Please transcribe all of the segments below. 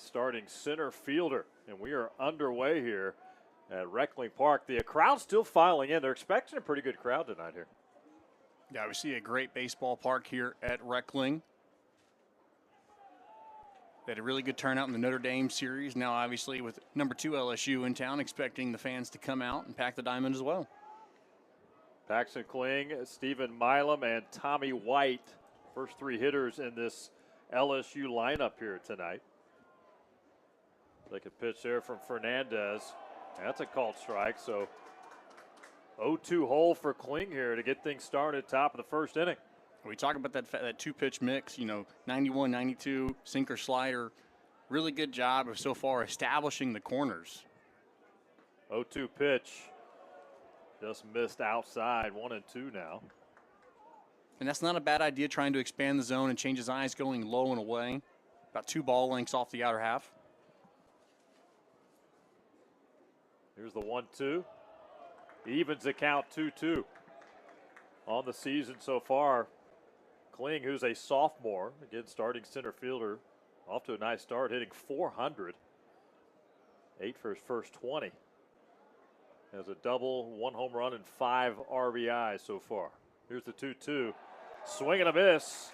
starting center fielder. And we are underway here at Reckling Park. The crowd's still filing in. They're expecting a pretty good crowd tonight here. Yeah, we see a great baseball park here at Reckling. They had a really good turnout in the Notre Dame series. Now, obviously, with number 2 LSU in town, expecting the fans to come out and pack the diamond as well. Paxton Kling, Stephen Milam, and Tommy White, first 3 hitters in this LSU lineup here tonight. Like a pitch there from Fernandez. That's a called strike, so 0-2 hole for Kling here to get things started top of the first inning. We talk about that 2-pitch mix, 91, 92, sinker, slider. Really good job of so far establishing the corners. 0-2 pitch. Just missed outside, 1-2 now. And that's not a bad idea, trying to expand the zone and change his eyes going low and away. About 2 ball lengths off the outer half. Here's the 1-2. Evens the count 2-2 on the season so far. Kling, who's a sophomore, again starting center fielder, off to a nice start, hitting .400. 8 for his first 20. Has a double, 1 home run, and 5 RBIs so far. Here's the 2-2. Swing and a miss.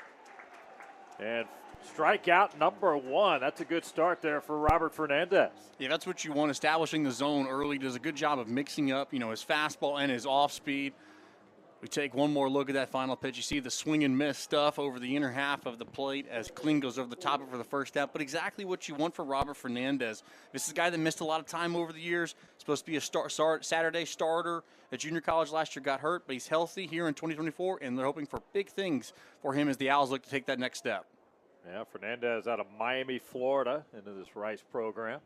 And strikeout number 1. That's a good start there for Robert Fernandez. Yeah, that's what you want, establishing the zone early. Does a good job of mixing up, his fastball and his off speed. We take one more look at that final pitch. You see the swing and miss stuff over the inner half of the plate as Kling goes over the top of it for the first out. But exactly what you want for Robert Fernandez. This is a guy that missed a lot of time over the years. Supposed to be a Saturday starter at junior college last year, got hurt, but he's healthy here in 2024, and they're hoping for big things for him as the Owls look to take that next step. Yeah, Fernandez out of Miami, Florida, into this Rice program.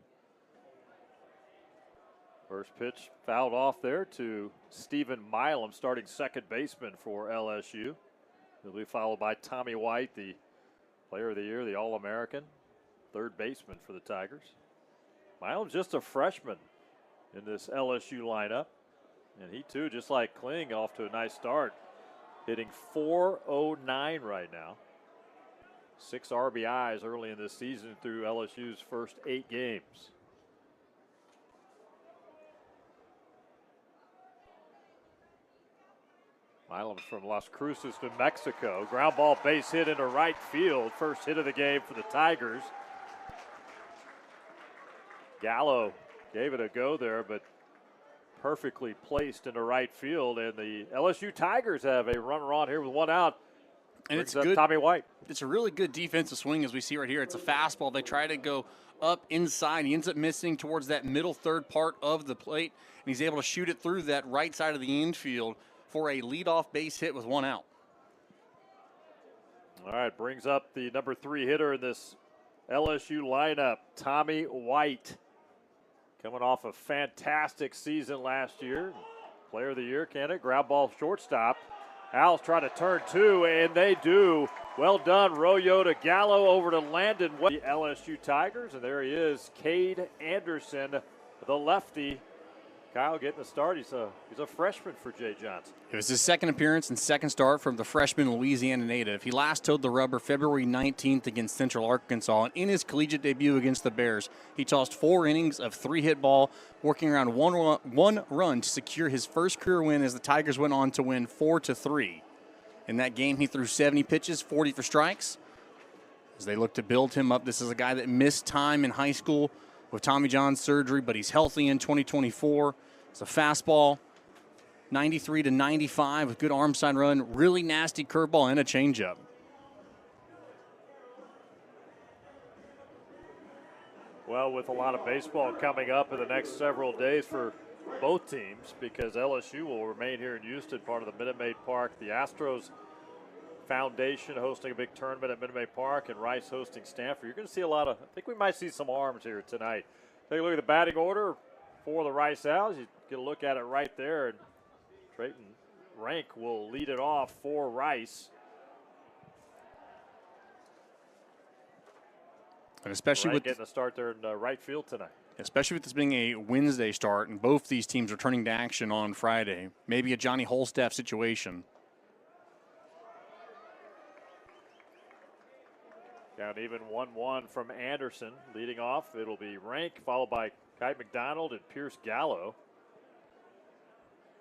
First pitch fouled off there to Stephen Milam, starting second baseman for LSU. He'll be followed by Tommy White, the player of the year, the All-American, third baseman for the Tigers. Milam's just a freshman in this LSU lineup. And he, too, just like Kling, off to a nice start, hitting .409 right now. 6 RBIs early in this season through LSU's first 8 games. Milam from Las Cruces, New Mexico. Ground ball base hit into right field. First hit of the game for the Tigers. Gallo gave it a go there, but perfectly placed into right field. And the LSU Tigers have a run here with 1 out. And Brings it's good. Tommy White. It's a really good defensive swing as we see right here. It's a fastball. They try to go up inside. He ends up missing towards that middle third part of the plate, and he's able to shoot it through that right side of the infield for a leadoff base hit with 1 out. All right, brings up the number 3 hitter in this LSU lineup, Tommy White. Coming off a fantastic season last year. Player of the year candidate, ground ball shortstop. Owls try to turn 2, and they do. Well done, Royo to Gallo over to Landon. The LSU Tigers, and there he is, Cade Anderson, the lefty. Kyle getting the start. He's a freshman for Jay Johnson. It was his second appearance and second start from the freshman Louisiana native. He last towed the rubber February 19th against Central Arkansas. And in his collegiate debut against the Bears, he tossed 4 innings of 3-hit ball, working around one run to secure his first career win as the Tigers went on to win 4-3. In that game, he threw 70 pitches, 40 for strikes. As they look to build him up, this is a guy that missed time in high school with Tommy John surgery, but he's healthy in 2024. It's a fastball, 93 to 95 with good arm side run, really nasty curveball, and a changeup. Well, with a lot of baseball coming up in the next several days for both teams, because LSU will remain here in Houston, part of the Minute Maid Park. The Astros Foundation hosting a big tournament at Minute Maid Park, and Rice hosting Stanford. You're going to see I think we might see some arms here tonight. Take a look at the batting order for the Rice Owls. You get a look at it right there, and Trayton Rank will lead it off for Rice. And especially Rank with getting a start there in right field tonight. Especially with this being a Wednesday start, and both these teams returning to action on Friday. Maybe a Johnny Holstaff situation. Count even 1-1 from Anderson. Leading off, it'll be Rank, followed by Kite McDonald and Pierce Gallo.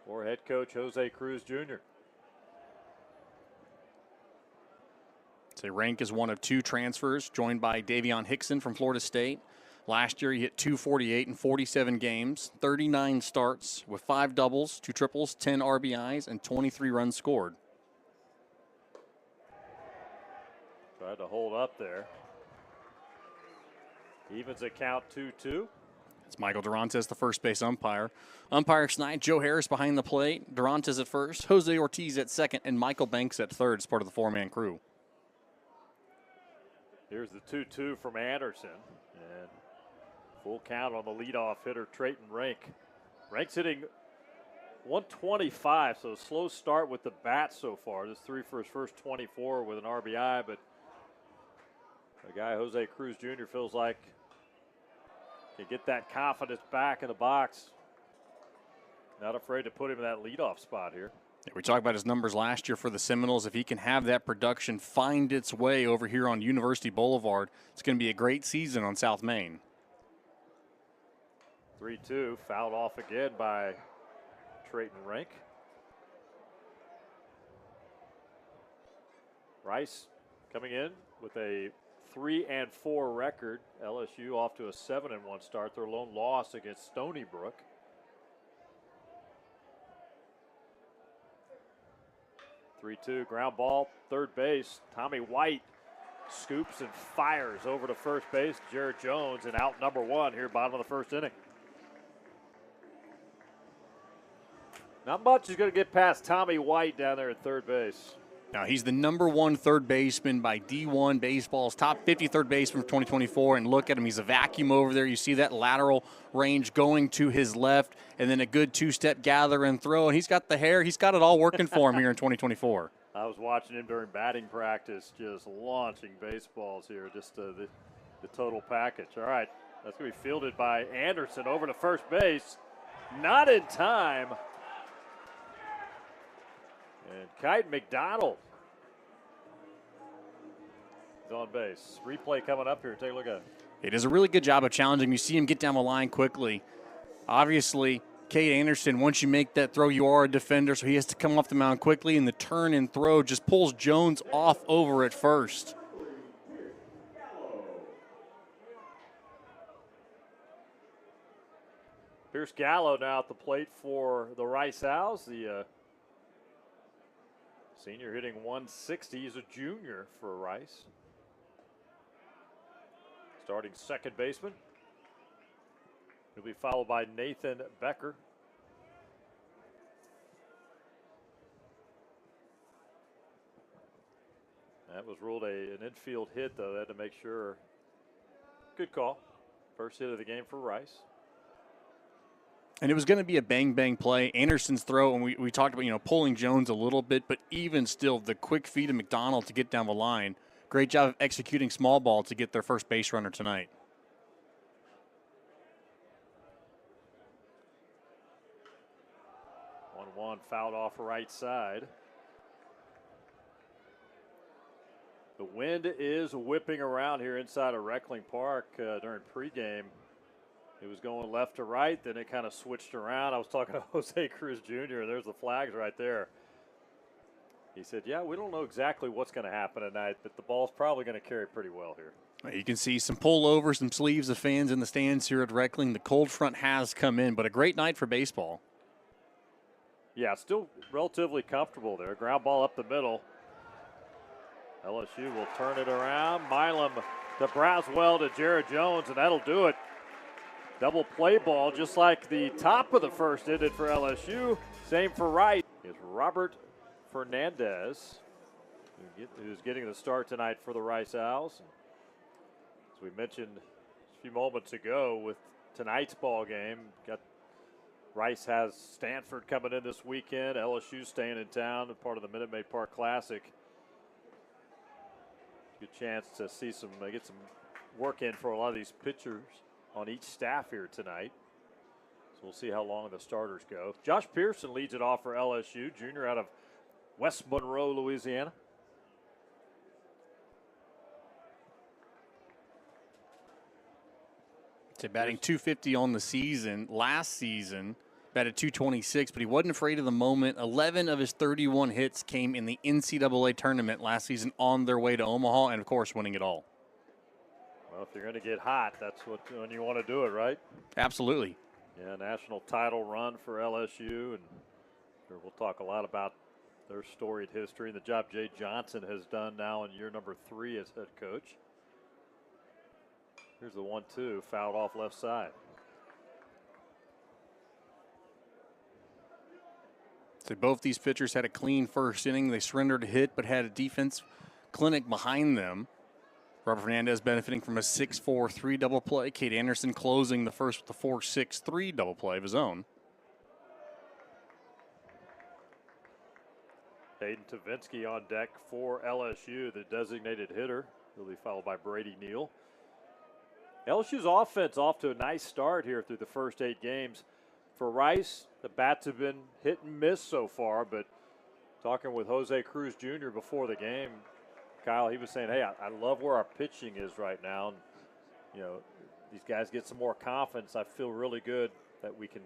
For head coach Jose Cruz Jr. Say Rank is one of 2 transfers, joined by Davion Hickson from Florida State. Last year, he hit .248 in 47 games, 39 starts with 5 doubles, 2 triples, 10 RBIs, and 23 runs scored. Tried to hold up there. Evens the count 2-2. It's Michael Durantes, the first base umpire. Umpires tonight, Joe Harris behind the plate, Durantes at first, Jose Ortiz at second, and Michael Banks at third as part of the 4-man crew. Here's the 2-2 from Anderson. And full count on the leadoff hitter, Trayton Rank. Rank's hitting 125, so a slow start with the bat so far. This 3 for his first 24 with an RBI, but the guy Jose Cruz Jr. feels like can get that confidence back in the box. Not afraid to put him in that leadoff spot here. Yeah, we talked about his numbers last year for the Seminoles. If he can have that production find its way over here on University Boulevard, it's going to be a great season on South Main. 3-2, fouled off again by Trayton Rank. Rice coming in with a 3-4 record. LSU off to a 7-1 start. Their lone loss against Stony Brook. 3-2, ground ball, third base. Tommy White scoops and fires over to first base. Jared Jones and out number 1 here, bottom of the first inning. Not much is going to get past Tommy White down there at third base. Now, he's the number 1 third baseman by D1 Baseball's top 50 third baseman for 2024. And look at him. He's a vacuum over there. You see that lateral range going to his left, and then a good 2-step gather and throw. And he's got the hair. He's got it all working for him here in 2024. I was watching him during batting practice, just launching baseballs here, just the total package. All right, that's going to be fielded by Anderson over to first base. Not in time. And Kite McDonald is on base. Replay coming up here. Take a look at it. He does a really good job of challenging. You see him get down the line quickly. Obviously, Cade Anderson, once you make that throw, you are a defender, so he has to come off the mound quickly, and the turn and throw just pulls Jones off over at first. Pierce Gallo now at the plate for the Rice Owls. The senior hitting 160. He's a junior for Rice. Starting second baseman. He'll be followed by Nathan Becker. That was ruled an infield hit, though. They had to make sure. Good call. First hit of the game for Rice. And it was going to be a bang-bang play. Anderson's throw, and we talked about, pulling Jones a little bit, but even still, the quick feed of McDonald to get down the line. Great job of executing small ball to get their first base runner tonight. 1-1, fouled off right side. The wind is whipping around here inside of Reckling Park during pregame. It was going left to right, then it kind of switched around. I was talking to Jose Cruz Jr., and there's the flags right there. He said, yeah, we don't know exactly what's going to happen tonight, but the ball's probably going to carry pretty well here. You can see some pullovers, some sleeves of fans in the stands here at Reckling. The cold front has come in, but a great night for baseball. Yeah, still relatively comfortable there. Ground ball up the middle. LSU will turn it around. Milam to Braswell to Jared Jones, and that'll do it. Double play ball, just like the top of the first ended for LSU. Same for Rice. Is Robert Fernandez, who's getting the start tonight for the Rice Owls. As we mentioned a few moments ago with tonight's ball game, Rice has Stanford coming in this weekend. LSU staying in town, part of the Minute Maid Park Classic. Good chance to see get some work in for a lot of these pitchers on each staff here tonight. So we'll see how long the starters go. Josh Pearson leads it off for LSU, junior out of West Monroe, Louisiana. So batting 250 on the season. Last season, batted 226, but he wasn't afraid of the moment. 11 of his 31 hits came in the NCAA tournament last season on their way to Omaha, and, of course, winning it all. Well, if you're going to get hot, that's when you want to do it, right? Absolutely. Yeah, national title run for LSU, and we'll talk a lot about their storied history and the job Jay Johnson has done now in year number 3 as head coach. Here's the 1-2, fouled off left side. So both these pitchers had a clean first inning. They surrendered a hit, but had a defense clinic behind them. Robert Fernandez benefiting from a 6-4-3 double play. Kate Anderson closing the first with a 4-6-3 double play of his own. Hayden Tavinsky on deck for LSU, the designated hitter. He'll be followed by Brady Neal. LSU's offense off to a nice start here through the first 8 games. For Rice, the bats have been hit and miss so far, but talking with Jose Cruz Jr. before the game, Kyle, he was saying, hey, I love where our pitching is right now. And, these guys get some more confidence. I feel really good that we can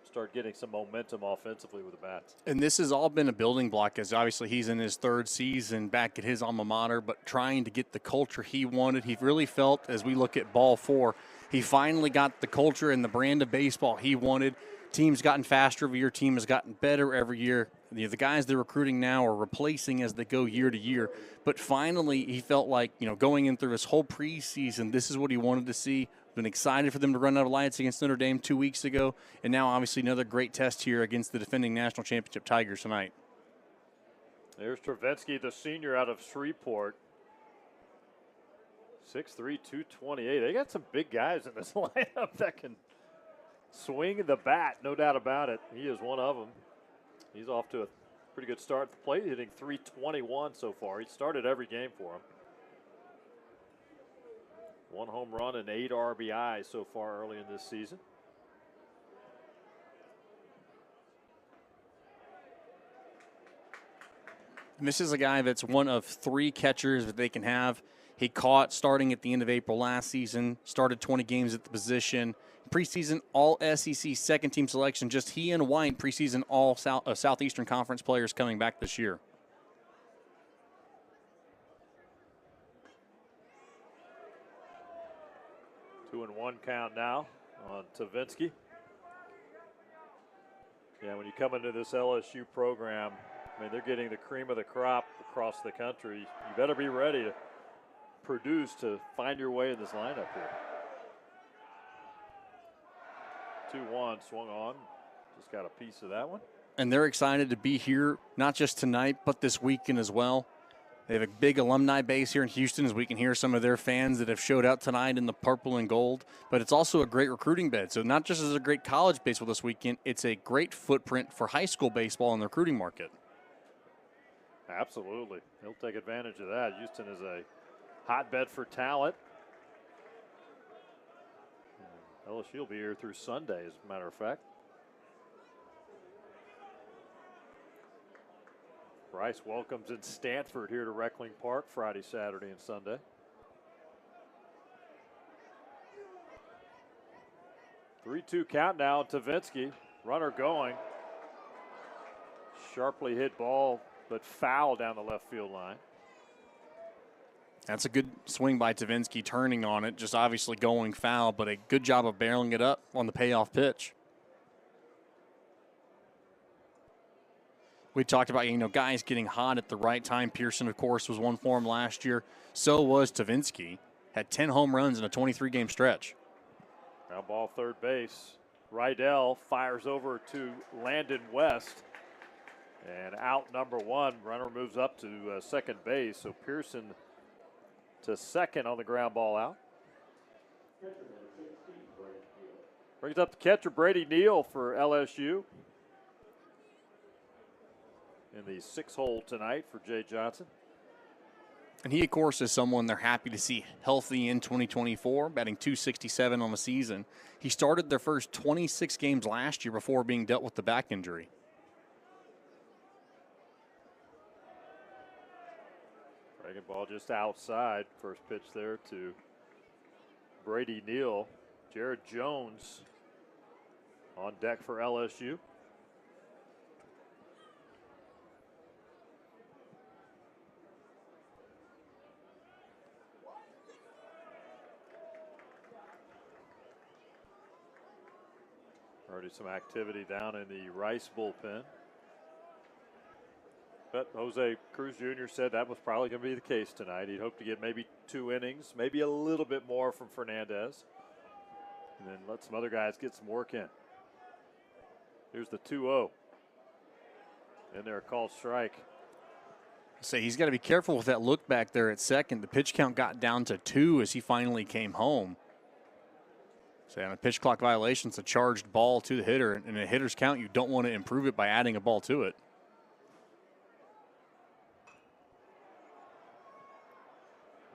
start getting some momentum offensively with the bats. And this has all been a building block, as obviously he's in his 3rd season back at his alma mater, but trying to get the culture he wanted. He really felt, as we look at ball 4, he finally got the culture and the brand of baseball he wanted. Team's gotten faster every year. Team has gotten better every year. The guys they're recruiting now are replacing as they go year to year. But finally, he felt like, going in through his whole preseason, this is what he wanted to see. Been excited for them to run out of lights against Notre Dame 2 weeks ago. And now, obviously, another great test here against the defending national championship Tigers tonight. There's Travinsky, the senior out of Shreveport. 6'3", 228. They got some big guys in this lineup that can swing the bat, no doubt about it. He is one of them. He's off to a pretty good start at the plate, hitting .321 so far. He started every game for him. 1 home run and 8 RBI so far early in this season. And this is a guy that's one of 3 catchers that they can have. He caught starting at the end of April last season, started 20 games at the position. Preseason All-SEC second-team selection, just he and White, preseason Southeastern Conference players coming back this year. Two and 1 count now on Tavinsky. Yeah, when you come into this LSU program, they're getting the cream of the crop across the country. You better be ready to produce to find your way in this lineup here. 2-1 swung on. Just got a piece of that one. And they're excited to be here, not just tonight, but this weekend as well. They have a big alumni base here in Houston, as we can hear some of their fans that have showed out tonight in the purple and gold. But it's also a great recruiting bed. So not just as a great college baseball this weekend, it's a great footprint for high school baseball in the recruiting market. Absolutely. He'll take advantage of that. Houston is a hotbed for talent. LSU will be here through Sunday, as a matter of fact. Rice welcomes in Stanford here to Reckling Park Friday, Saturday, and Sunday. 3-2 count now. Tavinsky, runner going. Sharply hit ball, but foul down the left field line. That's a good swing by Tavinsky, turning on it, just obviously going foul, but a good job of barreling it up on the payoff pitch. We talked about, guys getting hot at the right time. Pearson, of course, was one for him last year. So was Tavinsky. Had 10 home runs in a 23-game stretch. Now ball third base. Rydell fires over to Landon West. And out number 1. Runner moves up to second base. So Pearson to second on the ground ball out. Brings up the catcher, Brady Neal, for LSU. In the 6-hole tonight for Jay Johnson. And he, of course, is someone they're happy to see healthy in 2024, batting .267 on the season. He started their first 26 games last year before being dealt with the back injury. Breaking ball just outside. First pitch there to Brady Neal. Jared Jones on deck for LSU. Already some activity down in the Rice bullpen. But Jose Cruz Jr. said that was probably going to be the case tonight. He'd hope to get maybe 2 innings, maybe a little bit more from Fernandez. And then let some other guys get some work in. Here's the 2-0. And they're called strike. So he's got to be careful with that look back there at second. The pitch count got down to 2 as he finally came home. So on a pitch clock violation, it's a charged ball to the hitter. And in a hitter's count, you don't want to improve it by adding a ball to it.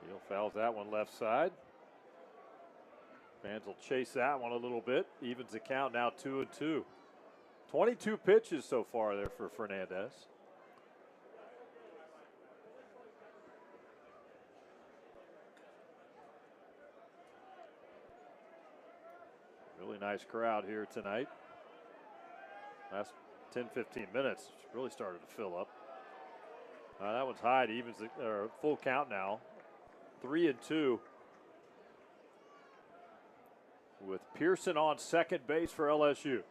Neal fouls that one left side. Fans will chase that one a little bit. Evens the count now 2-2. 22 pitches so far there for Fernandez. Really nice crowd here tonight. Last 10-15 minutes really started to fill up. That one's high. It evens the full count now. 3-2. With Pearson on second base for LSU.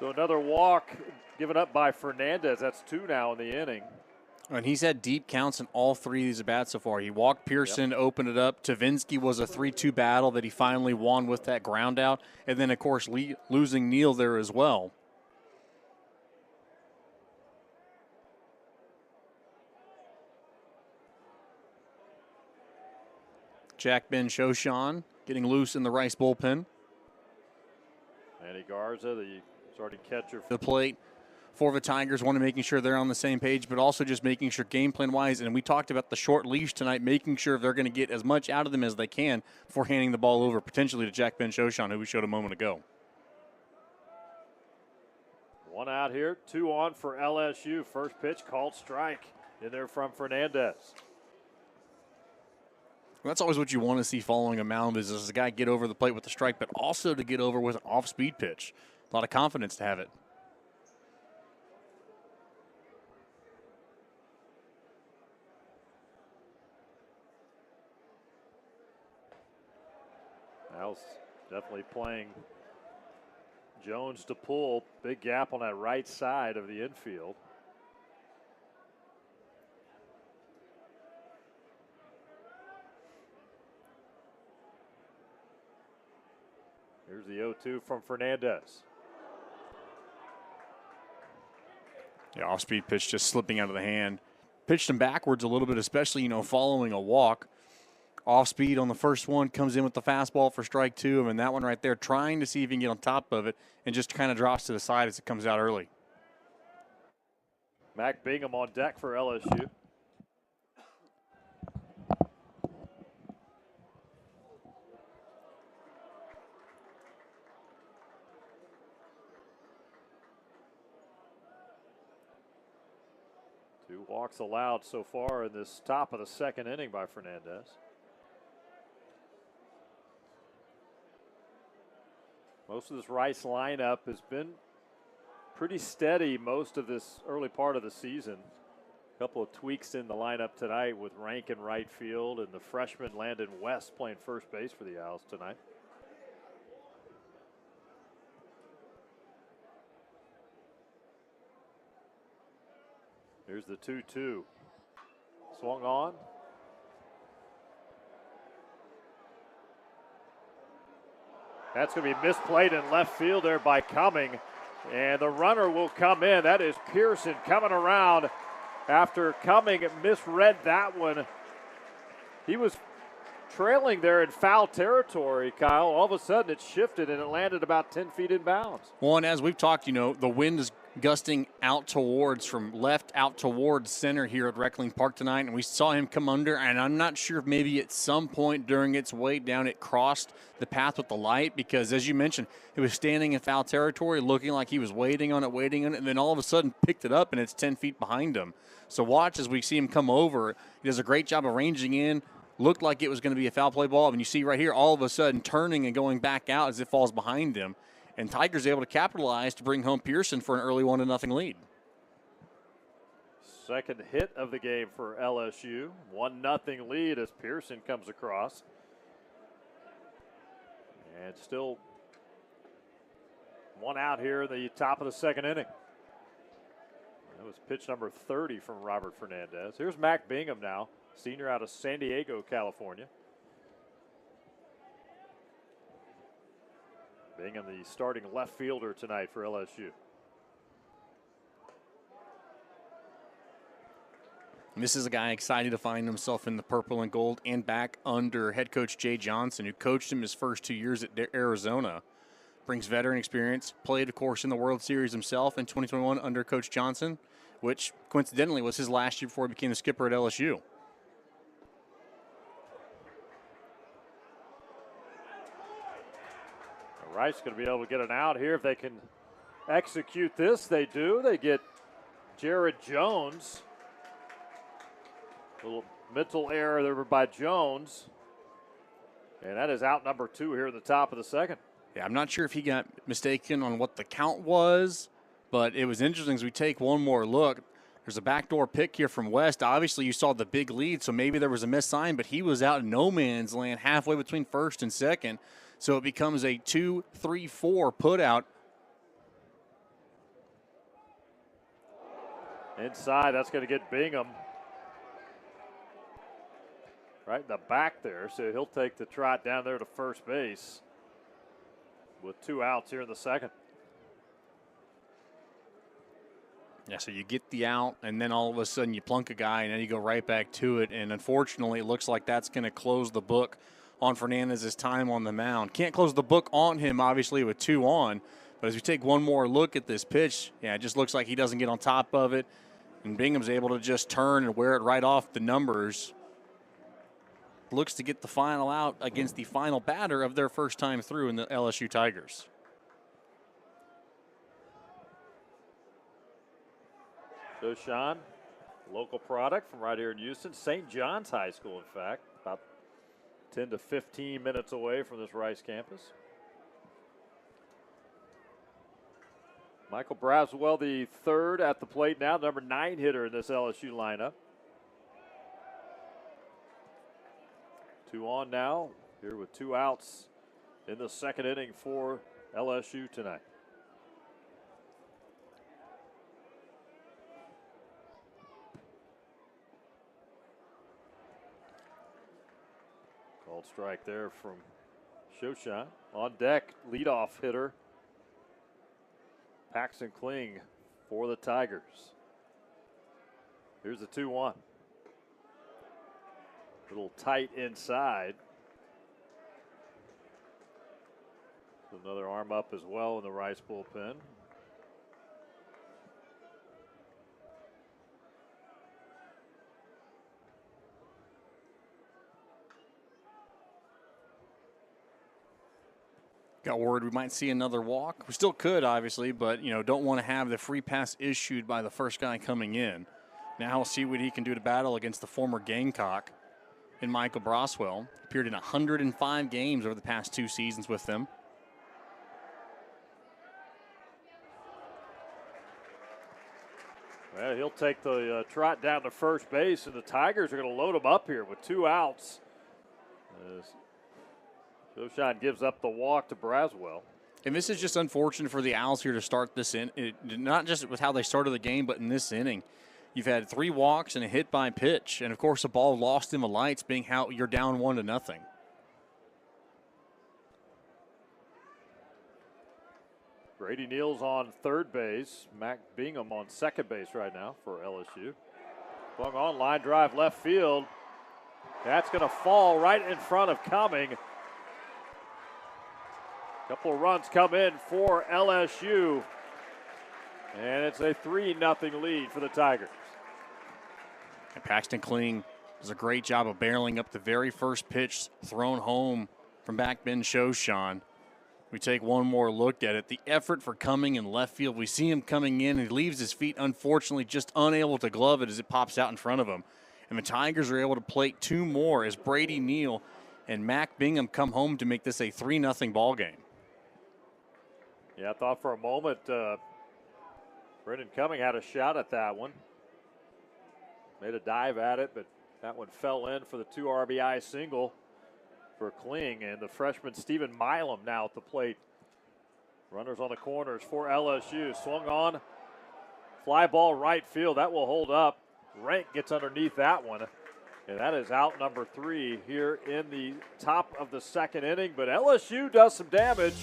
So another walk given up by Fernandez. That's 2 now in the inning. And he's had deep counts in all 3 of these at-bats so far. He walked Pearson, opened it up. Tavinsky was a 3-2 battle that he finally won with that ground out. And then, of course, losing Neal there as well. Jack Ben Shoshan getting loose in the Rice bullpen. Manny Garza, the starting catcher. The plate for the Tigers, one of making sure they're on the same page, but also just making sure game plan wise. And we talked about the short leash tonight, making sure they're going to get as much out of them as they can before handing the ball over potentially to Jack Ben Shoshan, who we showed a moment ago. 1 out here, 2 on for LSU. First pitch called strike in there from Fernandez. Well, that's always what you want to see following a mound is a guy get over the plate with the strike, but also to get over with an off-speed pitch. A lot of confidence to have it. Al's definitely playing Jones to pull. Big gap on that right side of the infield. Here's the 0-2 from Fernandez. Yeah, off-speed pitch just slipping out of the hand. Pitched him backwards a little bit, especially, following a walk. Off-speed on the first one, comes in with the fastball for strike 2, and that one right there trying to see if he can get on top of it and just kind of drops to the side as it comes out early. Mac Bingham on deck for LSU. Two walks allowed so far in this top of the second inning by Fernandez. Most of this Rice lineup has been pretty steady most of this early part of the season. A couple of tweaks in the lineup tonight with Rank in right field and the freshman Landon West playing first base for the Owls tonight. Here's the 2-2. Swung on. That's going to be misplayed in left field there by Cumming. And the runner will come in. That is Pearson coming around after Cumming misread that one. He was trailing there in foul territory, Kyle. All of a sudden it shifted and it landed about 10 feet in bounds. Well, and as we've talked, the wind is gusting out towards, from left out towards center here at Reckling Park tonight, and we saw him come under, and I'm not sure if maybe at some point during its way down it crossed the path with the light, because as you mentioned, it was standing in foul territory looking like he was waiting on it, and then all of a sudden picked it up and it's 10 feet behind him. So watch as we see him come over. He does a great job of ranging in. Looked like it was going to be a foul play ball, and you see right here all of a sudden turning and going back out as it falls behind him. And Tigers able to capitalize to bring home Pearson for an early 1-0 lead. Second hit of the game for LSU. 1-0 lead as Pearson comes across. And still one out here in the top of the second inning. That was pitch number 30 from Robert Fernandez. Here's Mac Bingham now, senior out of San Diego, California. Bingham, the starting left fielder tonight for LSU. And this is a guy excited to find himself in the purple and gold and back under head coach Jay Johnson, who coached him his first 2 years at Arizona. Brings veteran experience, played, of course, in the World Series himself in 2021 under Coach Johnson, which coincidentally was his last year before he became the skipper at LSU. Rice going to be able to get an out here if they can execute this. They do. They get Jared Jones. A little mental error there by Jones. And that is out number 2 here in the top of the second. Yeah, I'm not sure if he got mistaken on what the count was, but it was interesting as we take one more look. There's a backdoor pick here from West. Obviously, you saw the big lead, so maybe there was a missed sign, but he was out in no man's land halfway between first and second. So it becomes a 2-3-4 put out. Inside, that's going to get Bingham right in the back there. So he'll take the trot down there to first base with 2 outs here in the second. Yeah, so you get the out, and then all of a sudden you plunk a guy, and then you go right back to it. And unfortunately, it looks like that's going to close the book on Fernandez's time on the mound. Can't close the book on him, obviously, with 2 on. But as we take one more look at this pitch, yeah, it just looks like he doesn't get on top of it. And Bingham's able to just turn and wear it right off the numbers. Looks to get the final out against the final batter of their first time through in the LSU Tigers. So Sean, local product from right here in Houston. St. John's High School, in fact, about 10 to 15 minutes away from this Rice campus. Michael Braswell, the third at the plate now, number 9 hitter in this LSU lineup. 2 on now, here with 2 outs in the second inning for LSU tonight. Called strike there from Shoshan. On deck, leadoff hitter Paxton Kling for the Tigers. Here's the 2-1. Little tight inside. Another arm up as well in the Rice bullpen. Got word we might see another walk. We still could, obviously, but, don't want to have the free pass issued by the first guy coming in. Now we'll see what he can do to battle against the former Gamecock in Michael Braswell. Appeared in 105 games over the past 2 seasons with them. Well, he'll take the trot down to first base, and the Tigers are going to load him up here with 2 outs. Shoshan gives up the walk to Braswell. And this is just unfortunate for the Owls here to start this in. Not just with how they started the game, but in this inning. You've had 3 walks and a hit by pitch, and of course a ball lost in the lights, being how you're down 1-0. Grady Neal's on third base. Mac Bingham on second base right now for LSU. Swung on, line drive left field. That's going to fall right in front of Cumming. Couple of runs come in for LSU. And it's a 3-0 lead for the Tigers. And Paxton Kling does a great job of barreling up the very first pitch thrown home from back Ben Shoshan. We take one more look at it. The effort for coming in left field. We see him coming in. He leaves his feet, unfortunately, just unable to glove it as it pops out in front of him. And the Tigers are able to plate two more as Brady Neal and Mac Bingham come home to make this a 3-0 ball game. Yeah, I thought for a moment Brendan Cumming had a shot at that one. Made a dive at it, but that one fell in for the 2 RBI single for Kling. And the freshman Stephen Milam now at the plate. Runners on the corners for LSU. Swung on. Fly ball right field. That will hold up. Rank gets underneath that one. And that is out number 3 here in the top of the second inning. But LSU does some damage.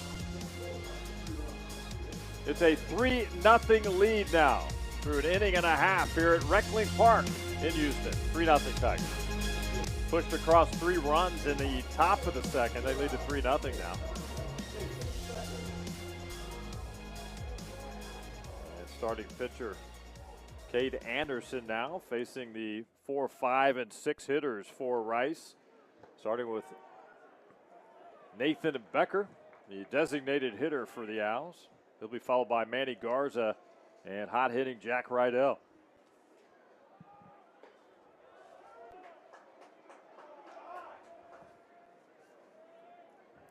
It's a 3-0 lead now through an inning and a half here at Reckling Park in Houston. 3-0 Tigers. Pushed across 3 runs in the top of the second. They lead to 3-0 now. And starting pitcher Cade Anderson now facing the 4, 5, and 6 hitters for Rice. Starting with Nathan Becker, the designated hitter for the Owls. He'll be followed by Manny Garza and hot-hitting Jack Rydell.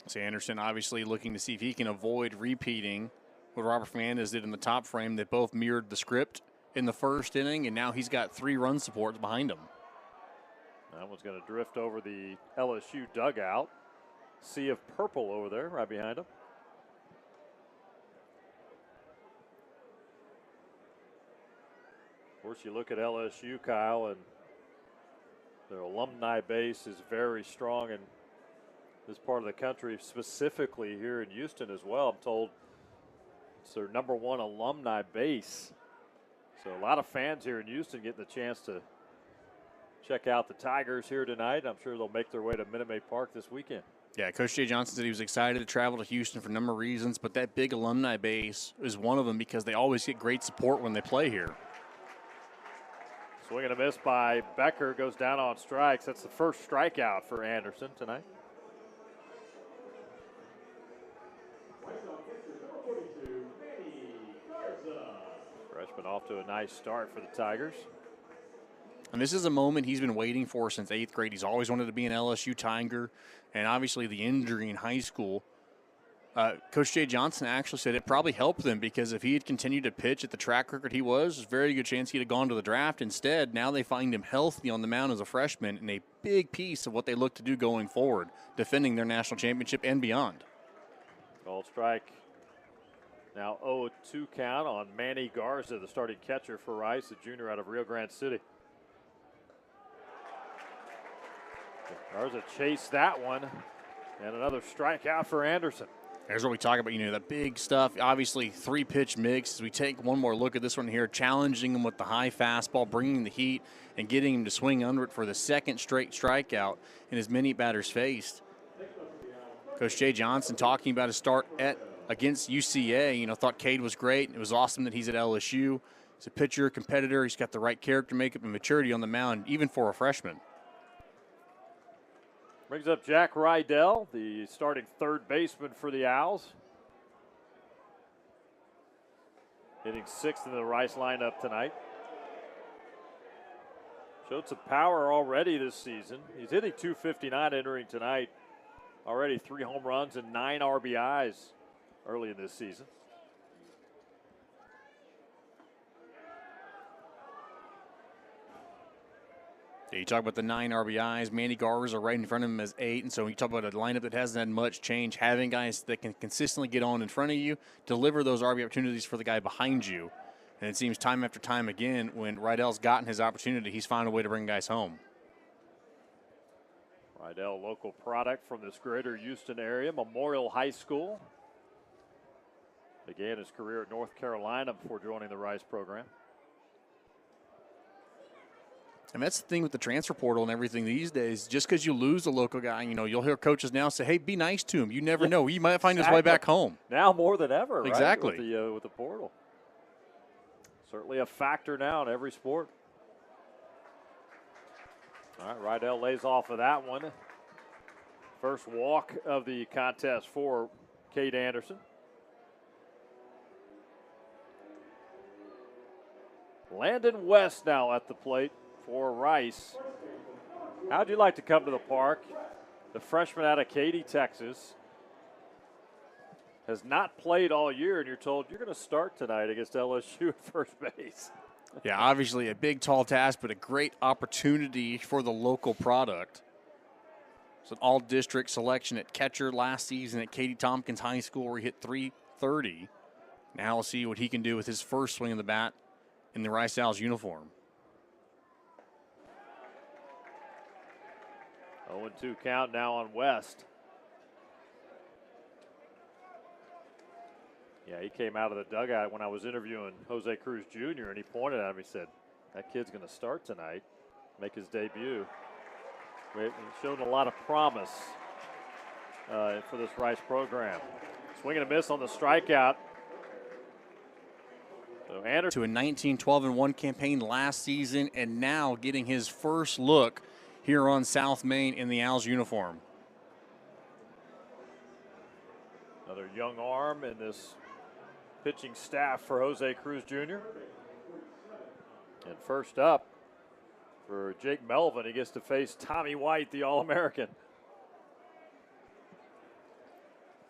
So Anderson obviously looking to see if he can avoid repeating what Robert Fernandez did in the top frame. They both mirrored the script in the first inning, and now he's got 3 run supports behind him. That one's going to drift over the LSU dugout. Sea of purple over there right behind him. Of course, you look at LSU, Kyle, and their alumni base is very strong in this part of the country, specifically here in Houston as well. I'm told it's their #1 alumni base. So a lot of fans here in Houston getting the chance to check out the Tigers here tonight. I'm sure they'll make their way to Minute Maid Park this weekend. Yeah, Coach Jay Johnson said he was excited to travel to Houston for a number of reasons, but that big alumni base is one of them because they always get great support when they play here. Swing and a miss by Becker, goes down on strikes. That's the first strikeout for Anderson tonight. Freshman off to a nice start for the Tigers. And this is a moment he's been waiting for since 8th grade. He's always wanted to be an LSU Tiger, and obviously the injury in high school. Coach Jay Johnson actually said it probably helped them because if he had continued to pitch at the track record he was, there's a very good chance he'd have gone to the draft. Instead, now they find him healthy on the mound as a freshman and a big piece of what they look to do going forward, defending their national championship and beyond. Called strike. Now 0-2 count on Manny Garza, the starting catcher for Rice, the junior out of Rio Grande City. Garza chased that one, and another strikeout for Anderson. Here's what we talk about, that big stuff. Obviously, 3-pitch mix. As we take one more look at this one here, challenging him with the high fastball, bringing the heat, and getting him to swing under it for the second straight strikeout in as many batters faced. Coach Jay Johnson talking about his start against UCA. Thought Cade was great. It was awesome that he's at LSU. He's a pitcher, competitor. He's got the right character makeup and maturity on the mound, even for a freshman. Brings up Jack Rydell, the starting third baseman for the Owls. Hitting 6th in the Rice lineup tonight. Showed some power already this season. He's hitting .259 entering tonight. Already 3 home runs and 9 RBIs early in this season. Yeah, you talk about the 9 RBIs. Manny Garza right in front of him as 8. And so you talk about a lineup that hasn't had much change. Having guys that can consistently get on in front of you, deliver those RBI opportunities for the guy behind you. And it seems time after time again, when Rydell's gotten his opportunity, he's found a way to bring guys home. Rydell, local product from this greater Houston area, Memorial High School. Began his career at North Carolina before joining the Rice program. And that's the thing with the transfer portal and everything these days. Just because you lose a local guy, you'll hear coaches now say, hey, be nice to him. You never know. He might find his way back home. Now more than ever, right? Exactly. With the portal. Certainly a factor now in every sport. All right, Rydell lays off of that one. First walk of the contest for Cade Anderson. Landon West now at the plate for Rice. How'd you like to come to the park? The freshman out of Katy, Texas, has not played all year, and you're told you're going to start tonight against LSU at first base. Yeah, obviously a big, tall task, but a great opportunity for the local product. It's an all-district selection at catcher last season at Katy Tompkins High School where he hit .330. Now we'll see what he can do with his first swing of the bat in the Rice Owls uniform. 0-2 count now on West. Yeah, he came out of the dugout when I was interviewing Jose Cruz Jr., and he pointed at him. He said, that kid's going to start tonight, make his debut. He's shown a lot of promise for this Rice program. Swing and a miss on the strikeout. So Anderson. To a 19-12-1 campaign last season, and now getting his first look here on South Main in the Owls uniform. Another young arm in this pitching staff for Jose Cruz Jr. And first up for Jake Melvin, he gets to face Tommy White, the All-American.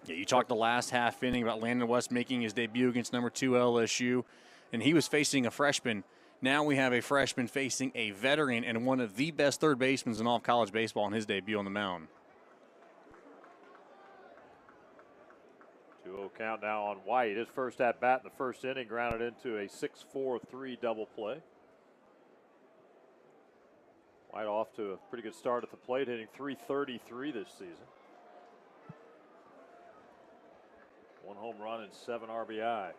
Yeah, you talked the last half inning about Landon West making his debut against number 2 LSU, and he was facing a freshman. Now we have a freshman facing a veteran and one of the best third basemen in all of college baseball in his debut on the mound. 2-0 count now on White. His first at bat in the first inning grounded into a 6-4-3 double play. White off to a pretty good start at the plate, hitting .333 this season. 1 home run and 7 RBI.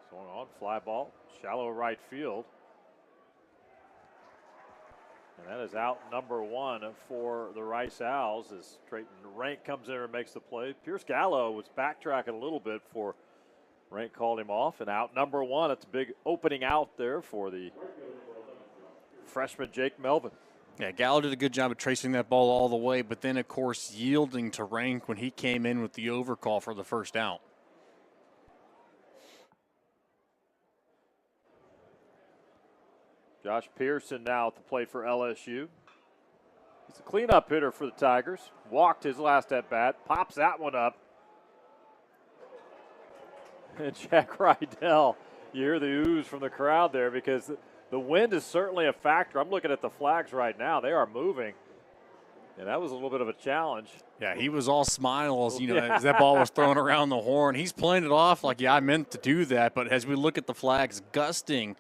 Swung on, fly ball, shallow right field. And that is out number 1 for the Rice Owls as Trayton Rank comes in and makes the play. Pierce Gallo was backtracking a little bit before Rank called him off. And out number 1, it's a big opening out there for the freshman Jake Melvin. Yeah, Gallo did a good job of tracing that ball all the way, but then, of course, yielding to Rank when he came in with the overcall for the first out. Josh Pearson now at the plate for LSU. He's a cleanup hitter for the Tigers. Walked his last at bat, pops that one up. And Jack Rydell, you hear the ooze from the crowd there because the wind is certainly a factor. I'm looking at the flags right now. They are moving. And that was a little bit of a challenge. Yeah, he was all smiles, as that ball was thrown around the horn. He's playing it off like, yeah, I meant to do that. But as we look at the flags gusting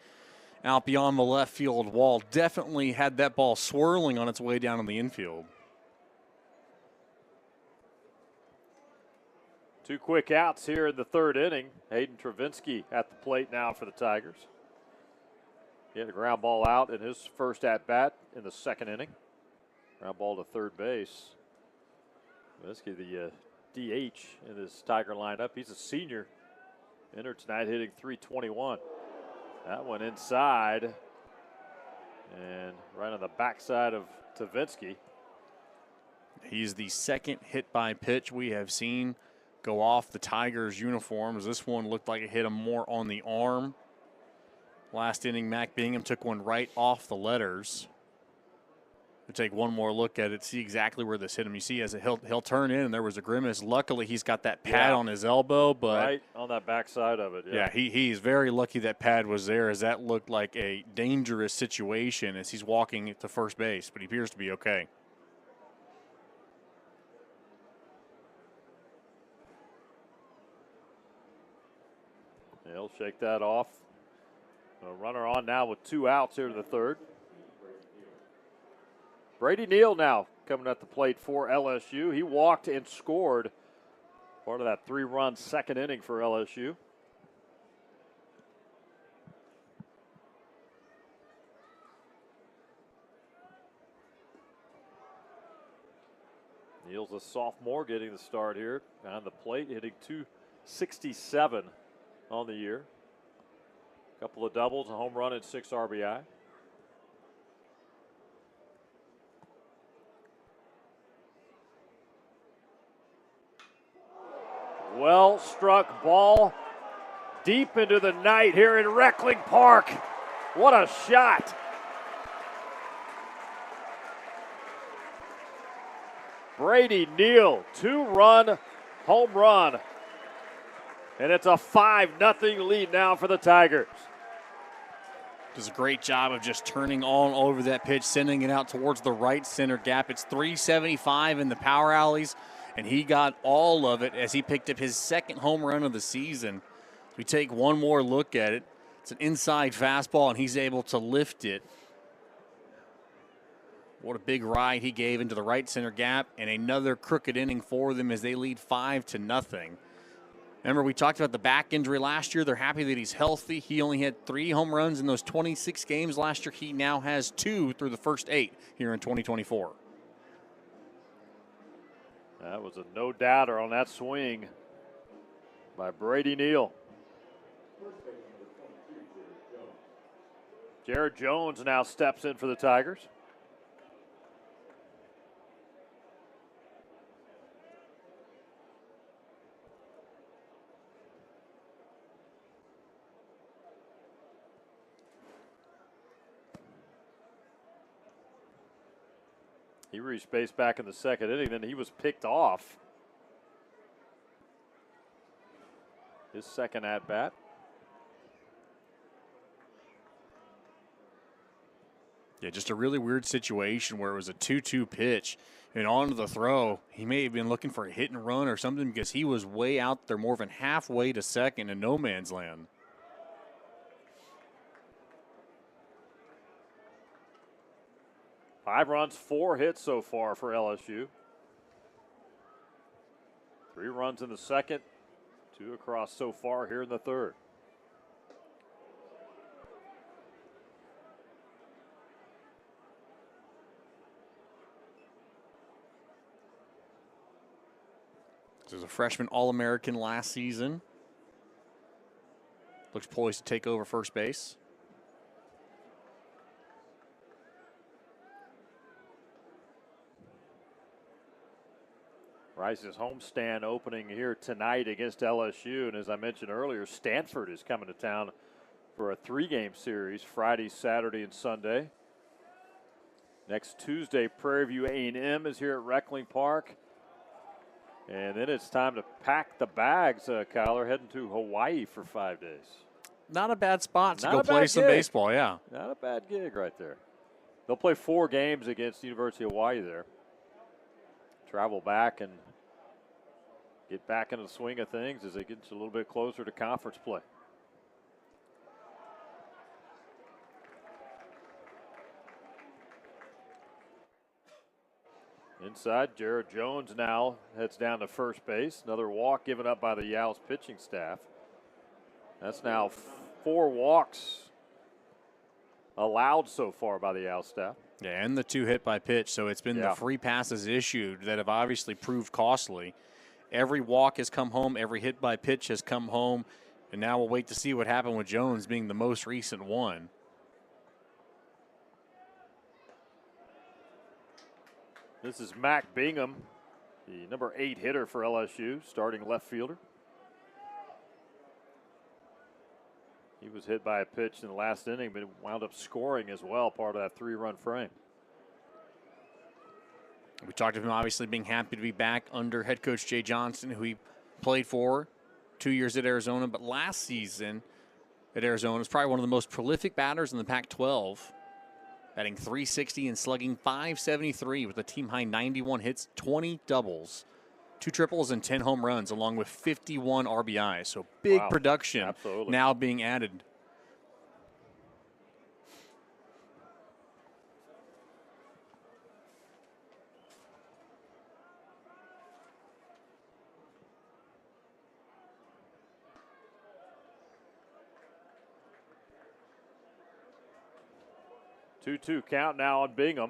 out beyond the left field wall, definitely had that ball swirling on its way down in the infield. 2 quick outs here in the third inning. Hayden Travinsky at the plate now for the Tigers. He had a ground ball out in his first at-bat in the second inning. Ground ball to third base. Travinsky, the DH in this Tiger lineup. He's a senior. Entered tonight hitting .321. That one inside and right on the backside of Travinsky. He's the second hit by pitch we have seen go off the Tigers uniforms. This one looked like it hit him more on the arm. Last inning, Mac Bingham took one right off the letters. We'll take one more look at it, see exactly where this hit him. You see, as he'll turn in, and there was a grimace. Luckily, he's got that pad on his elbow, but right on that backside of it. Yeah, he's very lucky that pad was there, as that looked like a dangerous situation as he's walking to first base, but he appears to be okay. He'll shake that off. A runner on now with 2 outs here to the third. Brady Neal now coming at the plate for LSU. He walked and scored part of that 3-run second inning for LSU. Neal's a sophomore getting the start here on the plate, hitting .267 on the year. A couple of doubles, a home run, and 6 RBI. Well struck ball deep into the night here in Reckling Park. What a shot. Brady Neal, 2-run home run. And it's a 5-0 lead now for the Tigers. Does a great job of just turning all over that pitch, sending it out towards the right center gap. It's 375 in the power alleys, and he got all of it as he picked up his second home run of the season. We take one more look at it. It's an inside fastball, and he's able to lift it. What a big ride he gave into the right center gap, and another crooked inning for them as they lead 5-0. Remember, we talked about the back injury last year. They're happy that he's healthy. He only had 3 home runs in those 26 games last year. He now has 2 through the first 8 here in 2024. That was a no-doubter on that swing by Brady Neal. Jared Jones now steps in for the Tigers. He reached base back in the second inning, then he was picked off. His second at-bat. Yeah, just a really weird situation where it was a 2-2 pitch, and on to the throw, he may have been looking for a hit and run or something because he was way out there, more than halfway to second in no man's land. Five runs, 4 hits so far for LSU. 3 runs in the second, 2 across so far here in the third. This is a freshman All-American last season. Looks poised to take over first base. Rice's homestand opening here tonight against LSU. And as I mentioned earlier, Stanford is coming to town for a 3-game series, Friday, Saturday, and Sunday. Next Tuesday, Prairie View A&M is here at Reckling Park. And then it's time to pack the bags, Kyler, heading to Hawaii for 5 days. Not a bad spot to Not go a play bad some gig. baseball, yeah. Not a bad gig right there. They'll play 4 games against the University of Hawaii there. Travel back and get back into the swing of things as they get a little bit closer to conference play. Inside, Jared Jones now heads down to first base. Another walk given up by the Yow's pitching staff. That's now 4 walks allowed so far by the Yow staff. Yeah, and the 2 hit by pitch, so it's been the free passes issued that have obviously proved costly. Every walk has come home, every hit by pitch has come home, and now we'll wait to see what happened with Jones being the most recent one. This is Mac Bingham, the number 8 hitter for LSU, starting left fielder. He was hit by a pitch in the last inning, but wound up scoring as well, part of that 3-run frame. We talked about him obviously being happy to be back under head coach Jay Johnson, who he played for 2 years at Arizona, but last season at Arizona was probably one of the most prolific batters in the Pac-12, batting .360 and slugging .573 with a team-high 91 hits, 20 doubles, 2 triples, and 10 home runs, along with 51 RBIs. So big production now being added. Two-two count now on Bingham.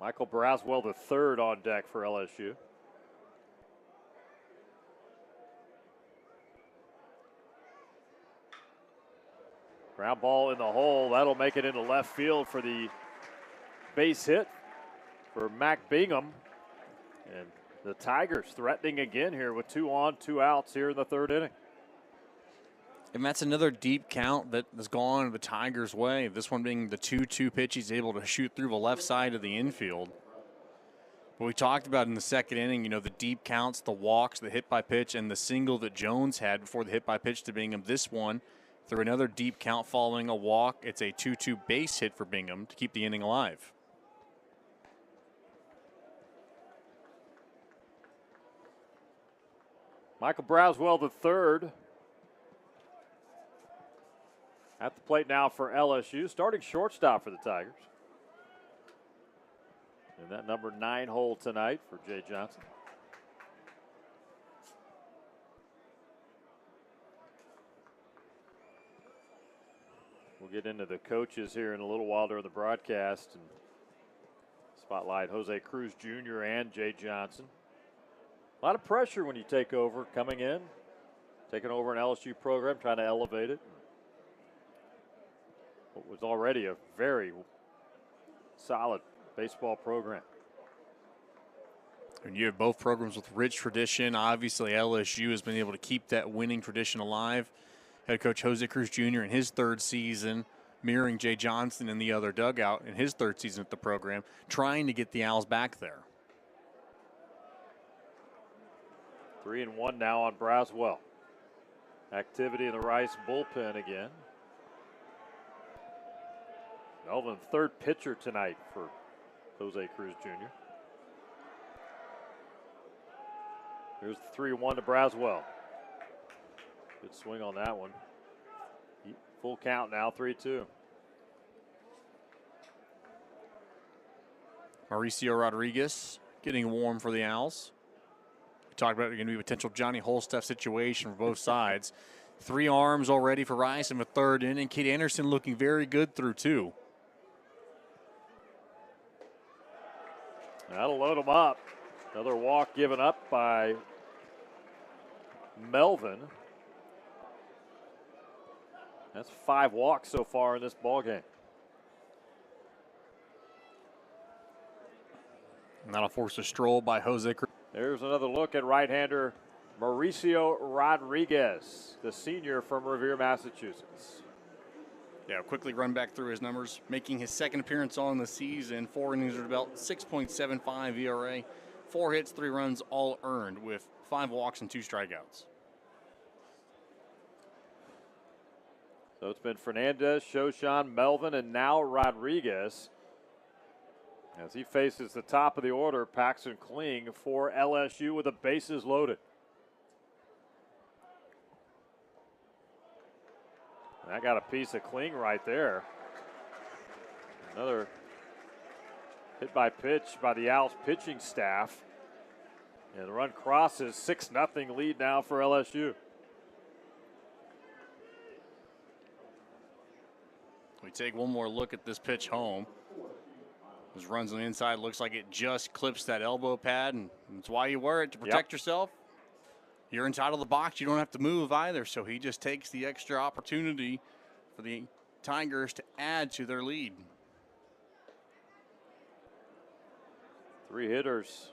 Michael Braswell, the third on deck for LSU. Ground ball in the hole. That'll make it into left field for the base hit for Mac Bingham. And the Tigers threatening again here with 2 on, 2 outs here in the third inning. And that's another deep count that has gone the Tigers' way. This one being the 2-2 pitch he's able to shoot through the left side of the infield. But we talked about in the second inning, the deep counts, the walks, the hit by pitch, and the single that Jones had before the hit by pitch to Bingham. This one, through another deep count following a walk, it's a 2-2 base hit for Bingham to keep the inning alive. Michael Braswell, the third. At the plate now for LSU, starting shortstop for the Tigers. And that number 9 hole tonight for Jay Johnson. We'll get into the coaches here in a little while during the broadcast and spotlight Jose Cruz Jr. and Jay Johnson. A lot of pressure when you take over, coming in, taking over an LSU program, trying to elevate it. What was already a very solid baseball program. And you have both programs with rich tradition. Obviously, LSU has been able to keep that winning tradition alive. Head coach Jose Cruz Jr. in his third season, mirroring Jay Johnson in the other dugout in his third season at the program, trying to get the Owls back there. 3-1 now on Braswell. Activity in the Rice bullpen again. Melvin, third pitcher tonight for Jose Cruz Jr. Here's the 3-1 to Braswell. Good swing on that one. Full count now, 3-2. Mauricio Rodriguez getting warm for the Owls. We talked about it going to be a potential Johnny Holstaff situation for both sides. 3 arms already for Rice in the third inning. Kate Anderson looking very good through 2. That'll load him up. Another walk given up by Melvin. That's 5 walks so far in this ballgame. And that'll force a stroll by Jose Cruz. There's another look at right-hander Mauricio Rodriguez, the senior from Revere, Massachusetts. Yeah, quickly run back through his numbers. Making his second appearance on the season. 4 innings under the belt, 6.75 ERA. 4 hits, 3 runs, all earned with 5 walks and 2 strikeouts. So it's been Fernandez, Shoshan, Melvin, and now Rodriguez. As he faces the top of the order, Paxton Kling for LSU with the bases loaded. And I got a piece of Kling right there. Another hit by pitch by the Owls pitching staff. And the run crosses, 6-0 lead now for LSU. We take one more look at this pitch home. This runs on the inside, looks like it just clips that elbow pad, and that's why you wear it, to protect yourself. You're inside of the box, you don't have to move either, so he just takes the extra opportunity for the Tigers to add to their lead. 3 hitters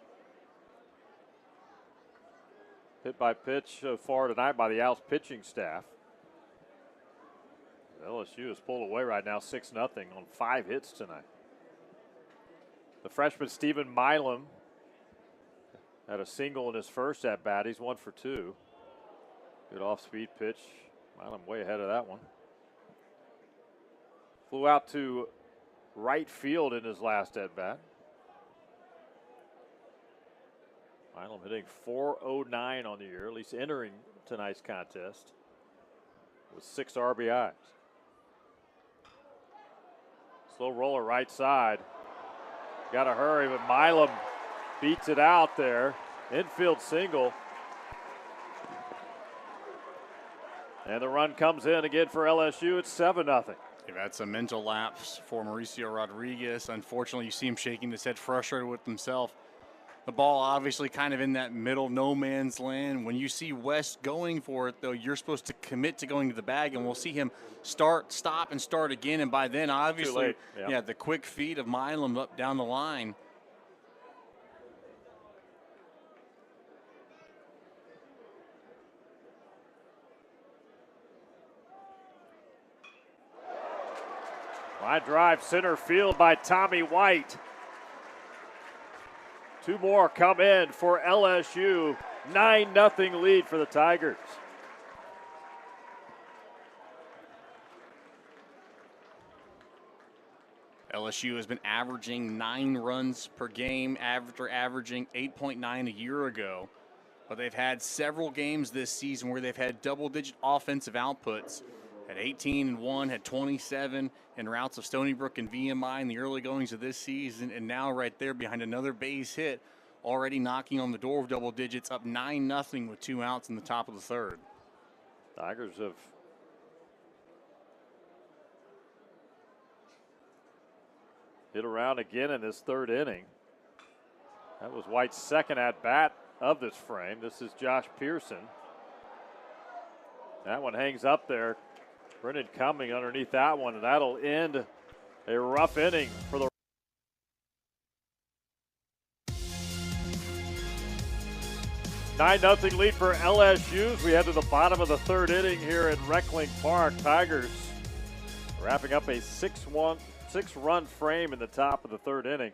hit by pitch so far tonight by the Owls pitching staff. LSU is pulled away right now, 6-0 on 5 hits tonight. The freshman Stephen Milam had a single in his first at bat. He's 1 for 2. Good off-speed pitch. Milam way ahead of that one. Flew out to right field in his last at bat. Milam hitting .409 on the year, at least entering tonight's contest, with 6 RBIs. Slow roller right side. Got to hurry, but Milam beats it out there. Infield single. And the run comes in again for LSU. It's 7-0. They've had some mental lapse for Mauricio Rodriguez. Unfortunately, you see him shaking his head, frustrated with himself. The ball obviously kind of in that middle no man's land. When you see West going for it, though, you're supposed to commit to going to the bag, and we'll see him stop, and start again. And by then, obviously, the quick feed of Milam up down the line. Line drive center field by Tommy White. Two more come in for LSU. 9-0 lead for the Tigers. LSU has been averaging 9 runs per game after averaging 8.9 a year ago. But they've had several games this season where they've had double-digit offensive outputs. Had 18-1, had 27 in routes of Stony Brook and VMI in the early goings of this season, and now right there behind another base hit, already knocking on the door of double digits, up 9-0 with 2 outs in the top of the third. Tigers have hit around again in this third inning. That was White's second at-bat of this frame. This is Josh Pearson. That one hangs up there. Brendan Cumming underneath that one, and that'll end a rough inning for the 9-0 lead for LSU as we head to the bottom of the third inning here at Reckling Park. Tigers wrapping up a 6-run frame in the top of the third inning.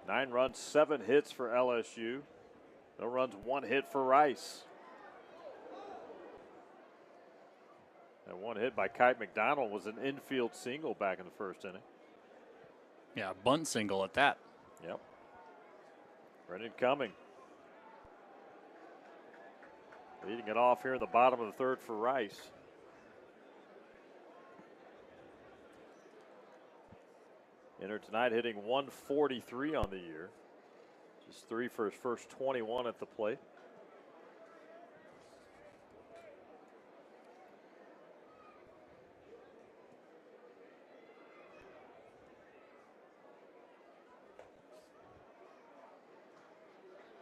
9 runs, 7 hits for LSU. No runs, 1 hit for Rice. And 1 hit by Kite McDonald was an infield single back in the first inning. Yeah, bunt single at that. Yep. Brendan Cumming leading it off here in the bottom of the third for Rice. Entered tonight hitting 143 on the year. Just 3 for his first 21 at the plate.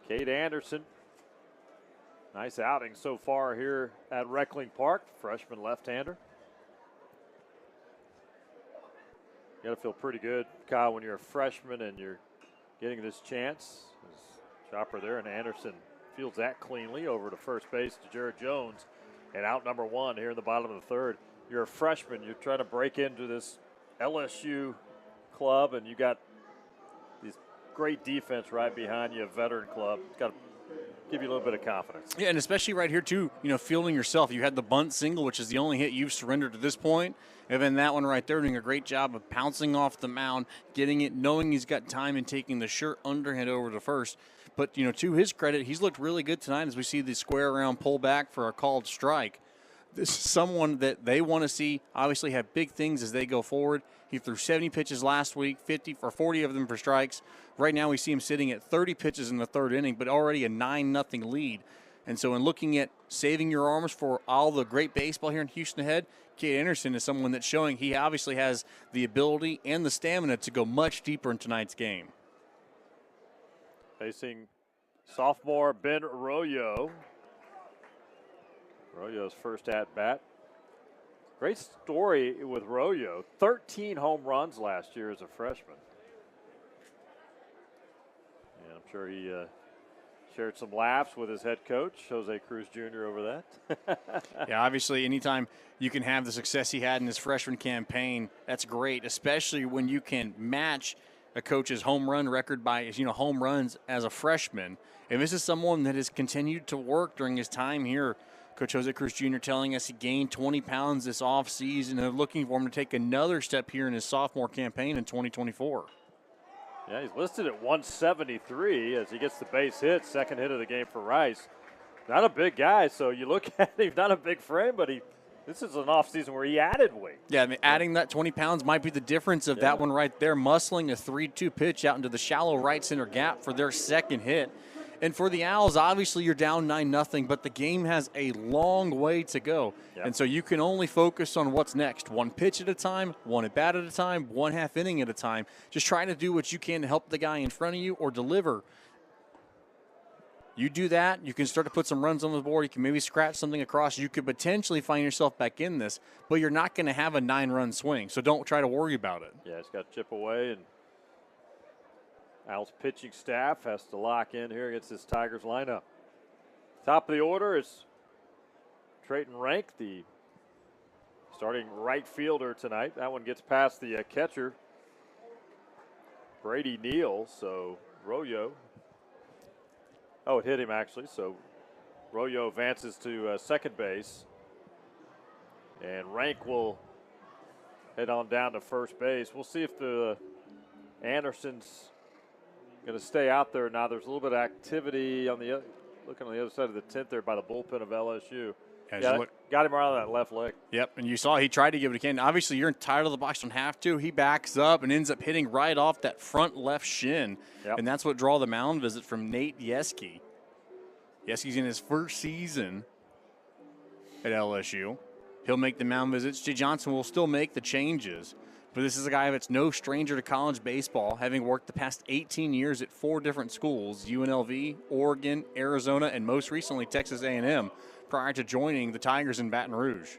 Cade Anderson, nice outing so far here at Reckling Park, freshman left-hander. You got to feel pretty good, Kyle, when you're a freshman and you're getting this chance. Chopper there, and Anderson fields that cleanly over to first base to Jared Jones. And out number 1 here in the bottom of the third. You're a freshman. You're trying to break into this LSU club, and you got these great defense right behind you, a veteran club. It's got to give you a little bit of confidence. Yeah, and especially right here, too, fielding yourself. You had the bunt single, which is the only hit you've surrendered to this point. And then that one right there, doing a great job of pouncing off the mound, getting it, knowing he's got time and taking the sure underhand over to first. But, to his credit, he's looked really good tonight as we see the square around pull back for a called strike. This is someone that they want to see obviously have big things as they go forward. He threw 70 pitches last week, 40 of them for strikes. Right now we see him sitting at 30 pitches in the third inning, but already a 9-0 lead. And so in looking at saving your arms for all the great baseball here in Houston ahead, Cade Anderson is someone that's showing he obviously has the ability and the stamina to go much deeper in tonight's game. Facing sophomore Ben Arroyo. Arroyo's first at-bat. Great story with Arroyo. 13 home runs last year as a freshman. And I'm sure he shared some laughs with his head coach, Jose Cruz Jr., over that. Yeah, obviously anytime you can have the success he had in his freshman campaign, that's great, especially when you can match a coach's home run record by, home runs as a freshman. And this is someone that has continued to work during his time here. Coach Jose Cruz Jr. telling us he gained 20 pounds this offseason. They're looking for him to take another step here in his sophomore campaign in 2024. Yeah, he's listed at 173 as he gets the base hit, second hit of the game for Rice. Not a big guy, so you look at him, not a big frame, but this is an offseason where he added weight. Yeah, adding that 20 pounds might be the difference of that one right there, muscling a 3-2 pitch out into the shallow right center gap for their second hit. And for the Owls, obviously you're down 9-0, but the game has a long way to go. Yep. And so you can only focus on what's next. One pitch at a time, one at bat at a time, one half inning at a time. Just trying to do what you can to help the guy in front of you or deliver. You do that, you can start to put some runs on the board. You can maybe scratch something across. You could potentially find yourself back in this, but you're not going to have a 9-run swing. So don't try to worry about it. Yeah, it's got to chip away, and Owls pitching staff has to lock in here against this Tigers lineup. Top of the order is Trayton Rank, the starting right fielder tonight. That one gets past the catcher, Brady Neal. So Royo. Oh, it hit him actually. So Royo advances to second base. And Rank will head on down to first base. We'll see if the Anderson's going to stay out there now. There's a little bit of activity on the looking on the other side of the tent there by the bullpen of LSU. Yeah, got him around that left leg. Yep, and you saw he tried to give it a can. Obviously, you're tired of the box, don't have to. He backs up and ends up hitting right off that front left shin. Yep. And that's what draw the mound visit from Nate Yeske. Yeski's in his first season at LSU. He'll make the mound visits. Jay Johnson will still make the changes. But this is a guy that's no stranger to college baseball, having worked the past 18 years at 4 different schools, UNLV, Oregon, Arizona, and most recently Texas A&M, prior to joining the Tigers in Baton Rouge.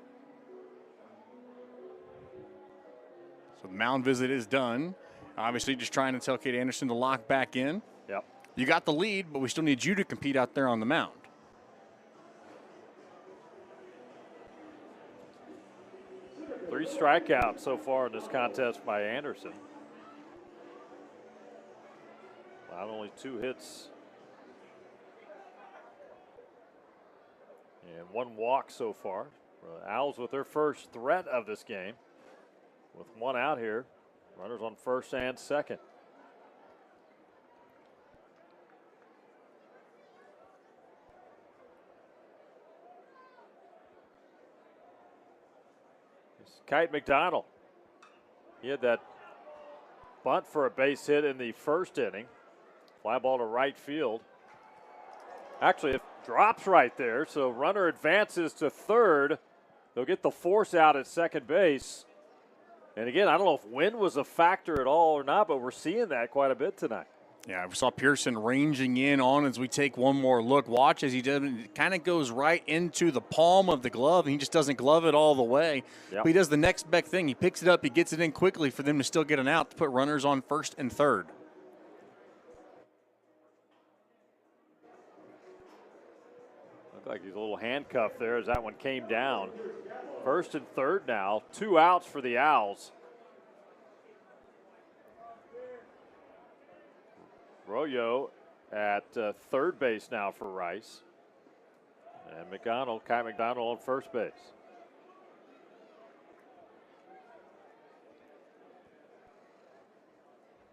So the mound visit is done. Obviously just trying to tell Kate Anderson to lock back in. Yep. You got the lead, but we still need you to compete out there on the mound. Three strikeouts so far in this contest by Anderson. Not only 2 hits and 1 walk so far. Owls with their first threat of this game. With 1 out here. Runners on first and second. Kite McDonald. He had that bunt for a base hit in the first inning. Fly ball to right field. Actually, it drops right there, so runner advances to third. They'll get the force out at second base. And again, I don't know if wind was a factor at all or not, but we're seeing that quite a bit tonight. Yeah, we saw Pearson ranging in on as we take one more look. Watch as he does, it kind of goes right into the palm of the glove. He just doesn't glove it all the way. Yep. But he does the next best thing. He picks it up, he gets it in quickly for them to still get an out to put runners on first and third. Looked like he's a little handcuffed there as that one came down. First and third now. 2 outs for the Owls. Royo at third base now for Rice. And Kyle McDonald on first base.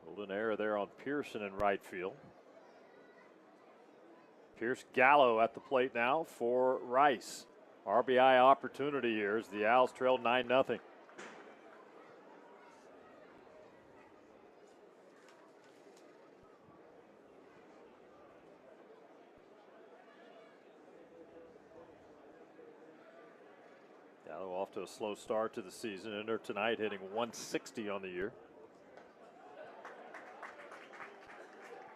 Golden error there on Pearson in right field. Pierce Gallo at the plate now for Rice. RBI opportunity here as the Owls trail 9-0. Gallo off to a slow start to the season. Enter tonight hitting 160 on the year.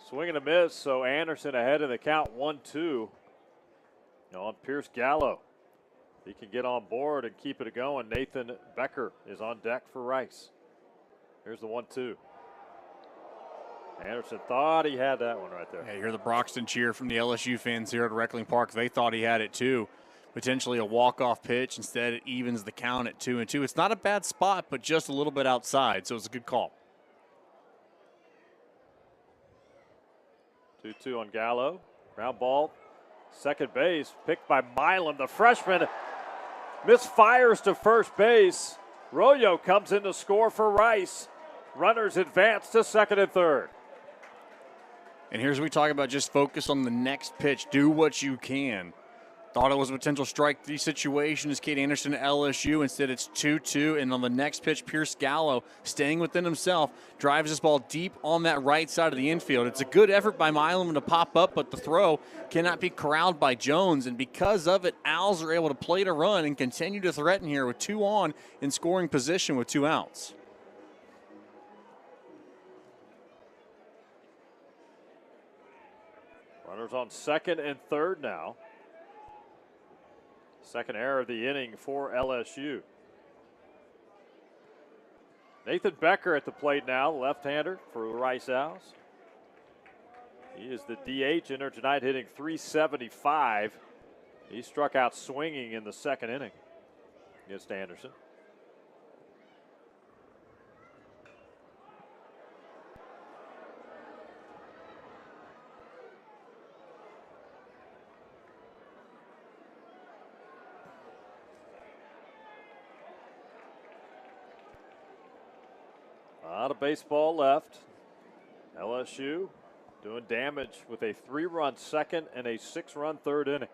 Swing and a miss, so Anderson ahead in the count 1-2 on Pierce Gallo. He can get on board and keep it going. Nathan Becker is on deck for Rice. Here's the 1-2. Anderson thought he had that one right there. Yeah, you hear the Broxton cheer from the LSU fans here at Reckling Park. They thought he had it too. Potentially a walk-off pitch. Instead, it evens the count at 2-2. It's not a bad spot, but just a little bit outside, so it's a good call. 2-2 on Gallo. Ground ball. Second base, picked by Milam, the freshman. Misfires to first base. Royo comes in to score for Rice. Runners advance to second and third. And here's what we talk about, just focus on the next pitch. Do what you can. Thought it was a potential strike 3 situation as Cade Anderson at LSU. Instead, it's 2-2. And on the next pitch, Pierce Gallo, staying within himself, drives this ball deep on that right side of the infield. It's a good effort by Milam to pop up, but the throw cannot be corralled by Jones. And because of it, Owls are able to play to run and continue to threaten here with 2 on in scoring position with 2 outs. Runners on second and third now. Second error of the inning for LSU. Nathan Becker at the plate now, left-hander for the Rice Owls. He is the DH in there tonight, hitting .375. He struck out swinging in the second inning against Anderson. A lot of baseball left. LSU doing damage with a 3-run second and a 6-run third inning.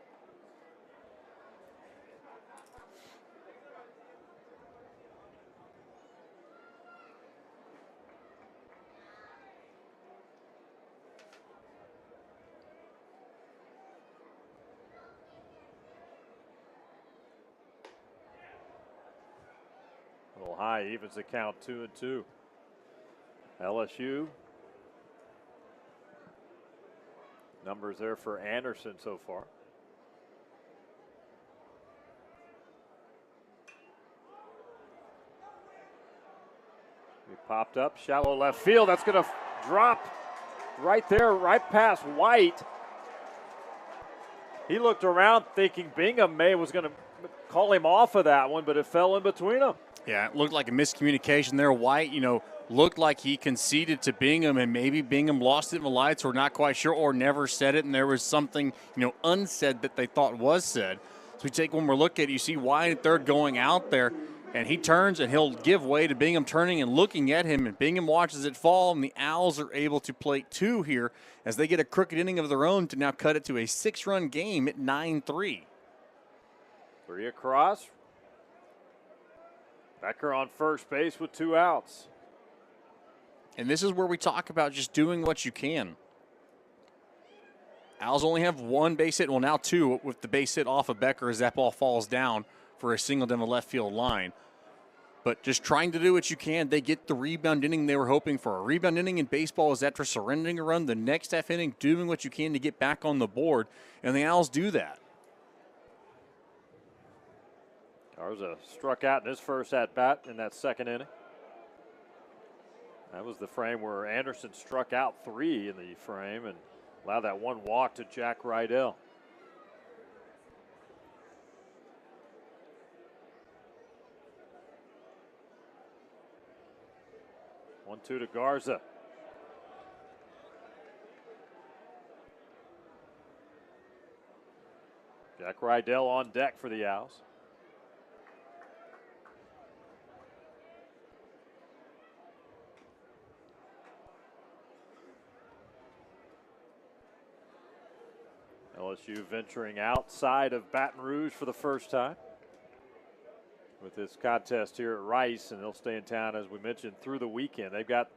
A little high, evens the count 2-2. LSU. Numbers there for Anderson so far. He popped up, shallow left field. That's going to drop right there, right past White. He looked around thinking Bingham was going to call him off of that one, but it fell in between them. Yeah, it looked like a miscommunication there. White, looked like he conceded to Bingham, and maybe Bingham lost it in the lights, or not quite sure, or never said it, and there was something, unsaid that they thought was said. So we take one more look at it. You see White at third going out there, and he turns, and he'll give way to Bingham turning and looking at him, and Bingham watches it fall, and the Owls are able to plate 2 here as they get a crooked inning of their own to now cut it to a 6-run game at 9-3. 3 across. Becker on first base with 2 outs. And this is where we talk about just doing what you can. Owls only have 1 base hit, well now 2 with the base hit off of Becker as that ball falls down for a single down the left field line. But just trying to do what you can. They get the rebound inning they were hoping for. A rebound inning in baseball is after surrendering a run, the next half inning doing what you can to get back on the board, and the Owls do that. Garza struck out in his first at-bat in that second inning. That was the frame where Anderson struck out 3 in the frame and allowed that 1 walk to Jack Rydell. One-two to Garza. Jack Rydell on deck for the Owls. LSU venturing outside of Baton Rouge for the first time with this contest here at Rice, and they'll stay in town, as we mentioned, through the weekend. They've got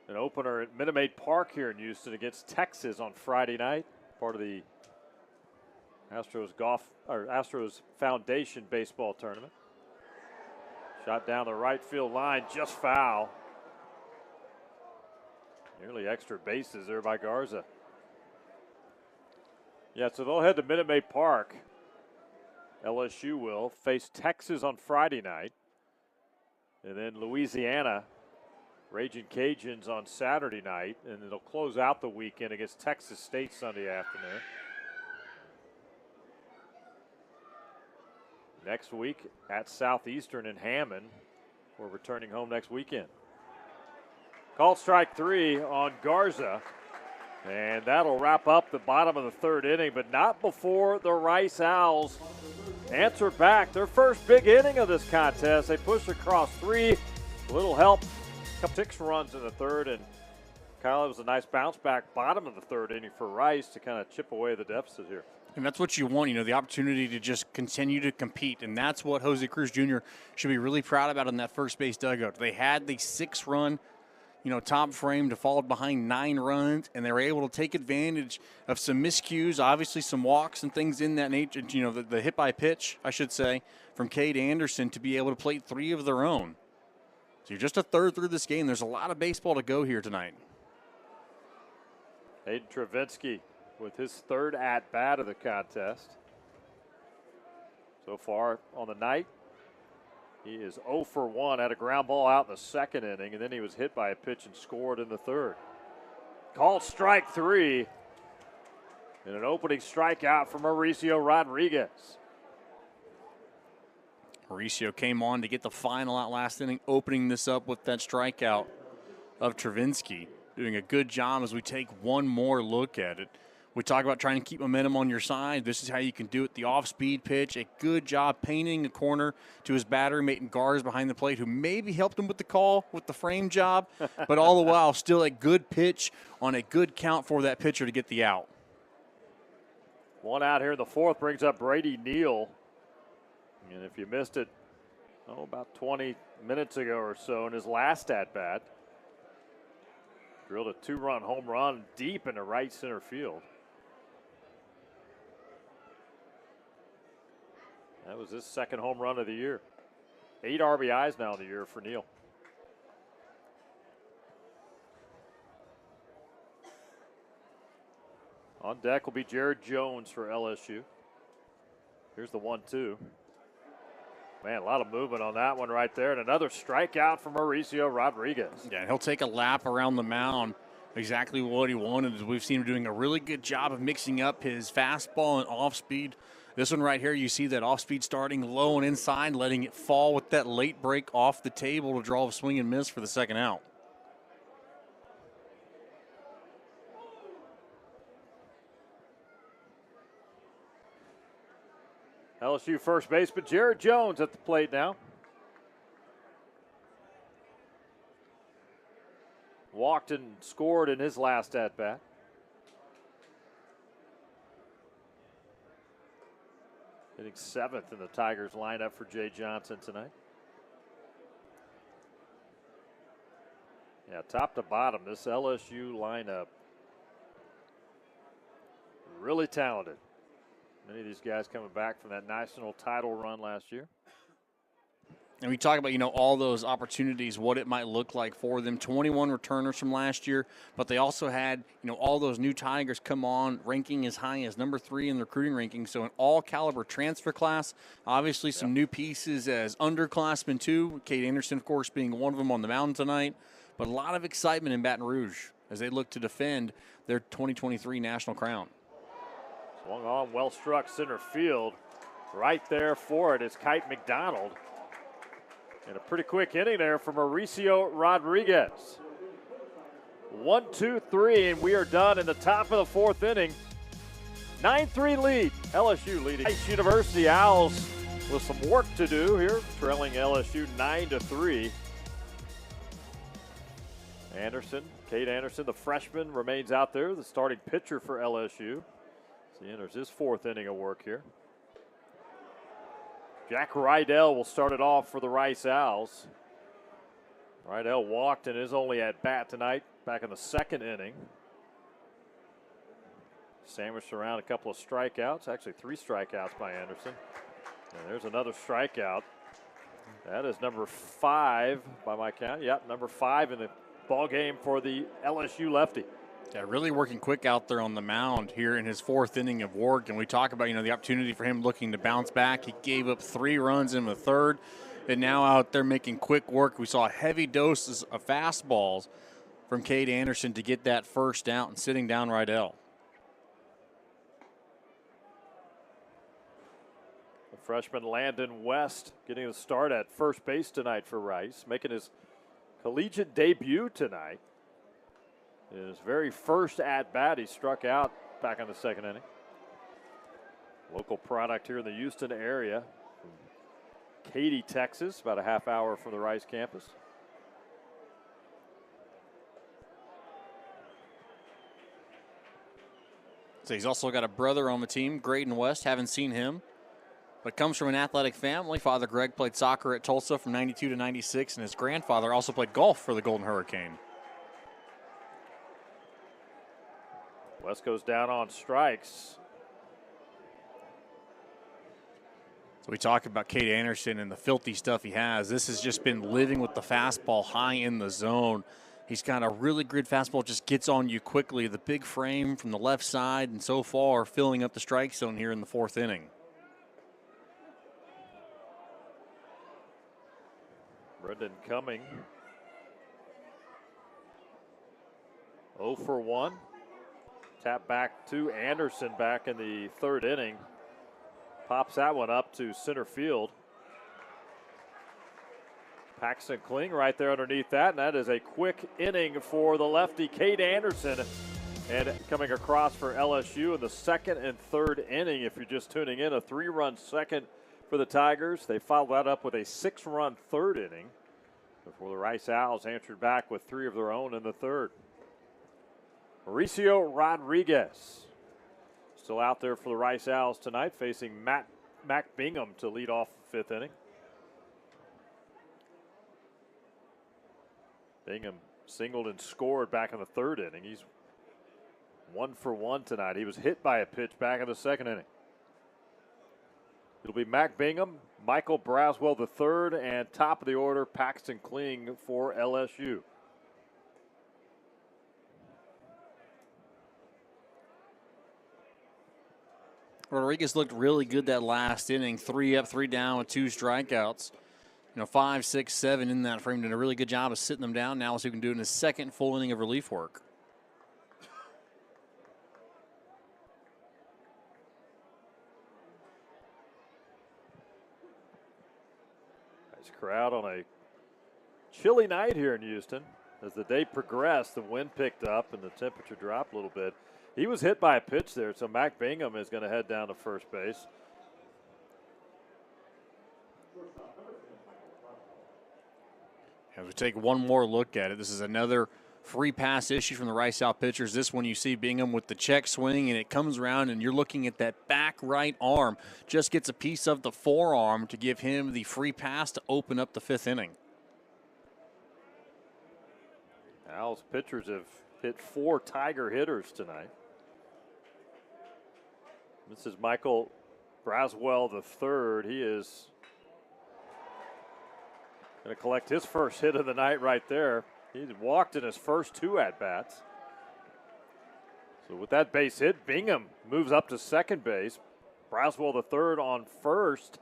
an opener at Minute Maid Park here in Houston against Texas on Friday night, part of the Astros Foundation baseball tournament. Shot down the right field line, just foul. Nearly extra bases there by Garza. Yeah, so they'll head to Minute Maid Park. LSU will face Texas on Friday night. And then Louisiana, Raging Cajuns on Saturday night. And it'll close out the weekend against Texas State Sunday afternoon. Next week at Southeastern in Hammond. We're returning home next weekend. Called strike 3 on Garza. And that'll wrap up the bottom of the third inning, but not before the Rice Owls answer back. Their first big inning of this contest. They pushed across 3. A little help. 6 runs in the third and Kyle, it was a nice bounce back bottom of the third inning for Rice to kind of chip away the deficit here. And that's what you want, you know, the opportunity to just continue to compete. And that's what Jose Cruz Jr. should be really proud about in that first base dugout. They had the 6-run, you know, top frame to fall behind 9 runs, and they were able to take advantage of some miscues, obviously some walks and things in that nature, you know, the hit by pitch, I should say, from Cade Anderson to be able to plate 3 of their own. So you're just a third through this game. There's a lot of baseball to go here tonight. Hayden Travinsky with his third at-bat of the contest. So far on the night, he is 0 for 1, had a ground ball out in the second inning, and then he was hit by a pitch and scored in the third. Called strike 3, and an opening strikeout from Mauricio Rodriguez. Mauricio came on to get the final out last inning, opening this up with that strikeout of Travinsky. Doing a good job as we take one more look at it. We talk about trying to keep momentum on your side. This is how you can do it. The off-speed pitch, a good job painting a corner to his batter, making Garz behind the plate, who maybe helped him with the call, with the frame job, but all the while still a good pitch on a good count for that pitcher to get the out. One out here in the fourth brings up Brady Neal. And if you missed it, about 20 minutes ago or so in his last at-bat, drilled a 2-run home run deep into right center field. That was his second home run of the year. 8 RBIs now in the year for Neal. On deck will be Jared Jones for LSU. Here's the 1-2. Man, a lot of movement on that one right there. And another strikeout from Mauricio Rodriguez. Yeah, he'll take a lap around the mound. Exactly what he wanted. We've seen him doing a really good job of mixing up his fastball and off-speed. This one right here, you see that off-speed starting low and inside, letting it fall with that late break off the table to draw a swing and miss for the second out. LSU first baseman Jared Jones at the plate now. Walked and scored in his last at-bat. Hitting 7th in the Tigers lineup for Jay Johnson tonight. Yeah, top to bottom, this LSU lineup really talented. Many of these guys coming back from that national title run last year. And we talk about, all those opportunities, what it might look like for them. 21 returners from last year, but they also had, all those new Tigers come on, ranking as high as number 3 in the recruiting ranking. So an all-caliber transfer class. Obviously some new pieces as underclassmen too. Cade Anderson, of course, being one of them on the mound tonight. But a lot of excitement in Baton Rouge as they look to defend their 2023 national crown. Swung on, well struck center field. Right there for it is Kite McDonald. And a pretty quick inning there for Mauricio Rodriguez. 1, 2, 3, and we are done in the top of the fourth inning. 9-3 lead. LSU leading. Rice University Owls with some work to do here, trailing LSU 9-3. Cade Anderson, the freshman, remains out there, the starting pitcher for LSU. He enters his fourth inning of work here. Jack Rydell will start it off for the Rice Owls. Rydell walked in his only at bat tonight, back in the second inning. Sandwiched around a couple of strikeouts, actually 3 strikeouts by Anderson. And there's another strikeout. That is number 5 by my count. Yep, number 5 in the ball game for the LSU lefty. Yeah, really working quick out there on the mound here in his fourth inning of work. And we talk about, the opportunity for him looking to bounce back. He gave up 3 runs in the third, and now out there making quick work. We saw heavy doses of fastballs from Cade Anderson to get that first out and sitting down Rydell. The freshman Landon West getting the start at first base tonight for Rice, making his collegiate debut tonight. In his very first at-bat, he struck out back in the second inning. Local product here in the Houston area. From Katy, Texas, about a half hour from the Rice campus. So he's also got a brother on the team, Graydon West. Haven't seen him, but comes from an athletic family. Father Greg played soccer at Tulsa from 92 to 96, and his grandfather also played golf for the Golden Hurricane. West goes down on strikes. So we talk about Cade Anderson and the filthy stuff he has. This has just been living with the fastball high in the zone. He's got a really good fastball, just gets on you quickly. The big frame from the left side, and so far filling up the strike zone here in the 4th inning. Brendan Cumming, 0 for 1. Tap back to Anderson back in the 3rd inning. Pops that one up to center field. Paxton Kling right there underneath that, and that is a quick inning for the lefty, Cade Anderson. And coming across for LSU in the 2nd and 3rd inning, if you're just tuning in, a 3-run second for the Tigers. They followed that up with a 6-run 3rd inning before the Rice Owls answered back with 3 of their own in the 3rd. Mauricio Rodriguez still out there for the Rice Owls tonight, facing Mac Bingham to lead off the 5th inning. Bingham singled and scored back in the 3rd inning. He's 1 for 1 tonight. He was hit by a pitch back in the 2nd inning. It'll be Mac Bingham, Michael Braswell III, and top of the order, Paxton Kling for LSU. Rodriguez looked really good that last inning. 3 up, 3 down with 2 strikeouts. 5, 6, 7 in that frame. Did a really good job of sitting them down. Now, as he can do in his 2nd full inning of relief work. Nice crowd on a chilly night here in Houston. As the day progressed, the wind picked up and the temperature dropped a little bit. He was hit by a pitch there, so Mac Bingham is going to head down to first base. As we take one more look at it, this is another free pass issue from the Rice Out pitchers. This one you see Bingham with the check swing, and it comes around, and you're looking at that back right arm. Just gets a piece of the forearm to give him the free pass to open up the 5th inning. Owls pitchers have hit 4 Tiger hitters tonight. This is Michael Braswell III. He is going to collect his first hit of the night right there. He's walked in his first 2 at-bats. So with that base hit, Bingham moves up to second base. Braswell III on first.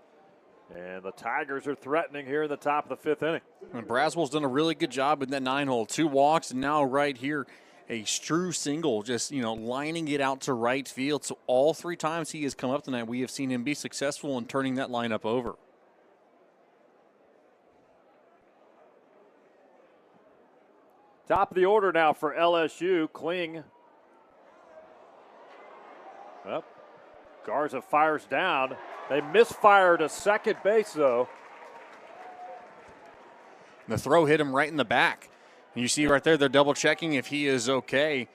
And the Tigers are threatening here in the top of the 5th inning. And Braswell's done a really good job in that 9-hole. 2 walks, and now right here, a true single, just, lining it out to right field. So all 3 times he has come up tonight, we have seen him be successful in turning that lineup over. Top of the order now for LSU. Kling. Well, Garza fires down. They misfired to second base, though. The throw hit him right in the back. And you see right there, they're double checking if he is okay.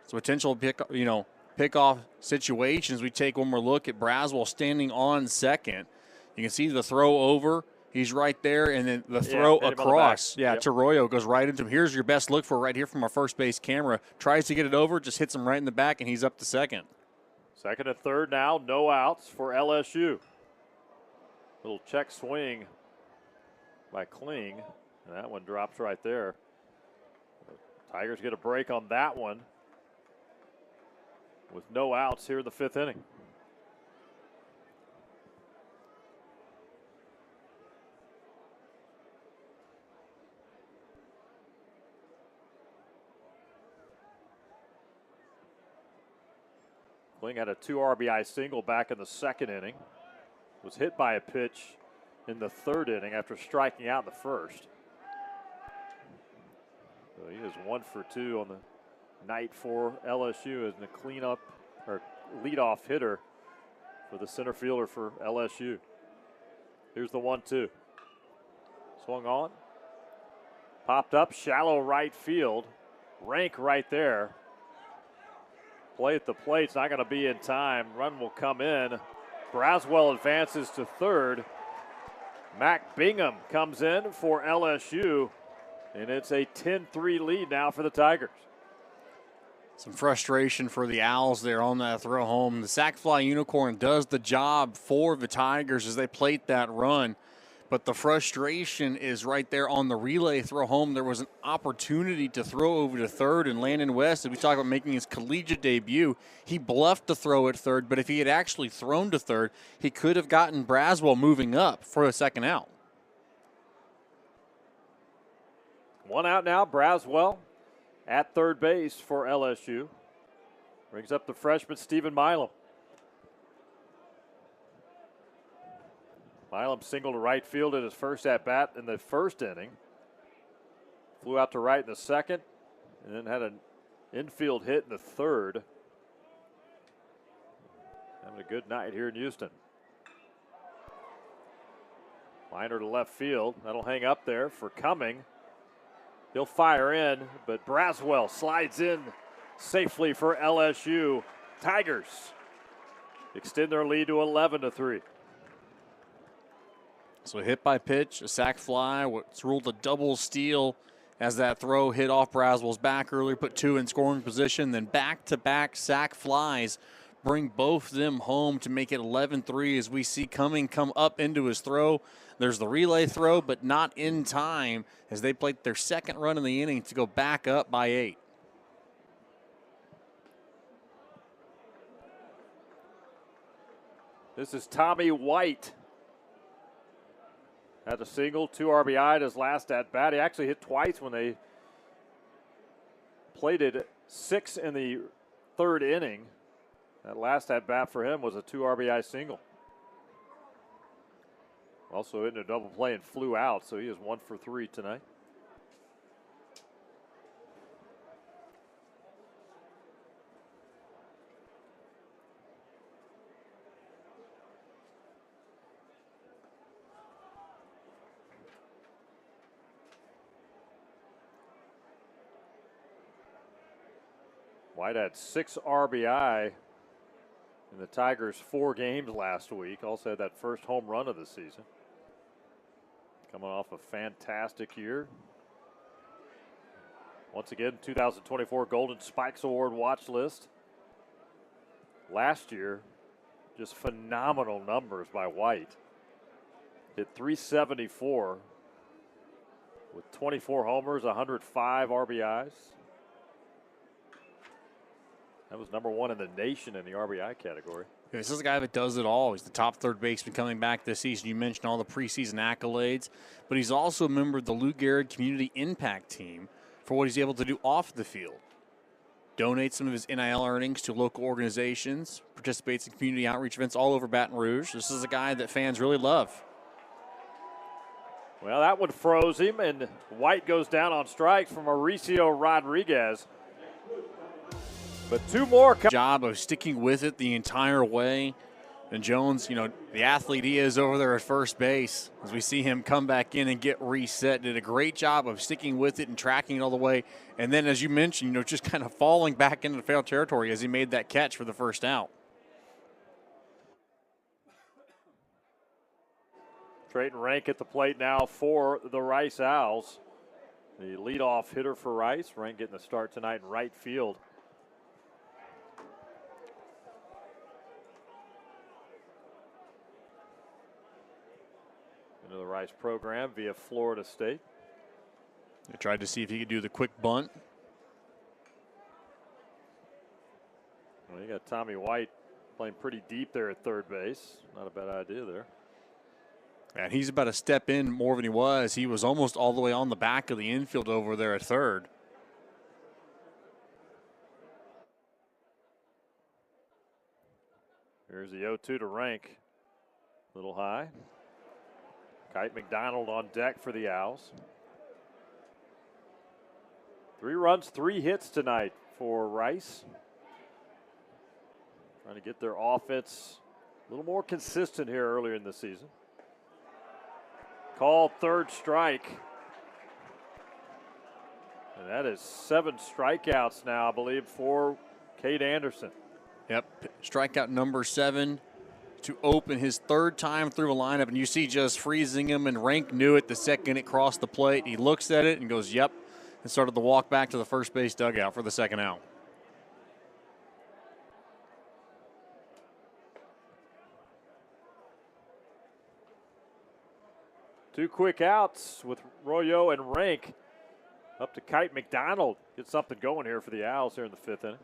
It's a potential pick off situations. We take one more look at Braswell standing on second. You can see the throw over. He's right there, and then the throw across. Arroyo goes right into him. Here's your best look for right here from our first base camera. Tries to get it over, just hits him right in the back, and he's up to second. Second and third now, no outs for LSU. Little check swing by Kling, and that one drops right there. Tigers get a break on that one with no outs here in the 5th inning. Kling had a 2 RBI single back in the 2nd inning. Was hit by a pitch in the 3rd inning after striking out the 1st. So he is 1 for 2 on the night for LSU as the cleanup or leadoff hitter for the center fielder for LSU. Here's the 1-2. Swung on. Popped up, shallow right field. Rank right there. Play at the plate's not going to be in time. Run will come in. Braswell advances to third. Mac Bingham comes in for LSU, and it's a 10-3 lead now for the Tigers. Some frustration for the Owls there on that throw home. The sack fly unicorn does the job for the Tigers as they plate that run. But the frustration is right there on the relay throw home. There was an opportunity to throw over to third, and Landon West, as we talk about making his collegiate debut, he bluffed to throw at third, but if he had actually thrown to third, he could have gotten Braswell moving up for a second out. One out now, Braswell at third base for LSU. Brings up the freshman Stephen Milam. Milam singled to right field in his first at-bat in the first inning. Flew out to right in the second, and then had an infield hit in the third. Having a good night here in Houston. Liner to left field. That'll hang up there for Cumming. He'll fire in, but Braswell slides in safely for LSU. Tigers extend their lead to 11-3. So a hit by pitch, a sac fly, what's ruled a double steal as that throw hit off Braswell's back earlier, put two in scoring position, then back-to-back sac flies bring both them home to make it 11-3 as we see Cumming come up into his throw. There's the relay throw, but not in time as they played their second run in the inning to go back up by 8. This is Tommy White. Had a single, 2 RBI at his last at-bat. He actually hit twice when they plated 6 in the third inning. That last at-bat for him was a 2 RBI single. Also in a double play and flew out, so he is 1 for 3 tonight. White had 6 RBI in the Tigers' 4 games last week. Also had that first home run of the season. Coming off a fantastic year. Once again, 2024 Golden Spikes Award watch list. Last year, just phenomenal numbers by White. Hit 374 with 24 homers, 105 RBIs. That was number 1 in the nation in the RBI category. This is a guy that does it all. He's the top third baseman coming back this season. You mentioned all the preseason accolades, but he's also a member of the Lou Gehrig Community Impact Team for what he's able to do off the field. Donates some of his NIL earnings to local organizations, participates in community outreach events all over Baton Rouge. This is a guy that fans really love. Well, that one froze him, and White goes down on strikes from Mauricio Rodriguez. But 2 more. Job of sticking with it the entire way. And Jones, you know, the athlete he is over there at first base, as we see him come back in and get reset, did a great job of sticking with it and tracking it all the way. And then, as you mentioned, you know, just kind of falling back into foul territory as he made that catch for the first out. Trayton Rank at the plate now for the Rice Owls. The leadoff hitter for Rice. Rank getting the start tonight in right field. Into the Rice program via Florida State. They tried to see if he could do the quick bunt. Well, you got Tommy White playing pretty deep there at third base. Not a bad idea there. And he's about a step in more than he was. He was almost all the way on the back of the infield over there at third. Here's the 0-2 to Rank. A little high. Kite McDonald on deck for the Owls. 3 runs, 3 hits tonight for Rice. Trying to get their offense a little more consistent here earlier in the season. Called third strike. And that is 7 strikeouts now, I believe, for Cade Anderson. Yep, strikeout number 7 to open his third time through a lineup. And you see just freezing him, and Rank knew it the second it crossed the plate. He looks at it and goes, yep, and started the walk back to the first base dugout for the second out. Two quick outs with Royo and Rank. Up to Kite McDonald. Get something going here for the Owls here in the 5th inning.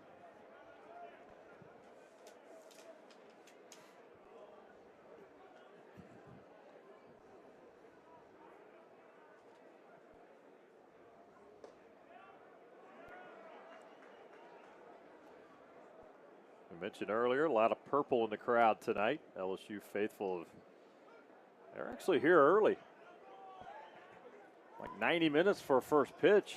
We mentioned earlier, a lot of purple in the crowd tonight. LSU faithful, they're actually here early. Like 90 minutes for a first pitch.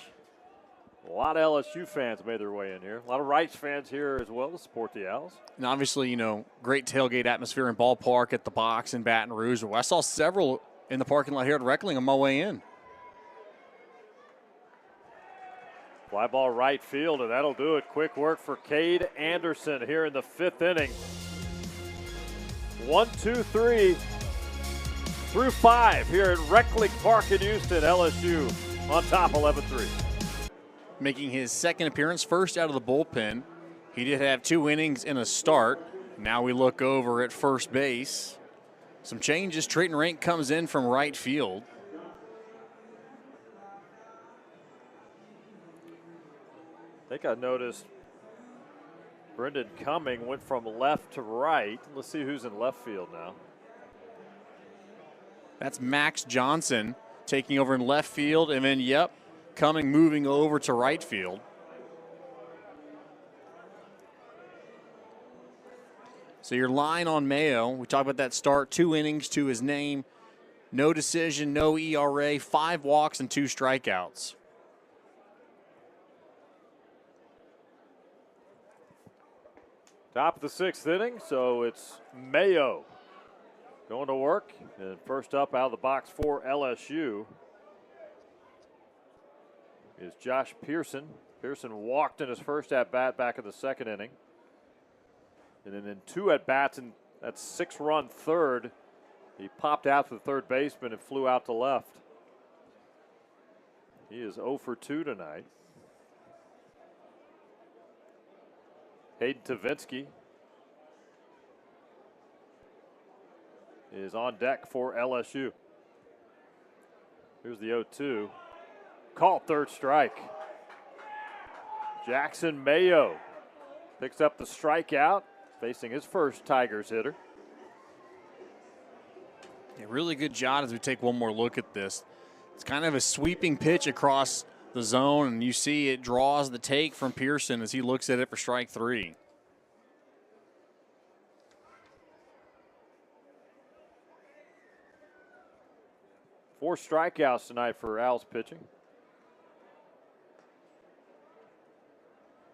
A lot of LSU fans made their way in here. A lot of Rice fans here as well to support the Owls. And obviously, great tailgate atmosphere in ballpark at the box in Baton Rouge. I saw several in the parking lot here at Reckling on my way in. Fly ball right field, and that'll do it. Quick work for Cade Anderson here in the 5th inning. 1, 2, 3 through 5 here at Reckling Park in Houston. LSU on top 11-3. Making his second appearance, first out of the bullpen. He did have 2 innings in a start. Now we look over at first base. Some changes. Trayton Rank comes in from right field. I think I noticed Brendan Cumming went from left to right. Let's see who's in left field now. That's Max Johnson taking over in left field, and then, yep, Cumming moving over to right field. So your line on Mayo, we talked about that start, 2 innings to his name, no decision, no ERA, 5 walks and 2 strikeouts. Top of the 6th inning, so it's Mayo going to work. And first up out of the box for LSU is Josh Pearson. Pearson walked in his first at-bat back in the 2nd inning. And then in 2 at-bats in that 6-run third, he popped out to the third baseman and flew out to left. He is 0 for 2 tonight. Hayden Tavinsky is on deck for LSU. Here's the 0-2. Called third strike. Jackson Mayo picks up the strikeout, facing his first Tigers hitter. A really good job as we take one more look at this. It's kind of a sweeping pitch across the zone, and you see it draws the take from Pearson as he looks at it for strike 3. Four strikeouts tonight for Owls pitching.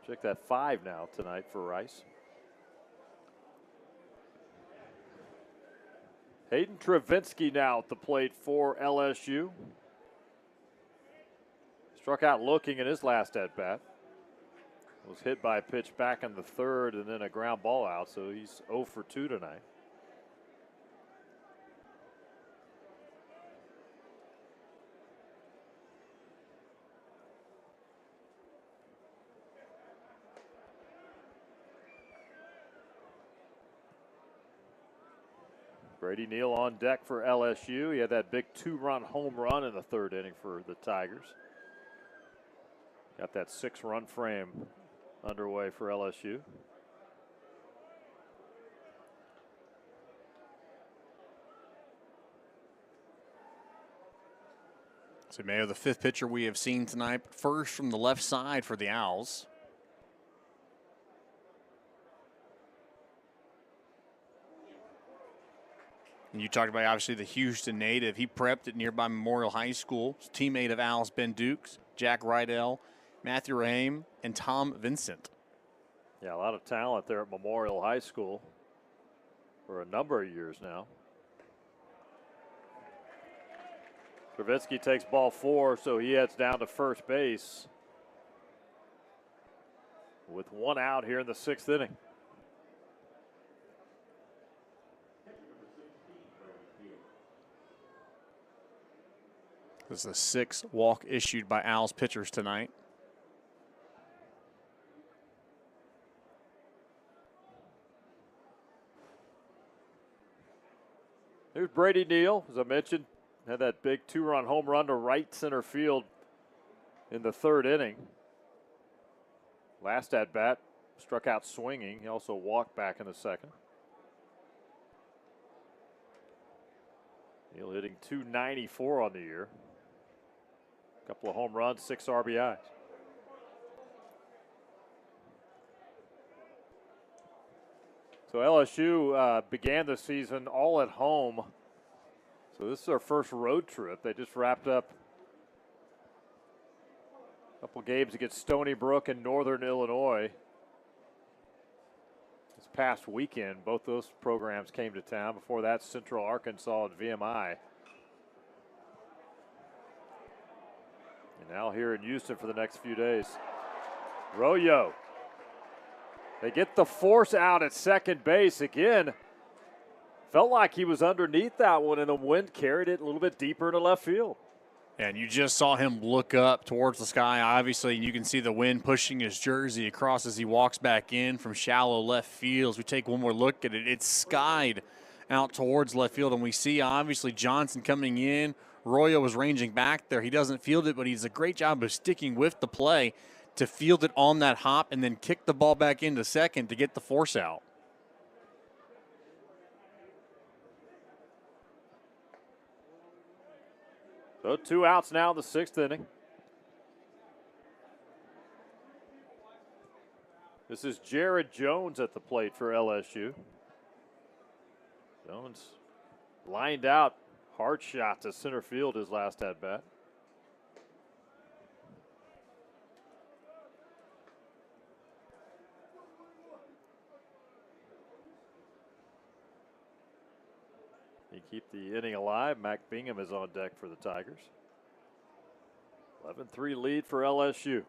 Check that 5 now tonight for Rice. Hayden Travinsky now at the plate for LSU. Struck out looking in his last at-bat. Was hit by a pitch back in the 3rd and then a ground ball out, so he's 0 for 2 tonight. Brady Neal on deck for LSU. He had that big 2-run home run in the 3rd inning for the Tigers. Got that 6-run frame underway for LSU. So Mayo, the 5th pitcher we have seen tonight, first from the left side for the Owls. And you talked about, obviously, the Houston native. He prepped at nearby Memorial High School. He's a teammate of Owls, Ben Dukes, Jack Rydell, Matthew Rahame, and Tom Vincent. Yeah, a lot of talent there at Memorial High School for a number of years now. Travinsky takes ball 4, so he heads down to first base. with one out here in the 6th inning. This is the 6th walk issued by Owls pitchers tonight. Here's Brady Neal, as I mentioned, had that big 2-run home run to right center field in the 3rd inning. Last at bat, struck out swinging. He also walked back in the 2nd. Neal hitting .294 on the year. Couple of home runs, 6 RBIs. So LSU began the season all at home. So this is their first road trip. They just wrapped up a couple games against Stony Brook and Northern Illinois this past weekend. Both those programs came to town. Before that, Central Arkansas and VMI. And now here in Houston for the next few days. Royo. They get the force out at second base again. Felt like he was underneath that one, and the wind carried it a little bit deeper into left field. And you just saw him look up towards the sky, obviously, and you can see the wind pushing his jersey across as he walks back in from shallow left field. As we take one more look at it, it's skied out towards left field, and we see, obviously, Johnson coming in. Royo was ranging back there. He doesn't field it, but he does a great job of sticking with the play to field it on that hop and then kick the ball back into second to get the force out. So 2 outs now in the 6th inning. This is Jared Jones at the plate for LSU. Jones lined out, hard shot to center field his last at bat. You keep the inning alive. Mac Bingham is on deck for the Tigers. 11-3 lead for LSU.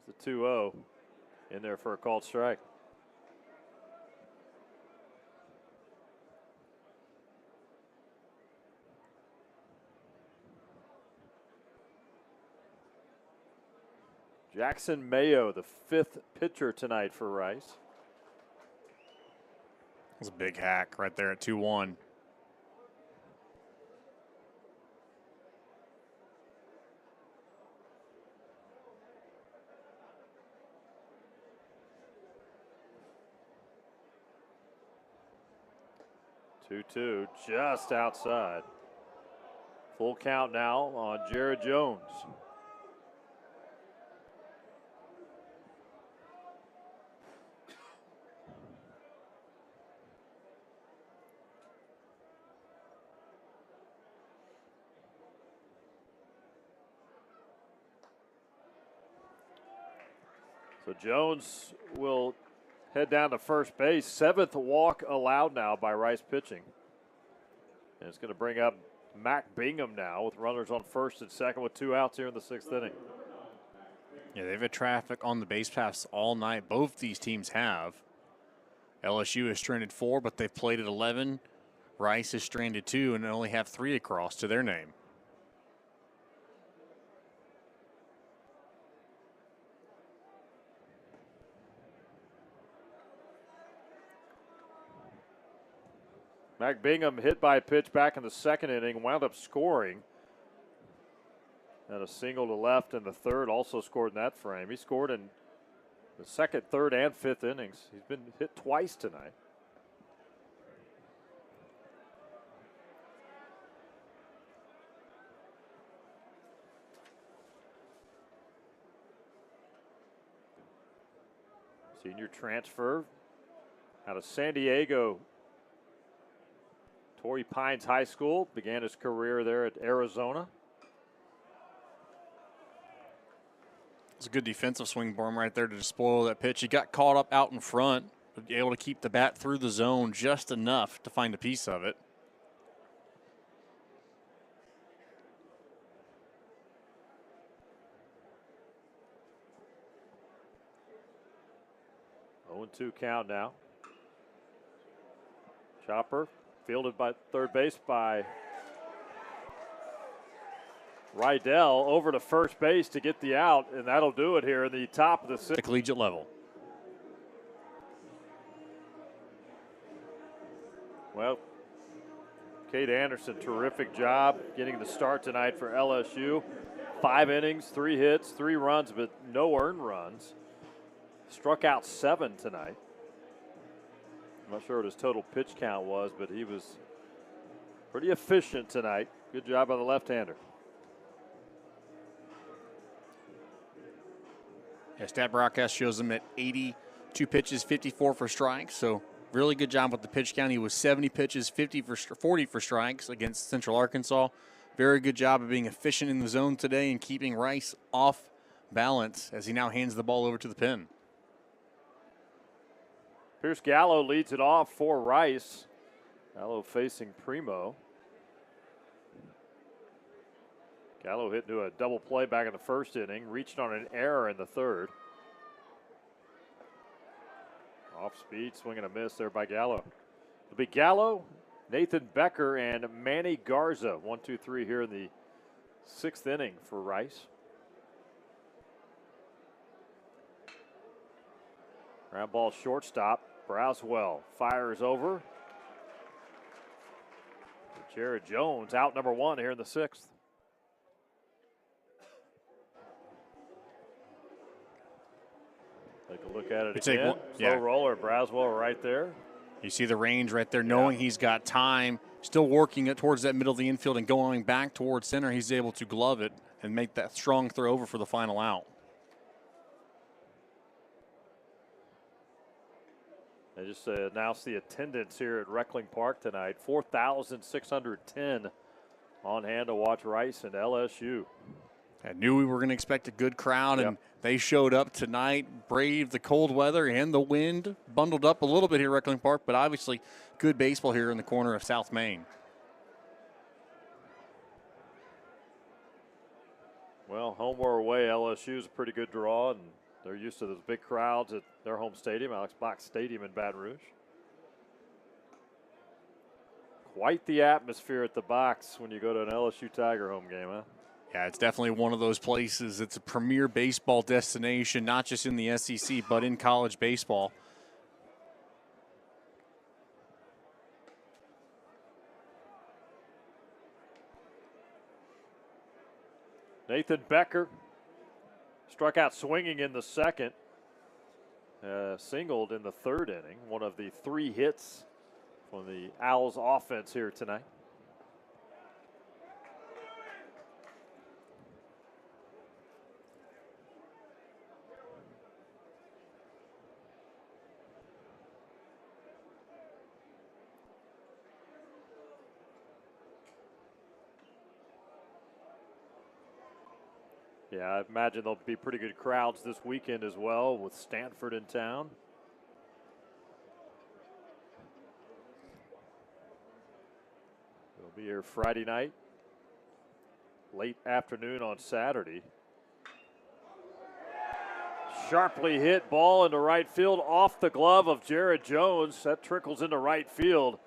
It's the 2-0 in there for a called strike. Jackson Mayo, the 5th pitcher tonight for Rice. It was a big hack right there at 2-1. Two, just outside. Full count now on Jared Jones. So Jones will head down to first base. 7th walk allowed now by Rice pitching. And it's going to bring up Mac Bingham now with runners on first and second with 2 outs here in the 6th inning. Yeah, they've had traffic on the base paths all night. Both these teams have. LSU has stranded 4, but they've played at 11. Rice is stranded 2 and only have 3 across to their name. Mac Bingham hit by a pitch back in the 2nd inning, wound up scoring. And a single to left in the 3rd, also scored in that frame. He scored in the 2nd, 3rd, and 5th innings. He's been hit twice tonight. Senior transfer out of San Diego. Torrey Pines High School, began his career there at Arizona. It's a good defensive swing by him right there to spoil that pitch. He got caught up out in front, but able to keep the bat through the zone just enough to find a piece of it. 1-2 count now. Chopper fielded by third base by Rydell over to first base to get the out, and that'll do it here in the top of the sixth. The collegiate level. Well, Cade Anderson, terrific job getting the start tonight for LSU. 5 innings, 3 hits, 3 runs, but no earned runs. Struck out 7 tonight. I'm not sure what his total pitch count was, but he was pretty efficient tonight. Good job by the left-hander. Yeah, stat broadcast shows him at 82 pitches, 54 for strikes. So really good job with the pitch count. He was 70 pitches, 40 for strikes against Central Arkansas. Very good job of being efficient in the zone today and keeping Rice off balance as he now hands the ball over to the pen. Pierce Gallo leads it off for Rice. Gallo facing Primo. Gallo hit into a double play back in the first inning, reached on an error in the third. Off speed, swing and a miss there by Gallo. It'll be Gallo, Nathan Becker, and Manny Garza. 1, 2, 3 here in the 6th inning for Rice. Ground ball shortstop. Braswell fires over. Jared Jones out number 1 here in the 6th. Take a look at it again. Slow roller, Braswell right there. You see the range right there, knowing he's got time, still working it towards that middle of the infield and going back towards center. He's able to glove it and make that strong throw over for the final out. They just announced the attendance here at Reckling Park tonight. 4,610 on hand to watch Rice and LSU. I knew we were going to expect a good crowd, and they showed up tonight, braved the cold weather and the wind, bundled up a little bit here at Reckling Park, but obviously good baseball here in the corner of South Main. Well, home or away, LSU is a pretty good draw, and they're used to those big crowds at their home stadium, Alex Box Stadium in Baton Rouge. Quite the atmosphere at the box when you go to an LSU Tiger home game, huh? Yeah, it's definitely one of those places. It's a premier baseball destination, not just in the SEC, but in college baseball. Nathan Becker struck out swinging in the second. Singled in the third inning. One of the 3 hits from the Owls offense here tonight. Yeah, I imagine there'll be pretty good crowds this weekend as well with Stanford in town. They'll be here Friday night, late afternoon on Saturday. Sharply hit ball into right field off the glove of Jared Jones. That trickles into right field.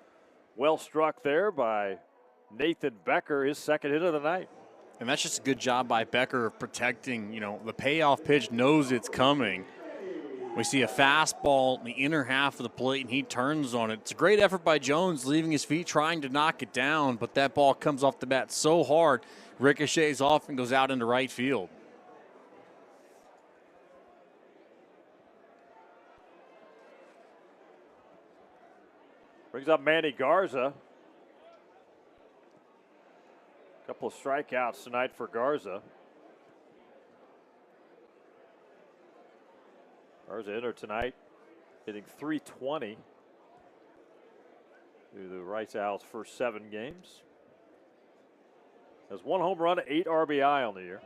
Well struck there by Nathan Becker, his 2nd hit of the night. And that's just a good job by Becker of protecting, the payoff pitch, knows it's coming. We see a fastball in the inner half of the plate, and he turns on it. It's a great effort by Jones, leaving his feet, trying to knock it down, but that ball comes off the bat so hard, ricochets off and goes out into right field. Brings up Manny Garza. Couple of strikeouts tonight for Garza. Garza entered tonight, hitting .320 through the Rice Owls' first 7 games. Has 1 home run, 8 RBI on the year.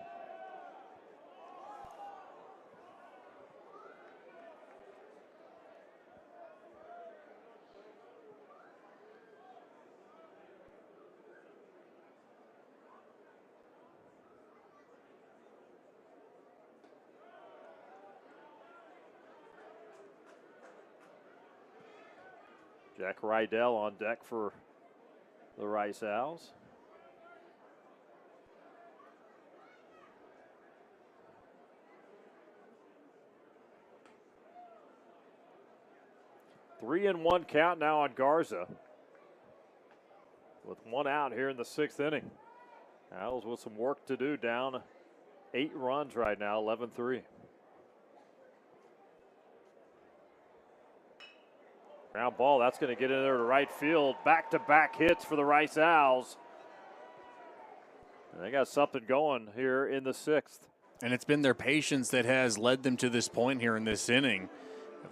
Jack Rydell on deck for the Rice Owls. Three and one count now on Garza, with one out here in the sixth inning. Owls with some work to do, down 8 runs right now, 11-3. Ground ball, that's going to get in there to right field. Back-to-back hits for the Rice Owls. And they got something going here in the sixth. And it's been their patience that has led them to this point here in this inning.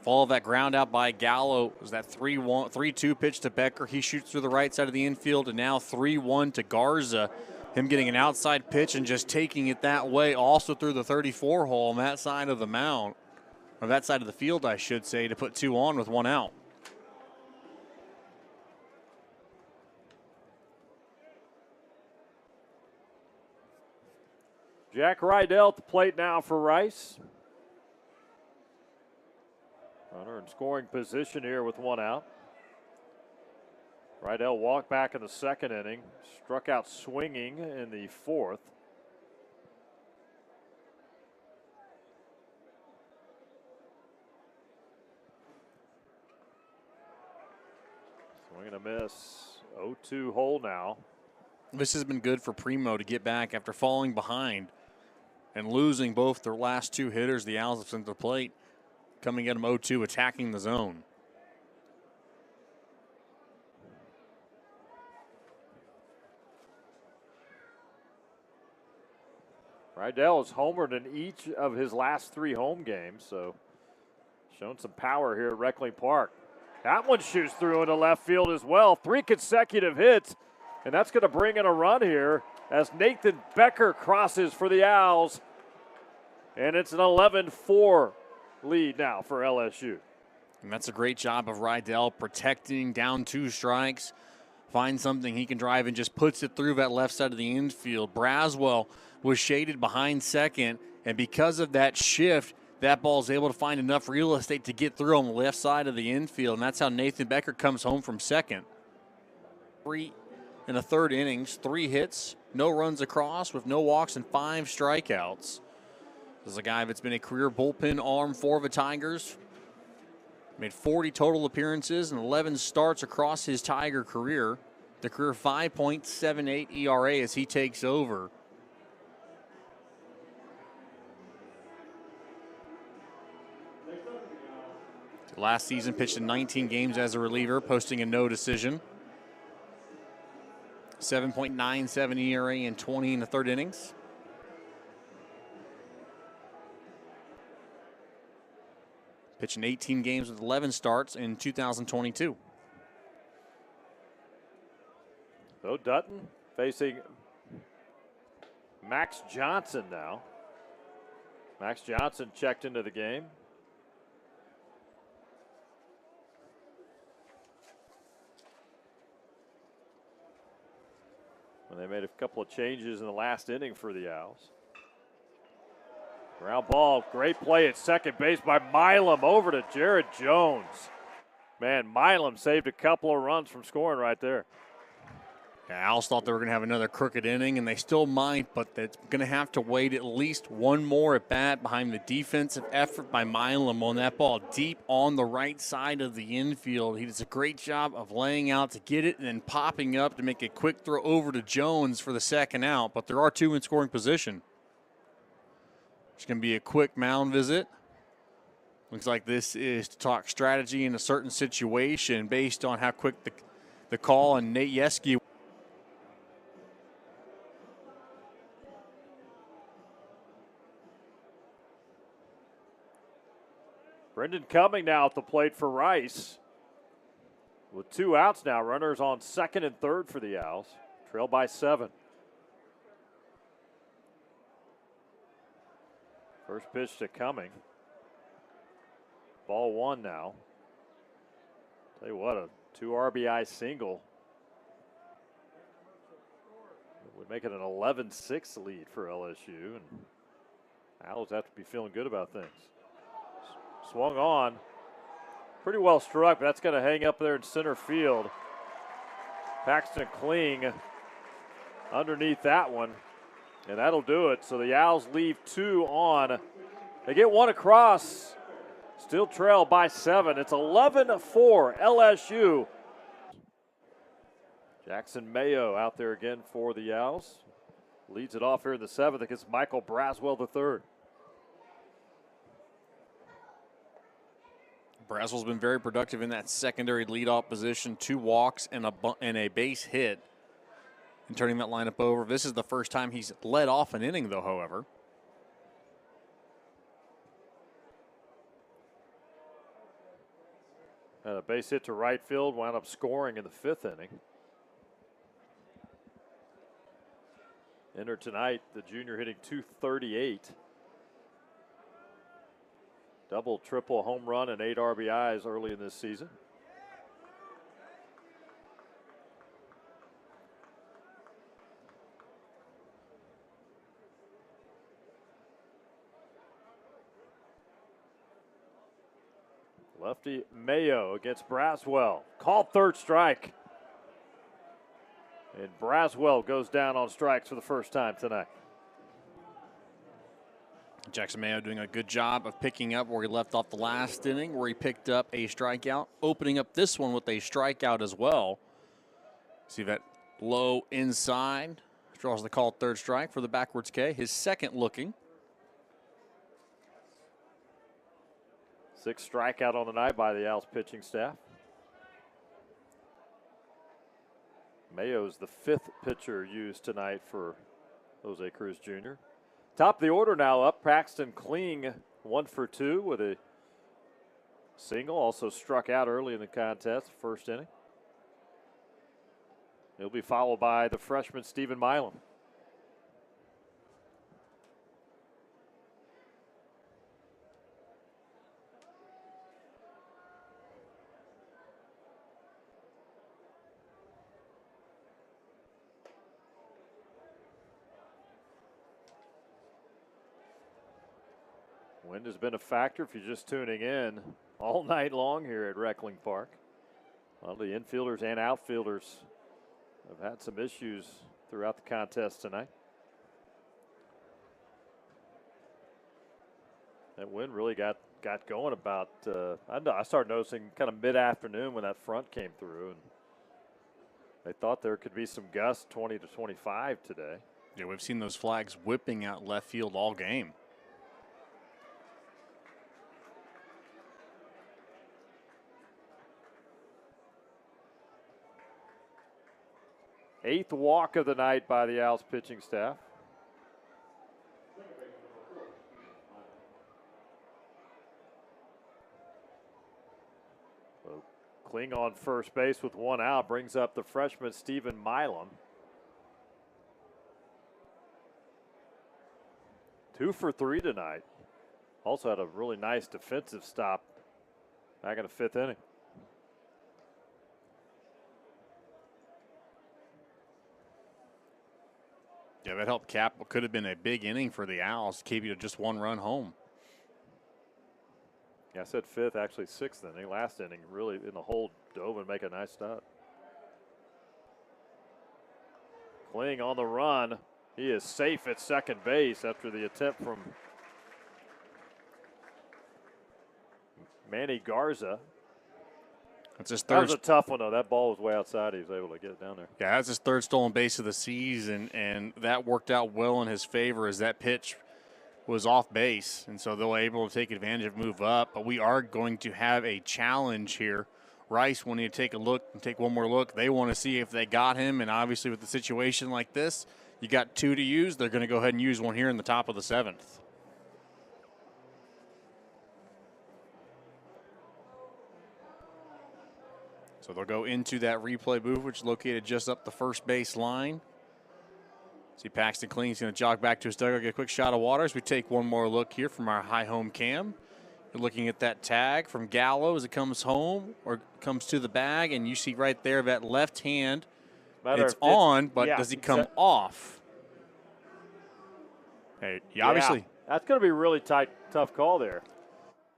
Follow that ground out by Gallo. Was that 3-2 pitch to Becker? He shoots through the right side of the infield, and now 3-1 to Garza. Him getting an outside pitch and just taking it that way, also through the 34 hole on that side of the mound, or that side of the field, I should say, to put 2 on with 1 out. Jack Rydell at the plate now for Rice. Runner in scoring position here with 1 out. Rydell walked back in the second inning, struck out swinging in the fourth. Swing and a miss. 0-2 hole now. This has been good for Primo to get back after falling behind and losing both their last 2 hitters. The Owls have sent to the plate, coming at him 0-2, attacking the zone. Rydell has homered in each of his last 3 home games, so shown some power here at Reckling Park. That one shoots through into left field as well. 3 consecutive hits, and that's going to bring in a run here as Nathan Becker crosses for the Owls. And it's an 11-4 lead now for LSU. And that's a great job of Rydell protecting down 2 strikes. Finds something he can drive and just puts it through that left side of the infield. Braswell was shaded behind second, and because of that shift, that ball is able to find enough real estate to get through on the left side of the infield, and that's how Nathan Becker comes home from second. 3 in the third innings, 3 hits, no runs across with no walks and 5 strikeouts. This is a guy that's been a career bullpen arm for the Tigers. Made 40 total appearances and 11 starts across his Tiger career. The career 5.78 ERA as he takes over. Last season pitched in 19 games as a reliever, posting a no decision. 7.97 ERA in 20 in the third innings. Pitching 18 games with 11 starts in 2022. So Dutton facing Max Johnson now. Max Johnson checked into the game. When they made a couple of changes in the last inning for the Owls. Ground ball, great play at second base by Milam over to Jared Jones. Man, Milam saved a couple of runs from scoring right there. Yeah, Owls thought they were going to have another crooked inning, and they still might, but it's going to have to wait at least one more at bat behind the defensive effort by Milam on that ball deep on the right side of the infield. He does a great job of laying out to get it and then popping up to make a quick throw over to Jones for the second out, but there are 2 in scoring position. It's going to be a quick mound visit. Looks like this is to talk strategy in a certain situation based on how quick the call and Nate Yeski. Brendan Cumming now at the plate for Rice. With 2 outs now, runners on second and third for the Owls. Trail by 7. First pitch to Cumming. Ball 1 now. Tell you what, a 2 RBI single would make it an 11-6 lead for LSU. And Owls have to be feeling good about things. Swung on. Pretty well struck, but that's going to hang up there in center field. Paxton Kling underneath that one, and that'll do it. So the Owls leave 2 on. They get 1 across, still trail by 7. It's 11-4 LSU. Jackson Mayo out there again for the Owls. Leads it off here in the 7th against Michael Braswell III. Braswell's been very productive in that secondary leadoff position. 2 walks and a base hit and turning that lineup over. This is the first time he's led off an inning, though, however. And a base hit to right field, wound up scoring in the 5th inning. Entered tonight, the junior hitting .238. Double, triple, home run, and 8 RBIs early in this season. Lefty Mayo against Braswell. Called third strike. And Braswell goes down on strikes for the first time tonight. Jackson Mayo doing a good job of picking up where he left off the last inning, where he picked up a strikeout, opening up this one with a strikeout as well. See that low inside, draws the called third strike for the backwards K, his second looking. 6th strikeout on the night by the Owls pitching staff. Mayo's the 5th pitcher used tonight for Jose Cruz Jr. Top of the order now up. Paxton Kling 1 for 2 with a single. Also struck out early in the contest, first inning. He'll be followed by the freshman Stephen Milam. Wind has been a factor if you're just tuning in all night long here at Reckling Park. Well, the infielders and outfielders have had some issues throughout the contest tonight. That wind really got going about, I started noticing kind of mid-afternoon when that front came through. And they thought there could be some gusts 20 to 25 today. Yeah, we've seen those flags whipping out left field all game. Eighth walk of the night by the Owls pitching staff. So Kling on first base with 1 out brings up the freshman Stephen Milam. 2 for 3 tonight. Also had a really nice defensive stop back in the 5th inning. Yeah, that helped cap what could have been a big inning for the Owls, keep you to just 1 run home. Yeah, I said 5th, actually 6th inning. Last inning, really in the hole, dove and make a nice stop. Kling on the run. He is safe at second base after the attempt from Manny Garza. That's his That third. was a tough one, though. That ball was way outside. He was able to get it down there. Yeah, that's his 3rd stolen base of the season, and that worked out well in his favor as that pitch was off base, and so they were able to take advantage of move up. But we are going to have a challenge here. Rice wanting to take a look and take one more look. They want to see if they got him, and obviously with the situation like this, you got 2 to use. They're going to go ahead and use one here in the top of the 7th. So they'll go into that replay booth, which is located just up the first base line. See Paxton Kling's going to jog back to his dugout, get a quick shot of water as we take one more look here from our high home cam. You're looking at that tag from Gallo as it comes home or comes to the bag, and you see right there that left hand. It's on, but does he come off? Hey, obviously. That's going to be a really tough call there.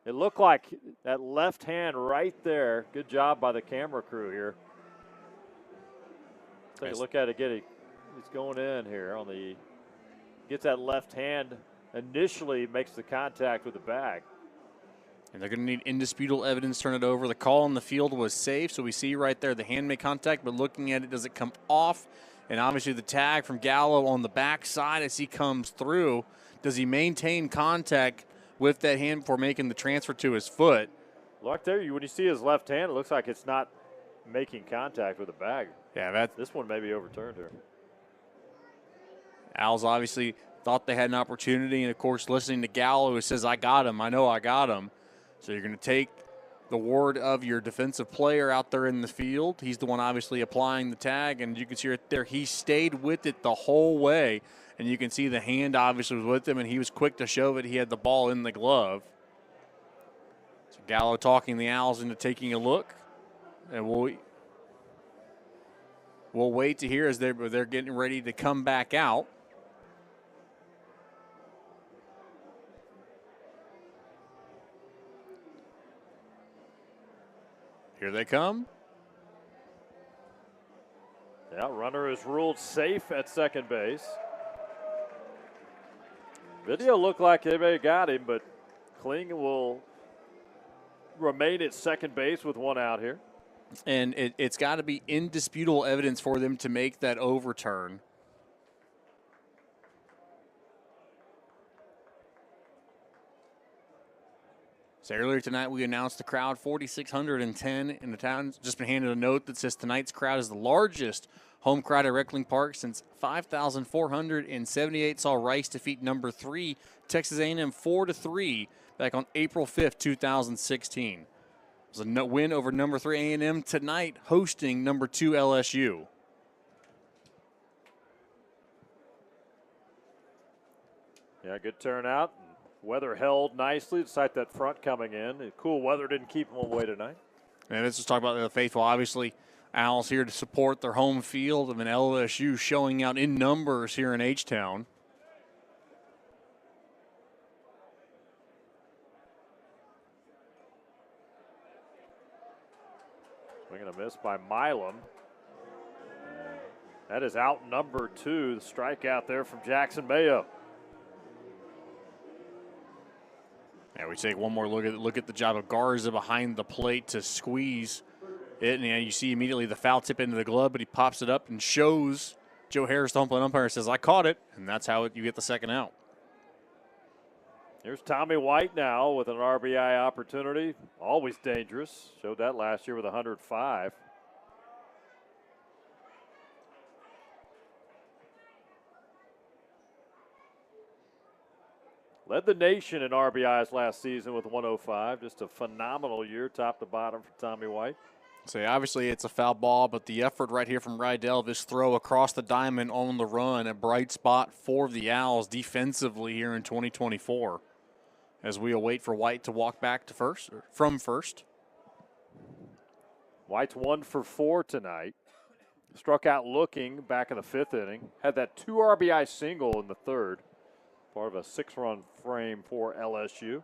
It looked like that left hand right there. Good job by the camera crew here. Take a look at it again. He's going in here on the, gets that left hand, initially makes the contact with the bag. And they're going to need indisputable evidence to turn it over. The call on the field was safe, so we see right there the hand made contact, but looking at it, does it come off? And obviously the tag from Gallo on the backside as he comes through. Does he maintain contact with that hand before making the transfer to his foot? Look there, when you see his left hand, it looks like it's not making contact with the bag. Yeah, this one may be overturned here. Owls obviously thought they had an opportunity, and of course listening to Gallo who says, I got him, I know I got him. So you're going to take the word of your defensive player out there in the field. He's the one obviously applying the tag, and you can see right there he stayed with it the whole way, and you can see the hand obviously was with him, and he was quick to show that he had the ball in the glove. So Gallo talking the Owls into taking a look, and we'll wait to hear as they're getting ready to come back out. Here they come. Yeah, runner is ruled safe at second base. Video looked like they may have got him, but Kling will remain at second base with one out here. And it's got to be indisputable evidence for them to make that overturn. So earlier tonight, we announced the crowd 4,610 in the town. Just been handed a note that says tonight's crowd is the largest home crowd at Reckling Park since 5,478 saw Rice defeat number 3 Texas A&M 4-3 back on April 5th, 2016. It was a win over number 3 A&M tonight, hosting number 2 LSU. Yeah, good turnout. Weather held nicely despite that front coming in. The cool weather didn't keep them away tonight. And let's just talk about the faithful. Obviously, Owls here to support their home field, and LSU showing out in numbers here in H-Town. Swing and a miss by Milam. That is out number 2. The strikeout there from Jackson Mayo. Yeah, we take one more look at the job of Garza behind the plate to squeeze it, and you see immediately the foul tip into the glove, but he pops it up and shows Joe Harris, the home plate umpire, says, I caught it, and that's how you get the second out. Here's Tommy White now with an RBI opportunity. Always dangerous. Showed that last year with 105. Led the nation in RBIs last season with 105. Just a phenomenal year, top to bottom for Tommy White. So obviously it's a foul ball, but the effort right here from Rydell, this throw across the diamond on the run, a bright spot for the Owls defensively here in 2024. As we await for White to walk back to first, or from first. White's 1 for 4 tonight. Struck out looking back in the 5th inning. Had that 2 RBI single in the 3rd. Part of a 6-run frame for LSU.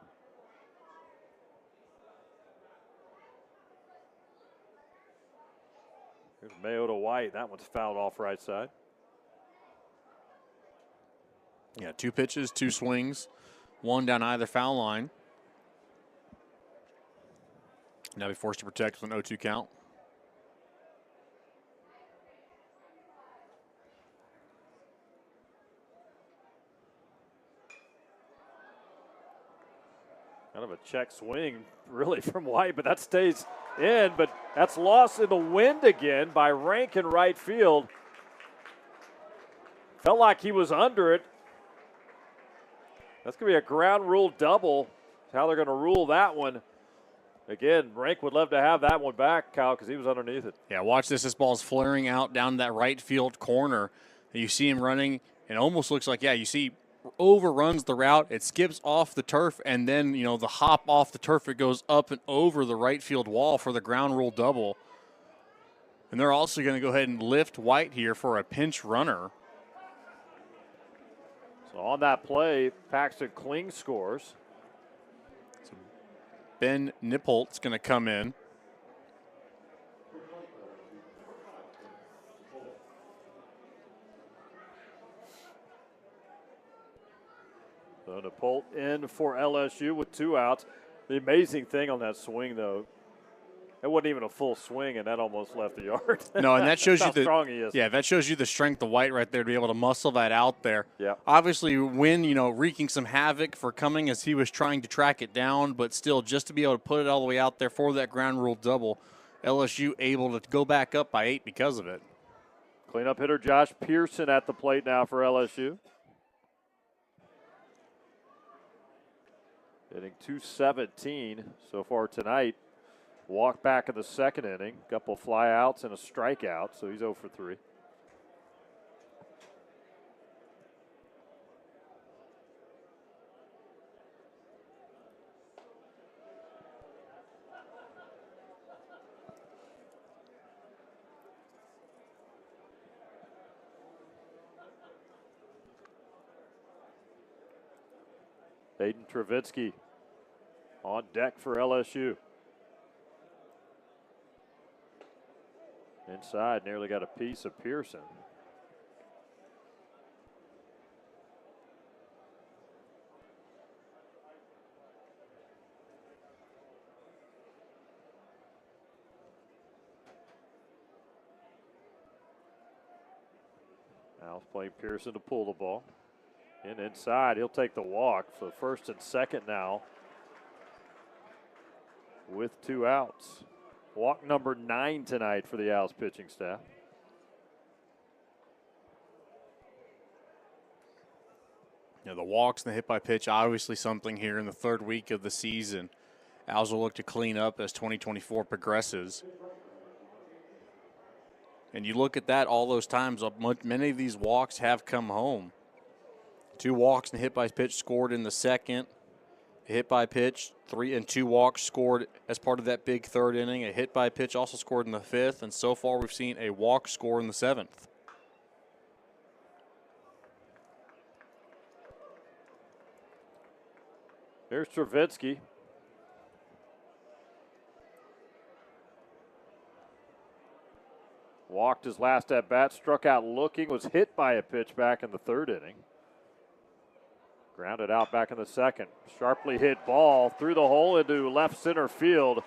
Here's Mayo to White. That one's fouled off right side. Yeah, 2 pitches, 2 swings, 1 down either foul line. Now be forced to protect with an 0-2 count. Kind of a check swing, really, from White, but that stays in. But that's lost in the wind again by Rank in right field. Felt like he was under it. That's going to be a ground rule double. That's how they're going to rule that one. Again, Rank would love to have that one back, Kyle, because he was underneath it. Yeah, watch this. This ball's flaring out down that right field corner. You see him running. It almost looks like, you see overruns the route. It skips off the turf, and then, the hop off the turf, it goes up and over the right field wall for the ground rule double. And they're also going to go ahead and lift White here for a pinch runner. So on that play, Paxton Kling scores. Ben Nippolt's going to come in. So Nipolt in for LSU with 2 outs. The amazing thing on that swing, though, it wasn't even a full swing, and that almost left the yard. No, and that shows you how strong he is. Yeah, that shows you the strength of White right there to be able to muscle that out there. Yeah. Obviously, Wynn, wreaking some havoc for coming as he was trying to track it down, but still, just to be able to put it all the way out there for that ground rule double, LSU able to go back up by 8 because of it. Cleanup hitter Josh Pearson at the plate now for LSU. Hitting .217 so far tonight. Walk back in the second inning. Couple flyouts and a strikeout, so he's 0 for 3. Hayden Trevitsky on deck for LSU. Inside, nearly got a piece of Pearson. Now playing Pearson to pull the ball. And inside, he'll take the walk for first and second now with 2 outs. Walk number 9 tonight for the Owls pitching staff. The walks and the hit by pitch, obviously something here in the 3rd week of the season. Owls will look to clean up as 2024 progresses. And you look at that, all those times, many of these walks have come home. 2 walks and hit by pitch scored in the second. A hit by pitch, 3 and 2 walks scored as part of that big 3rd inning. A hit by pitch also scored in the 5th, and so far we've seen a walk score in the 7th. Here's Trevitsky. Walked his last at bat, struck out looking, was hit by a pitch back in the 3rd inning. Grounded out back in the 2nd. Sharply hit ball through the hole into left center field.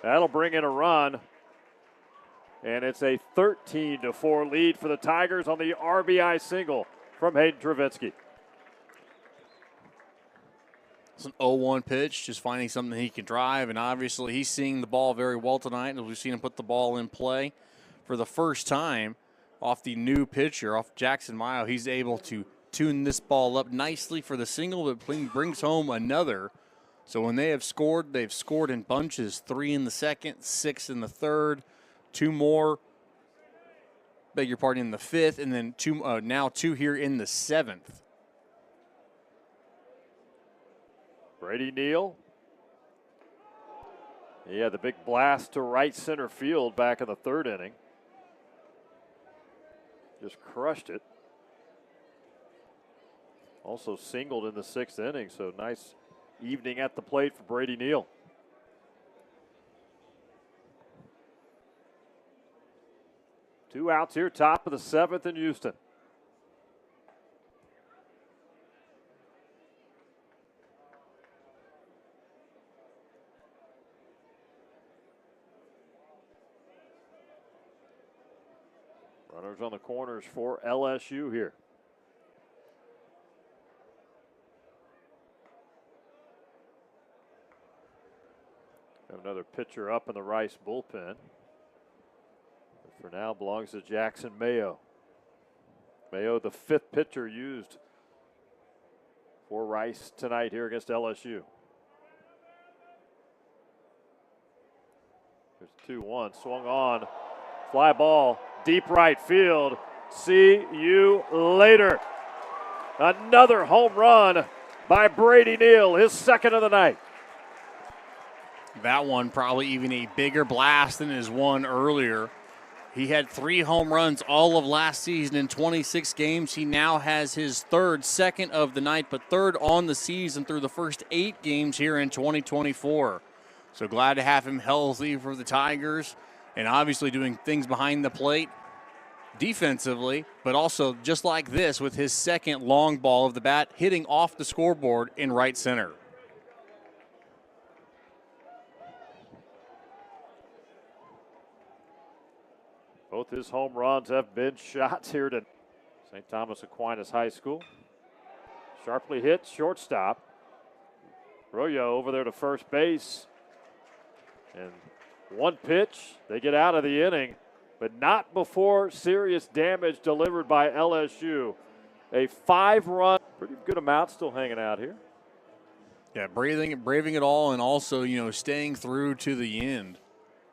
That'll bring in a run. And it's a 13-4 lead for the Tigers on the RBI single from Hayden Trevitsky. It's an 0-1 pitch, just finding something he can drive, and obviously he's seeing the ball very well tonight, and we've seen him put the ball in play for the first time off the new pitcher, off Jackson Mayo. He's able to tune this ball up nicely for the single, but brings home another. So when they have scored, they've scored in bunches, 3 in the 2nd, 6 in the 3rd, 2 more, beg your pardon, in the 5th, and then now 2 here in the 7th. Brady Neal. He had the big blast to right center field back in the 3rd inning. Just crushed it. Also singled in the 6th inning, so nice evening at the plate for Brady Neal. Two outs here, top of the 7th in Houston. Runners on the corners for LSU here. Have another pitcher up in the Rice bullpen. But for now belongs to Jackson Mayo. Mayo, the 5th pitcher used for Rice tonight here against LSU. There's 2-1, swung on, fly ball, deep right field. See you later. Another home run by Brady Neal, his 2nd of the night. That one probably even a bigger blast than his one earlier. He had 3 home runs all of last season in 26 games. He now has his 3rd, 2nd of the night, but 3rd on the season through the first 8 games here in 2024. So glad to have him healthy for the Tigers and obviously doing things behind the plate defensively, but also just like this with his second long ball of the bat hitting off the scoreboard in right center. Both his home runs have been shots here to St. Thomas Aquinas High School. Sharply hit, shortstop. Arroyo over there to first base. And one pitch, they get out of the inning, but not before serious damage delivered by LSU. A 5-run, pretty good amount still hanging out here. Yeah, braving it all, and also, staying through to the end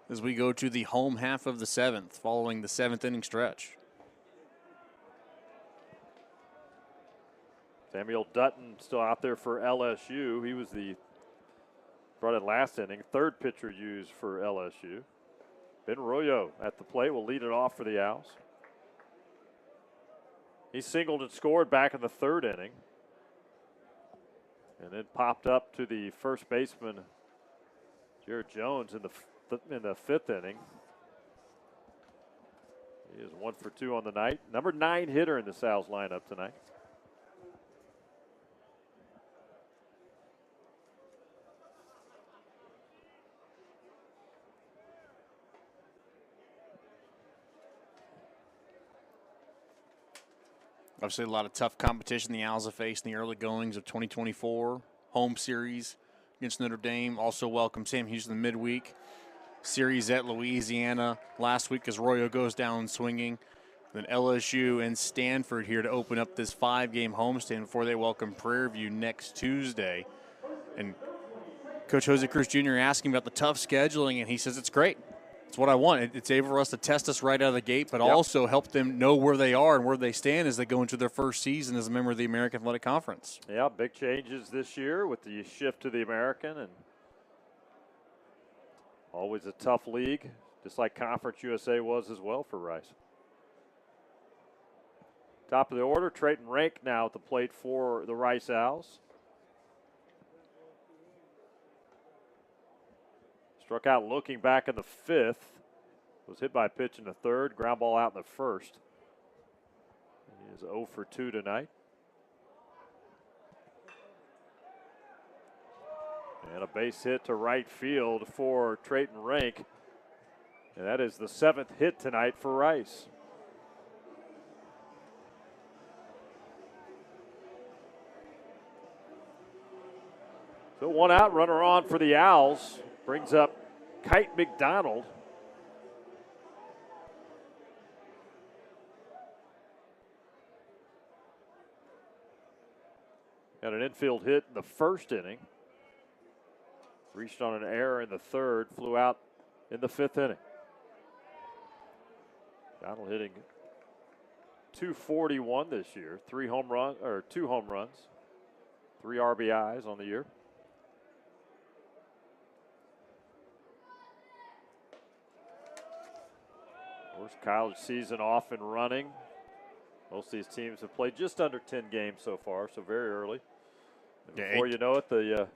as we go to the home half of the seventh, following the seventh inning stretch. Samuel Dutton still out there for LSU. He was brought in last inning, third pitcher used for LSU. Ben Arroyo at the plate will lead it off for the Owls. He singled and scored back in the third inning. And then popped up to the first baseman, Jared Jones, in the fifth inning. He is 1 for 2 on the night. Number 9 hitter in the Owls lineup tonight. Obviously, a lot of tough competition the Owls have faced in the early goings of 2024. Home series against Notre Dame. Also welcome Sam Houston midweek. Series at Louisiana last week as Arroyo goes down swinging. Then LSU and Stanford here to open up this 5-game homestand before they welcome Prairie View next Tuesday. And Coach Jose Cruz Jr. asking about the tough scheduling, and he says it's great. It's what I want. It's able for us to test us right out of the gate, but also help them know where they are and where they stand as they go into their first season as a member of the American Athletic Conference. Yeah, big changes this year with the shift to the American, and always a tough league, just like Conference USA was as well for Rice. Top of the order, Trayton Rank now at the plate for the Rice Owls. Struck out looking back in the fifth. Was hit by a pitch in the third. Ground ball out in the first. He is 0 for 2 tonight. And a base hit to right field for Trayton Rank. And that is the 7th hit tonight for Rice. So 1 out, runner on for the Owls. Brings up Kite McDonald. Got an infield hit in the first inning. Reached on an error in the third. Flew out in the 5th inning. McDonald hitting .241 this year. 2 home runs. 3 RBIs on the year. First college season off and running. Most of these teams have played just under 10 games so far, so very early. And before you know it, the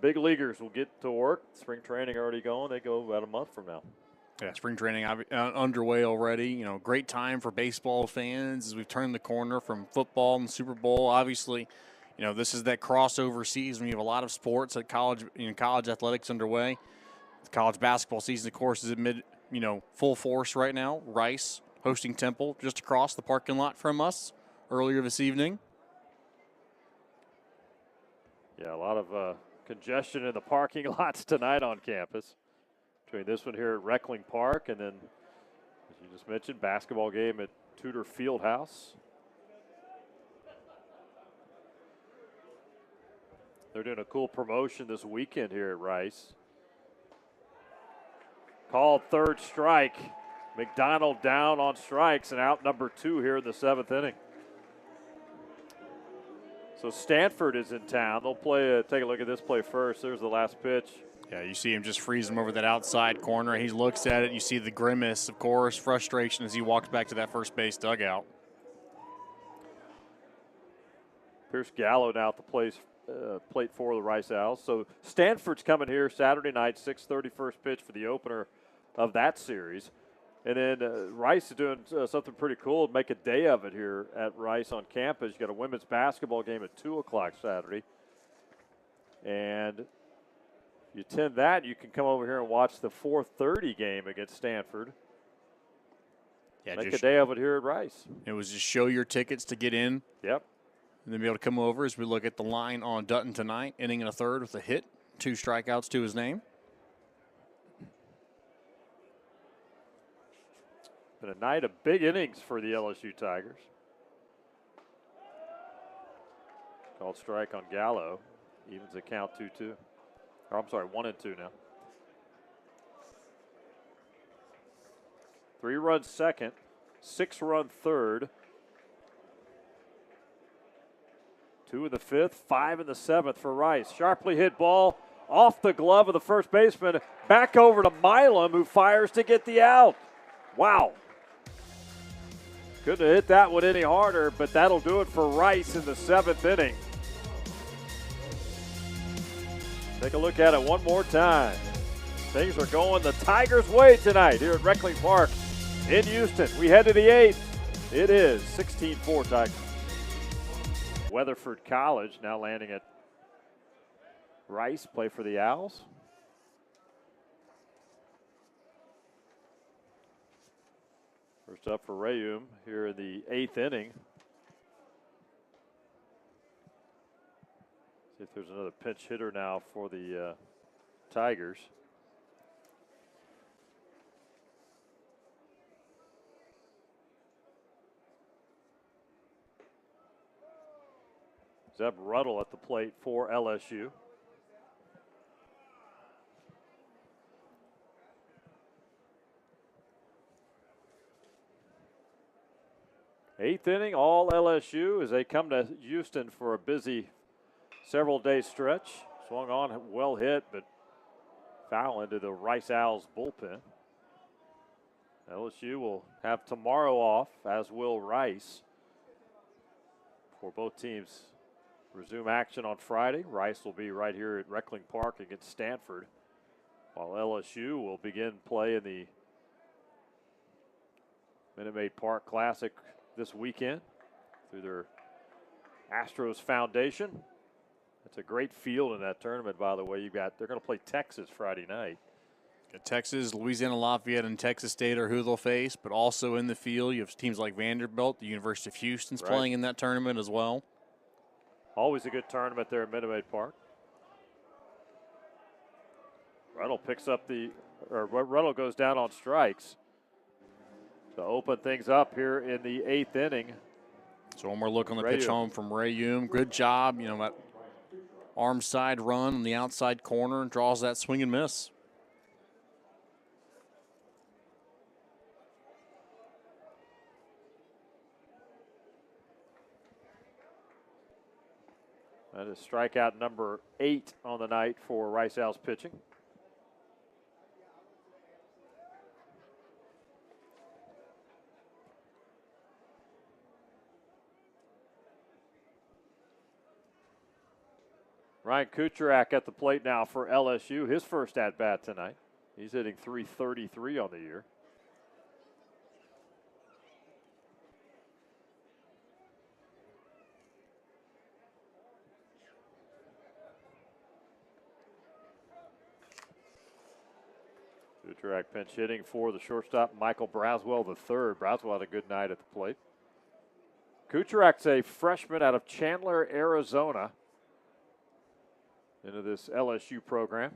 big leaguers will get to work. Spring training already going. They go about a month from now. Yeah, spring training underway already. Great time for baseball fans as we've turned the corner from football and Super Bowl. Obviously, this is that crossover season. We have a lot of sports at college athletics underway. The college basketball season, of course, is amid full force right now. Rice hosting Temple just across the parking lot from us earlier this evening. Yeah, a lot of congestion in the parking lots tonight on campus. Between this one here at Reckling Park and then, as you just mentioned, basketball game at Tudor Fieldhouse. They're doing a cool promotion this weekend here at Rice. Called third strike. McDonald down on strikes and out number 2 here in the 7th inning. So Stanford is in town. They'll play. Take a look at this play first. There's the last pitch. Yeah, you see him just freeze him over that outside corner. He looks at it. You see the grimace, of course, frustration as he walks back to that first base dugout. Pierce Gallo now at the plate for the Rice Owls. So Stanford's coming here Saturday night, 6:30 first pitch for the opener of that series. And then Rice is doing something pretty cool, make a day of it here at Rice on campus. You got a women's basketball game at 2 o'clock Saturday. And if you attend that, you can come over here and watch the 4:30 game against Stanford. Yeah, make a day of it here at Rice. It was just show your tickets to get in. Yep. And then be able to come over as we look at the line on Dutton tonight, inning in a third with a hit, 2 strikeouts to his name. Been a night of big innings for the LSU Tigers. Called strike on Gallo. Evens the count 2-2. Or I'm sorry, 1-2 now. 3-run second, 6-run third. 2 in the fifth, 5 in the seventh for Rice. Sharply hit ball off the glove of the first baseman. Back over to Milam, who fires to get the out. Wow. Couldn't have hit that one any harder, but that'll do it for Rice in the 7th inning. Take a look at it one more time. Things are going the Tigers' way tonight here at Reckling Park in Houston. We head to the 8th. It is 16-4 Tigers. Weatherford College now landing at Rice, play for the Owls. First up for Rayum here in the 8th inning. See if there's another pinch hitter now for the Tigers. Zeb Ruddle at the plate for LSU. Eighth inning, all LSU as they come to Houston for a busy several-day stretch. Swung on, well hit, but foul into the Rice Owls bullpen. LSU will have tomorrow off, as will Rice, for both teams resume action on Friday. Rice will be right here at Reckling Park against Stanford, while LSU will begin play in the Minute Maid Park Classic this weekend through their Astros Foundation. It's a great field in that tournament, by the way. They're going to play Texas Friday night. Texas, Louisiana Lafayette, and Texas State are who they'll face, but also in the field you have teams like Vanderbilt. The University of Houston's playing in that tournament as well. Always a good tournament there at Minute Maid Park. Ruddle picks up Ruddle goes down on strikes to open things up here in the 8th inning. So one more look on the pitch home from Rayum. Good job, that arm side run on the outside corner and draws that swing and miss. That is strikeout number 8 on the night for Rice Owls pitching. Ryan Kucherak at the plate now for LSU. His first at-bat tonight. He's hitting .333 on the year. Kucherak pinch hitting for the shortstop, Michael Braswell III. Braswell had a good night at the plate. Kucherak's a freshman out of Chandler, Arizona, into this LSU program.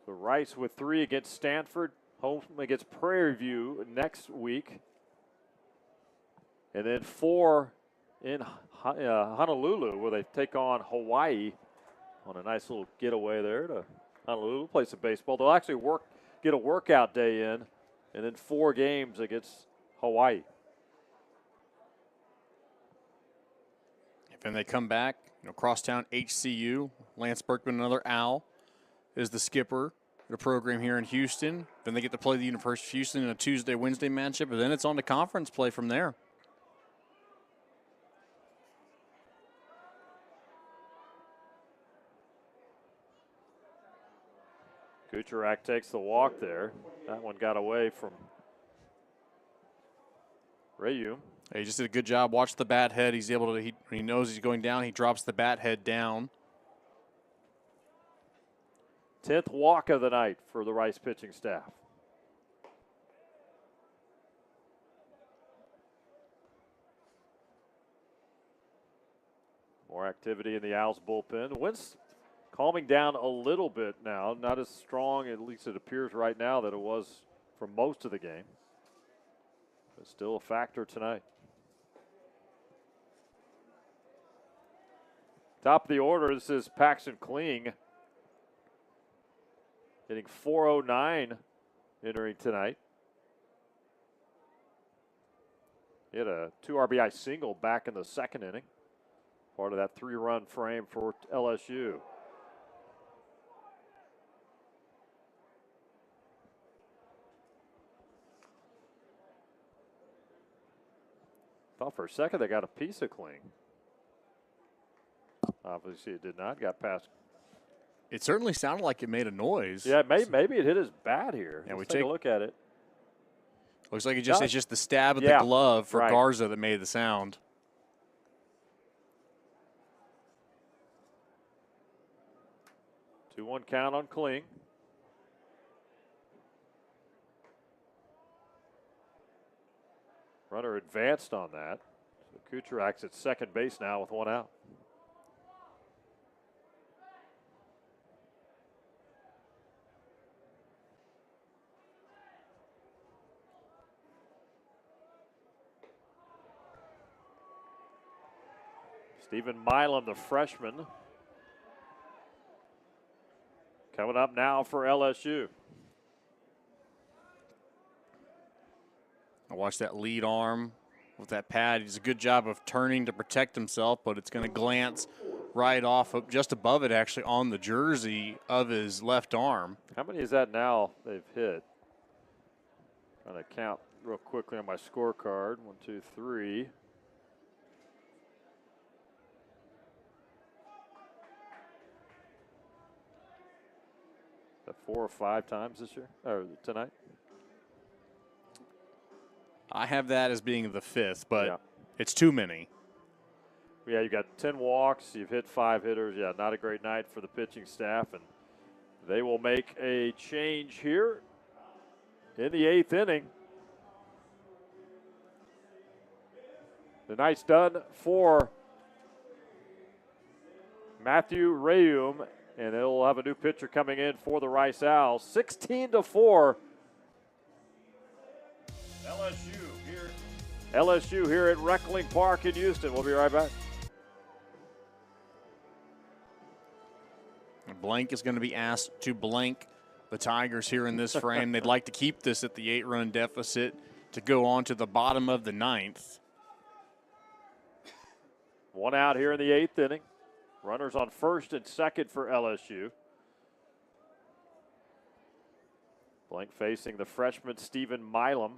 So Rice with 3 against Stanford, home against Prairie View next week, and then 4 in Honolulu, where they take on Hawaii on a nice little getaway there to Honolulu, play some baseball. They'll actually get a workout day in, and then 4 games against Hawaii. Then they come back, crosstown HCU. Lance Berkman, another Owl, is the skipper. The program here in Houston. Then they get to play the University of Houston in a Tuesday, Wednesday matchup, and then it's on to conference play from there. Kucherak takes the walk there. That one got away from Rayu. He just did a good job. Watch the bat head. He's able to, he knows he's going down. He drops the bat head down. 10th walk of the night for the Rice pitching staff. More activity in the Owls bullpen. Wind's calming down a little bit now. Not as strong, at least it appears right now, that it was for most of the game. But still a factor tonight. Top of the order, this is Paxton Kling. Hitting .409 entering tonight. He had a 2 RBI single back in the second inning. Part of that 3-run frame for LSU. Thought for a second they got a piece of Kling. Obviously it did not. Got past. It certainly sounded like it made a noise. Yeah, maybe it hit his bat here. Yeah, Let's take a look at it. Looks like it's just the stab of the glove for Garza that made the sound. Two-one count on Kling. Runner advanced on that. So Kucherak's at second base now with one out. Stephen Milam, the freshman, coming up now for LSU. I watch that lead arm with that pad. He does a good job of turning to protect himself, but it's going to glance right off, just above it actually, on the jersey of his left arm. How many is that now they've hit? Trying to count real quickly on my scorecard. 1, 2, 3. That 4 or 5 times this year, or tonight? I have that as being the 5th, but it's too many. Yeah, you got 10 walks. You've hit 5 hitters. Yeah, not a great night for the pitching staff, and they will make a change here in the 8th inning. The night's done for Matthew Rayum, and they'll have a new pitcher coming in for the Rice Owls. 16-4. LSU here at Reckling Park in Houston. We'll be right back. Blank is going to be asked to blank the Tigers here in this frame. They'd like to keep this at the 8-run deficit to go on to the bottom of the 9th. One out here in the 8th inning. Runners on first and second for LSU. Blank facing the freshman Stephen Milam.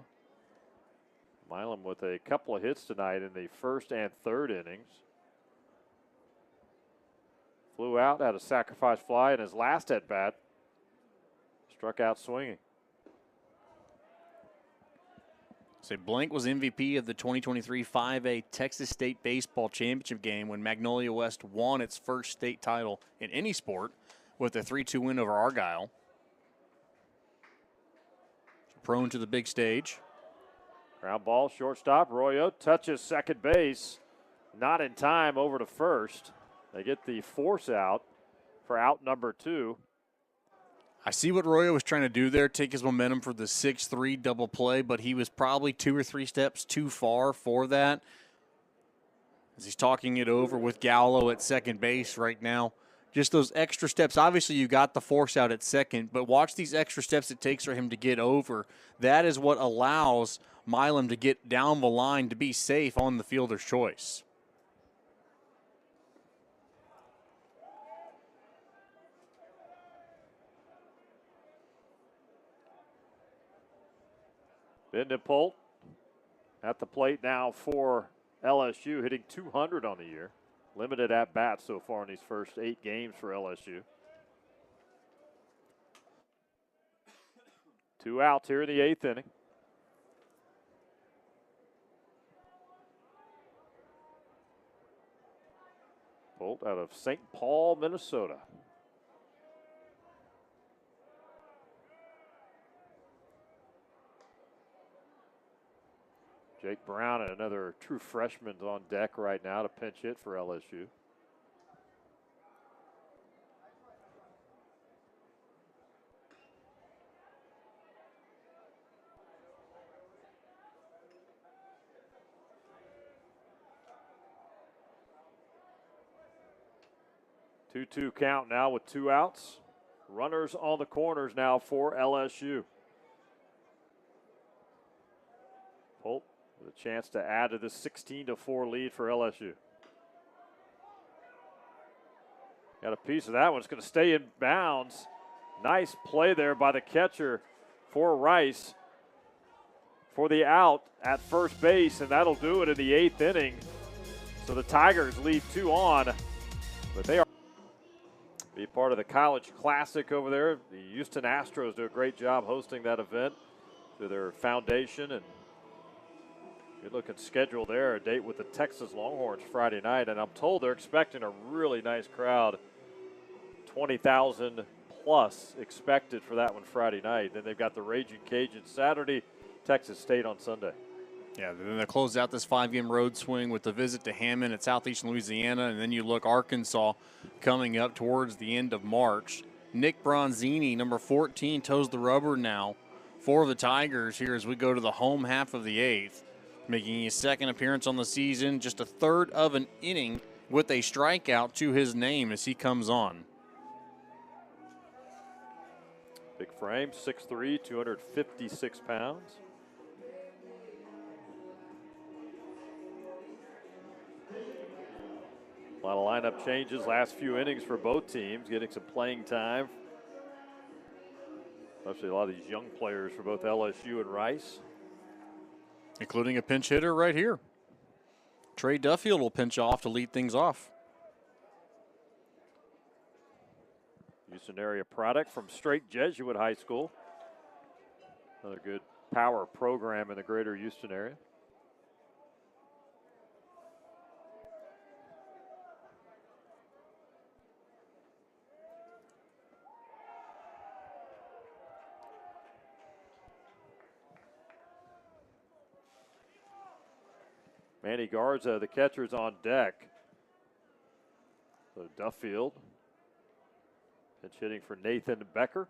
Milam with a couple of hits tonight in the first and third innings. Flew out, had a sacrifice fly in his last at-bat. Struck out swinging. So Blank was MVP of the 2023 5A Texas State Baseball Championship game when Magnolia West won its first state title in any sport with a 3-2 win over Argyle. Prone to the big stage. Ground ball, shortstop. Royo touches second base. Not in time over to first. They get the force out for out number 2. I see what Royo was trying to do there, take his momentum for the 6-3 double play, but he was probably 2 or 3 steps too far for that. As he's talking it over with Gallo at second base right now. Just those extra steps. Obviously, you got the force out at second, but watch these extra steps it takes for him to get over. That is what allows Milam to get down the line to be safe on the fielder's choice. Vandenpolt at the plate now for LSU, hitting .200 on the year. Limited at bats so far in these first 8 games for LSU. 2 outs here in the 8th inning. Bolt out of St. Paul, Minnesota. Jake Brown and another true freshman on deck right now to pinch hit for LSU. Two-two count now with 2 outs. Runners on the corners now for LSU. Pope with a chance to add to the 16-4 lead for LSU. Got a piece of that one. It's going to stay in bounds. Nice play there by the catcher for Rice for the out at first base, and that'll do it in the 8th inning. So the Tigers leave 2 on, but they are be part of the College Classic over there. The Houston Astros do a great job hosting that event through their foundation, and good looking schedule there. A date with the Texas Longhorns Friday night, and I'm told they're expecting a really nice crowd. 20,000 plus expected for that one Friday night. Then they've got the Raging Cajuns Saturday, Texas State on Sunday. Yeah, then they close out this 5-game road swing with the visit to Hammond at Southeastern Louisiana, and then you look Arkansas coming up towards the end of March. Nick Bronzini, number 14, toes the rubber now for the Tigers here as we go to the home half of the 8th. Making his second appearance on the season, just a third of an inning with a strikeout to his name as he comes on. Big frame, 6'3", 256 pounds. A lot of lineup changes last few innings for both teams, getting some playing time. Especially a lot of these young players for both LSU and Rice. Including a pinch hitter right here. Trey Duffield will pinch off to lead things off. Houston area product from Straight Jesuit High School. Another good power program in the greater Houston area. Manny Garza, the catcher's on deck. So Duffield, pinch hitting for Nathan Becker.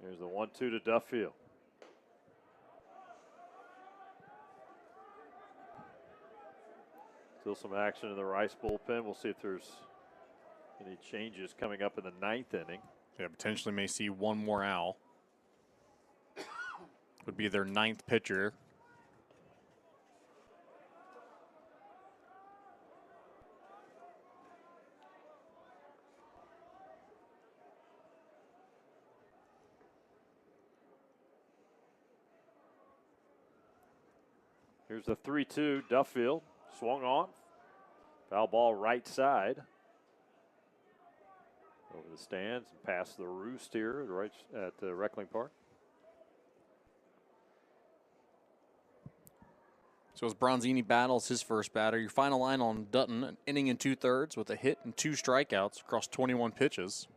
Here's the 1-2 to Duffield. Still some action in the Rice bullpen. We'll see if there's any changes coming up in the 9th inning. Yeah, potentially may see one more owl. Would be their 9th pitcher. Here's the 3-2, Duffield. Swung on. Foul ball right side. Over the stands and past the roost here right at Reckling Park. So as Bronzini battles his first batter, your final line on Dutton, an inning and 2/3 with a hit and 2 strikeouts across 21 pitches.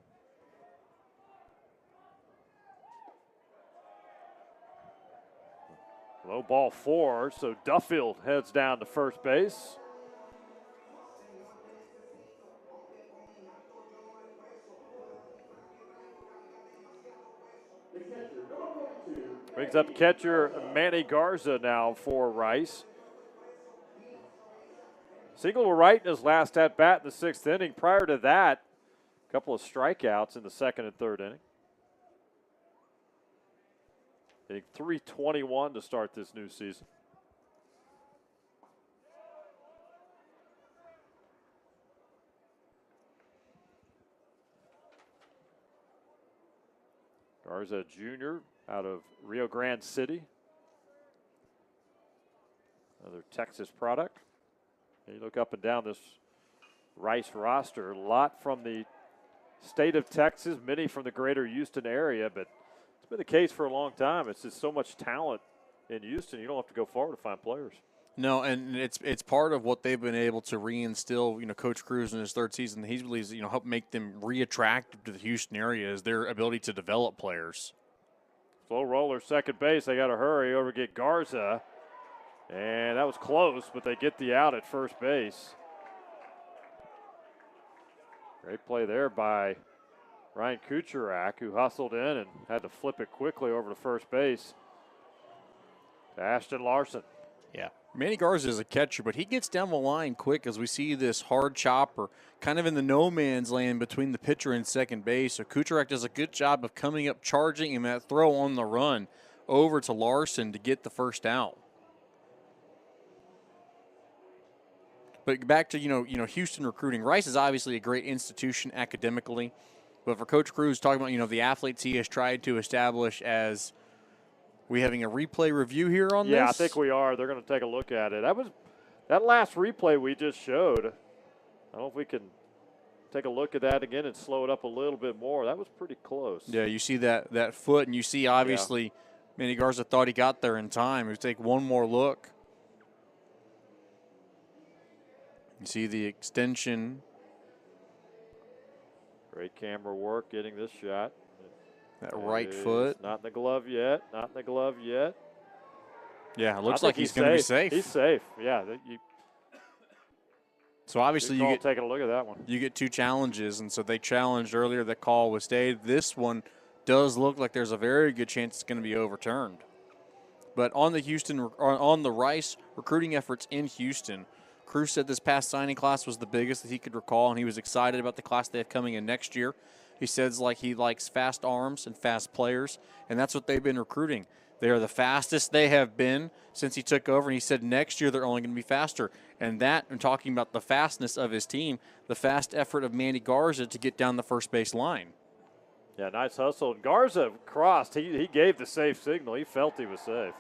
Low ball 4, so Duffield heads down to first base. Brings up catcher Manny Garza now for Rice. Single to right in his last at bat in the 6th inning. Prior to that, a couple of strikeouts in the 2nd and 3rd inning. Hitting .321 to start this new season. Garza Jr. out of Rio Grande City. Another Texas product. And you look up and down this Rice roster, a lot from the state of Texas, many from the greater Houston area, but it's been the case for a long time. It's just so much talent in Houston, you don't have to go far to find players. No, and it's part of what they've been able to reinstill. Coach Cruz in his third season, he believes help make them reattractive to the Houston area is their ability to develop players. Slow roller, second base. They got to hurry over to get Garza, and that was close, but they get the out at first base. Great play there by Ryan Kucherak, who hustled in and had to flip it quickly over to first base to Ashton Larson. Yeah. Manny Garza is a catcher, but he gets down the line quick as we see this hard chopper kind of in the no man's land between the pitcher and second base. So Kucherak does a good job of coming up, charging, and that throw on the run over to Larson to get the first out. But back to, Houston recruiting. Rice is obviously a great institution academically, but for Coach Cruz, talking about, the athletes he has tried to establish as – we having a replay review here on this? Yeah, I think we are. They're going to take a look at it. That last replay we just showed. I don't know if we can take a look at that again and slow it up a little bit more. That was pretty close. Yeah, you see that foot, and you see obviously Manny Garza thought he got there in time. We take one more look. You see the extension. Great camera work getting this shot. That right foot. Not in the glove yet. Not in the glove yet. Yeah, it looks like he's going to be safe. He's safe. Yeah. So obviously you get taking a look at that one. You get two challenges, and so they challenged earlier. The call was stayed. This one does look like there's a very good chance it's going to be overturned. But on the Rice recruiting efforts in Houston, Cruz said this past signing class was the biggest that he could recall, and he was excited about the class they have coming in next year. He says he likes fast arms and fast players, and that's what they've been recruiting. They are the fastest they have been since he took over, and he said next year they're only going to be faster. And that, and talking about the fastness of his team, the fast effort of Manny Garza to get down the first base line. Yeah, nice hustle. And Garza crossed. He gave the safe signal. He felt he was safe.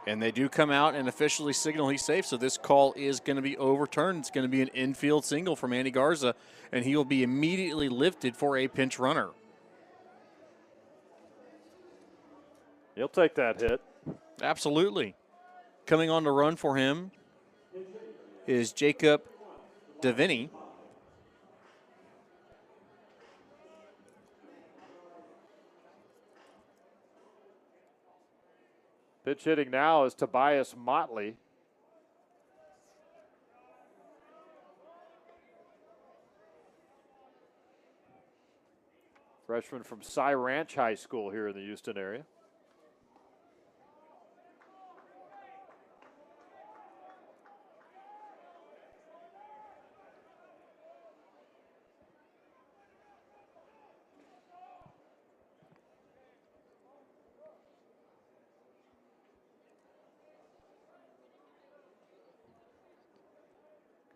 And they do come out and officially signal he's safe, so this call is going to be overturned. It's going to be an infield single for Manny Garza, and he will be immediately lifted for a pinch runner. He'll take that hit. Absolutely. Coming on to run for him is Jacob Deviney. Pitch hitting now is Tobias Motley. Freshman from Cy Ranch High School here in the Houston area.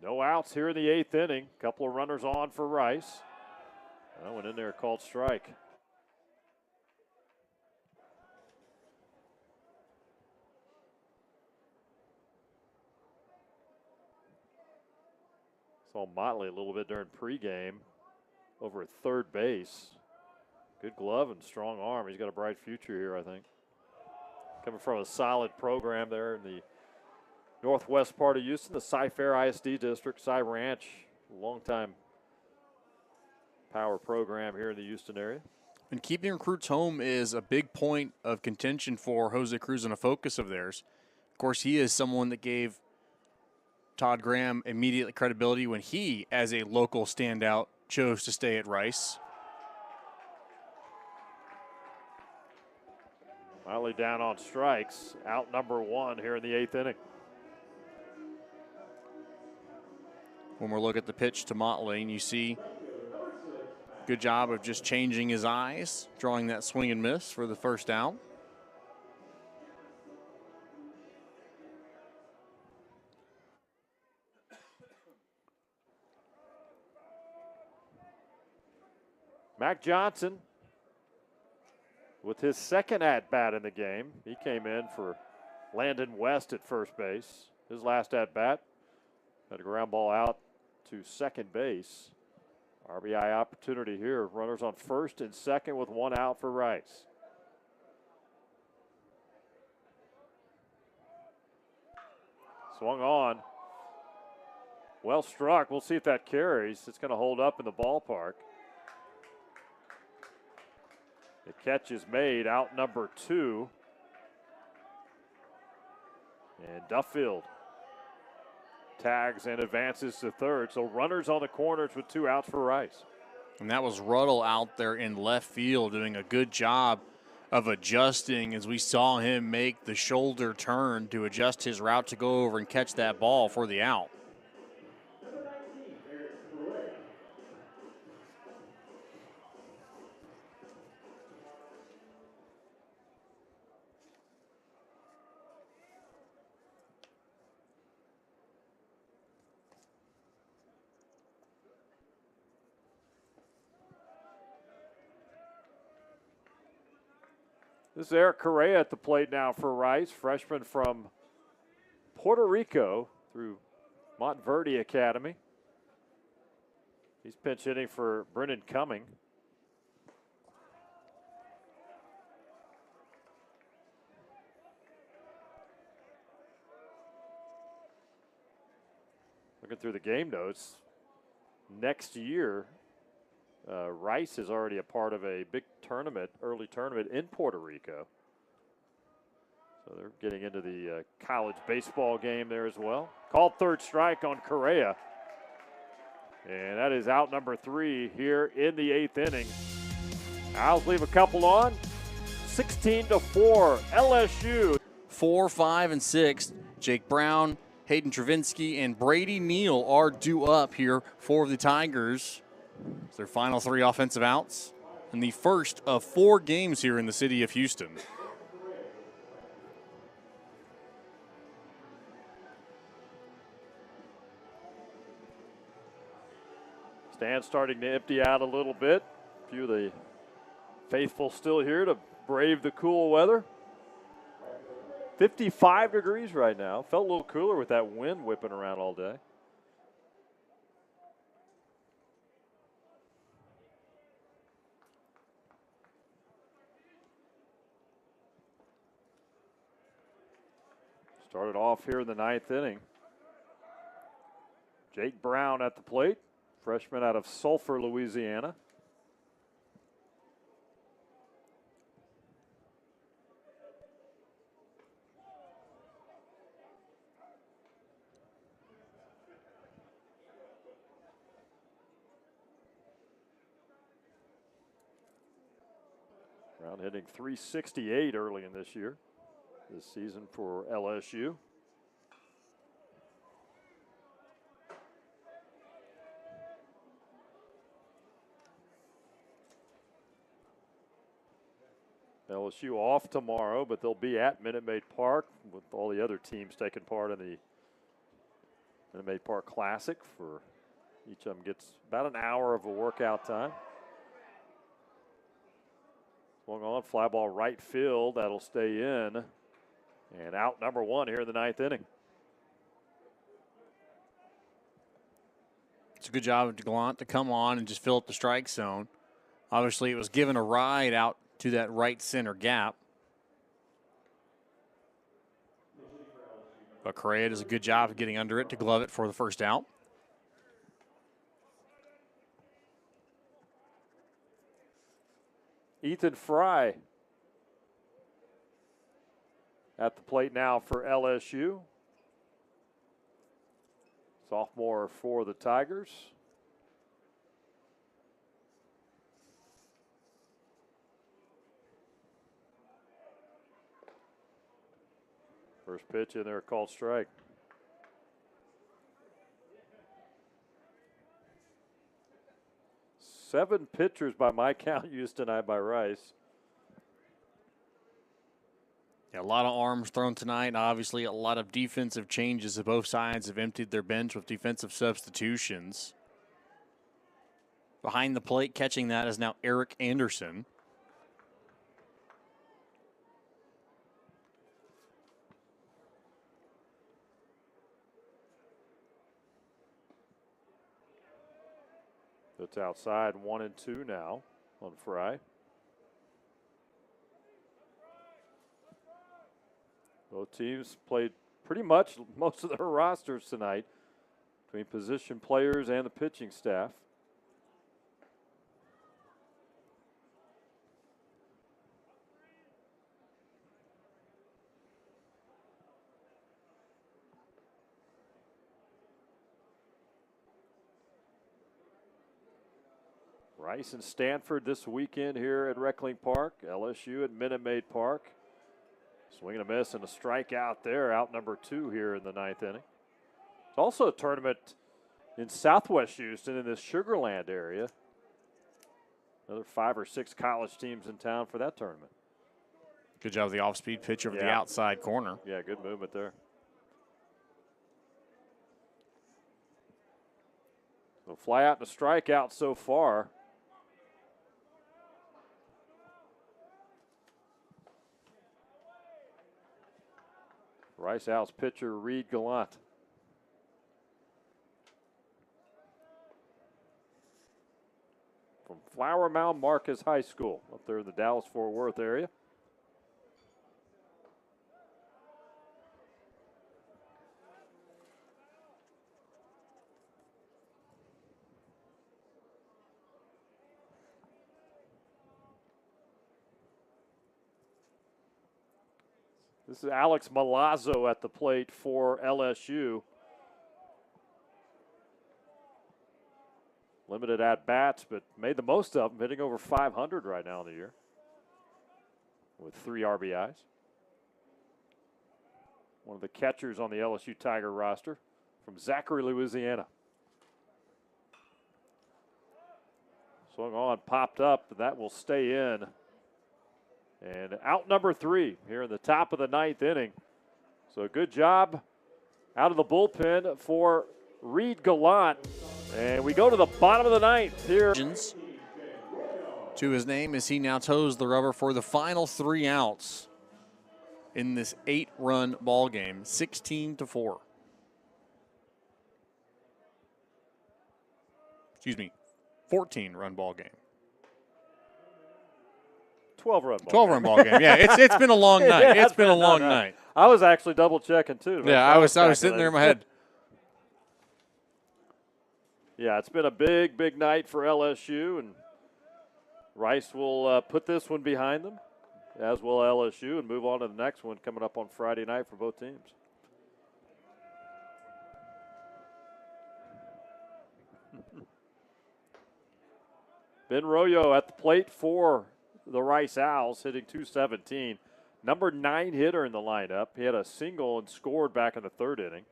No outs here in the eighth inning. Couple of runners on for Rice. That went in there, called strike. Saw Motley a little bit during pregame over at third base. Good glove and strong arm. He's got a bright future here, I think. Coming from a solid program there in the northwest part of Houston, the Cy-Fair ISD district, Cy Ranch, longtime power program here in the Houston area. And keeping recruits home is a big point of contention for Jose Cruz and a focus of theirs. Of course, he is someone that gave Todd Graham immediate credibility when he, as a local standout, chose to stay at Rice. Motley down on strikes, out number one here in the eighth inning. When we look at the pitch to Motley, and you see Good job of just changing his eyes, drawing that swing and miss for the first out. Mac Johnson with his second at-bat in the game. He came in for Landon West at first base. His last at-bat had a ground ball out to second base. RBI opportunity here. Runners on first and second with one out for Rice. Swung on. Well struck. We'll see if that carries. It's going to hold up in the ballpark. The catch is made, out number 2. And Duffield tags and advances to third. So runners on the corners with 2 outs for Rice. And that was Ruddle out there in left field doing a good job of adjusting as we saw him make the shoulder turn to adjust his route to go over and catch that ball for the out. This is Eric Correa at the plate now for Rice, freshman from Puerto Rico through Montverde Academy. He's pinch hitting for Brennan Cumming. Looking through the game notes, next year, Rice is already a part of a big tournament, early tournament in Puerto Rico. So they're getting into the college baseball game there as well. Called third strike on Correa. And that is out number 3 here in the 8th inning. Owls leave a couple on. 16-4, LSU. 4, 5, and 6. Jake Brown, Hayden Travinsky, and Brady Neal are due up here for the Tigers. It's their final 3 offensive outs in the first of 4 games here in the city of Houston. Stand starting to empty out a little bit. A few of the faithful still here to brave the cool weather. 55 degrees right now. Felt a little cooler with that wind whipping around all day. Started off here in the 9th inning. Jake Brown at the plate, freshman out of Sulphur, Louisiana. Brown hitting .368 early in this season for LSU. LSU off tomorrow, but they'll be at Minute Maid Park with all the other teams taking part in the Minute Maid Park Classic. For each of them gets about an hour of a workout time. Swung on, fly ball right field. That'll stay in. And out number 1 here in the 9th inning. It's a good job of DeGlant to come on and just fill up the strike zone. Obviously, it was given a ride out to that right center gap. But Correa does a good job of getting under it to glove it for the first out. Ethan Fry at the plate now for LSU. Sophomore for the Tigers. First pitch in there, called strike. 7 pitchers by my count used tonight by Rice. Yeah, a lot of arms thrown tonight. Obviously, a lot of defensive changes. Both sides have emptied their bench with defensive substitutions. Behind the plate, catching that is now Eric Anderson. It's outside 1-2 now on Fry. Both teams played pretty much most of their rosters tonight between position players and the pitching staff. Rice and Stanford this weekend here at Reckling Park. LSU at Minute Maid Park. Swing and a miss and a strikeout there, out number 2 here in the 9th inning. It's also a tournament in Southwest Houston in this Sugarland area. Another 5 or 6 college teams in town for that tournament. Good job of the off-speed pitch over the outside corner. Yeah, good movement there. So fly out and a strikeout so far. Rice Owls pitcher Reed Gallant. From Flower Mound Marcus High School up there in the Dallas-Fort Worth area. This is Alex Milazzo at the plate for LSU. Limited at-bats, but made the most of them, hitting over 500 right now in the year with 3 RBIs. One of the catchers on the LSU Tiger roster from Zachary, Louisiana. Swung on, popped up, and that will stay in. And out number 3 here in the top of the 9th inning. So good job out of the bullpen for Reed Gallant. And we go to the bottom of the 9th here. To his name as he now toes the rubber for the final 3 outs in this 8-run ball game, 16-4. Excuse me, 14-run ball game. 12-run ball 12-run ball game. Yeah, it's been a long night. It's been a long night. I was actually double checking too. Yeah, I was sitting there in my head. Yeah, it's been a big night for LSU, and Rice will put this one behind them, as will LSU, and move on to the next one coming up on Friday night for both teams. Ben Royo at the plate for the Rice Owls, hitting .217. Number 9 hitter in the lineup. He had a single and scored back in the 3rd inning.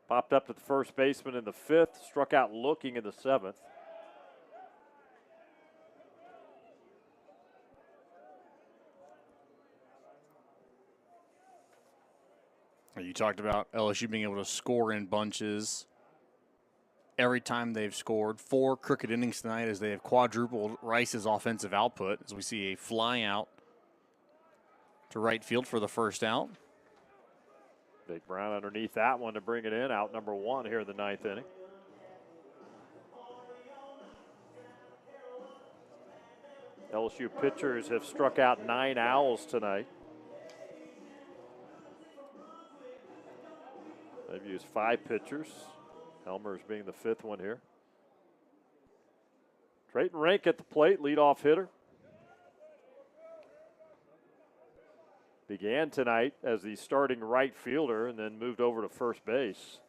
Popped up to the first baseman in the 5th, struck out looking in the 7th. You talked about LSU being able to score in bunches every time they've scored. 4 crooked innings tonight as they have quadrupled Rice's offensive output, as we see a fly out to right field for the first out. Big Brown underneath that one to bring it in. Out number 1 here in the 9th inning. LSU pitchers have struck out 9 Owls tonight. They've used 5 pitchers. Helmer's being the 5th one here. Trayton Rink at the plate, leadoff hitter. Began tonight as the starting right fielder and then moved over to first base.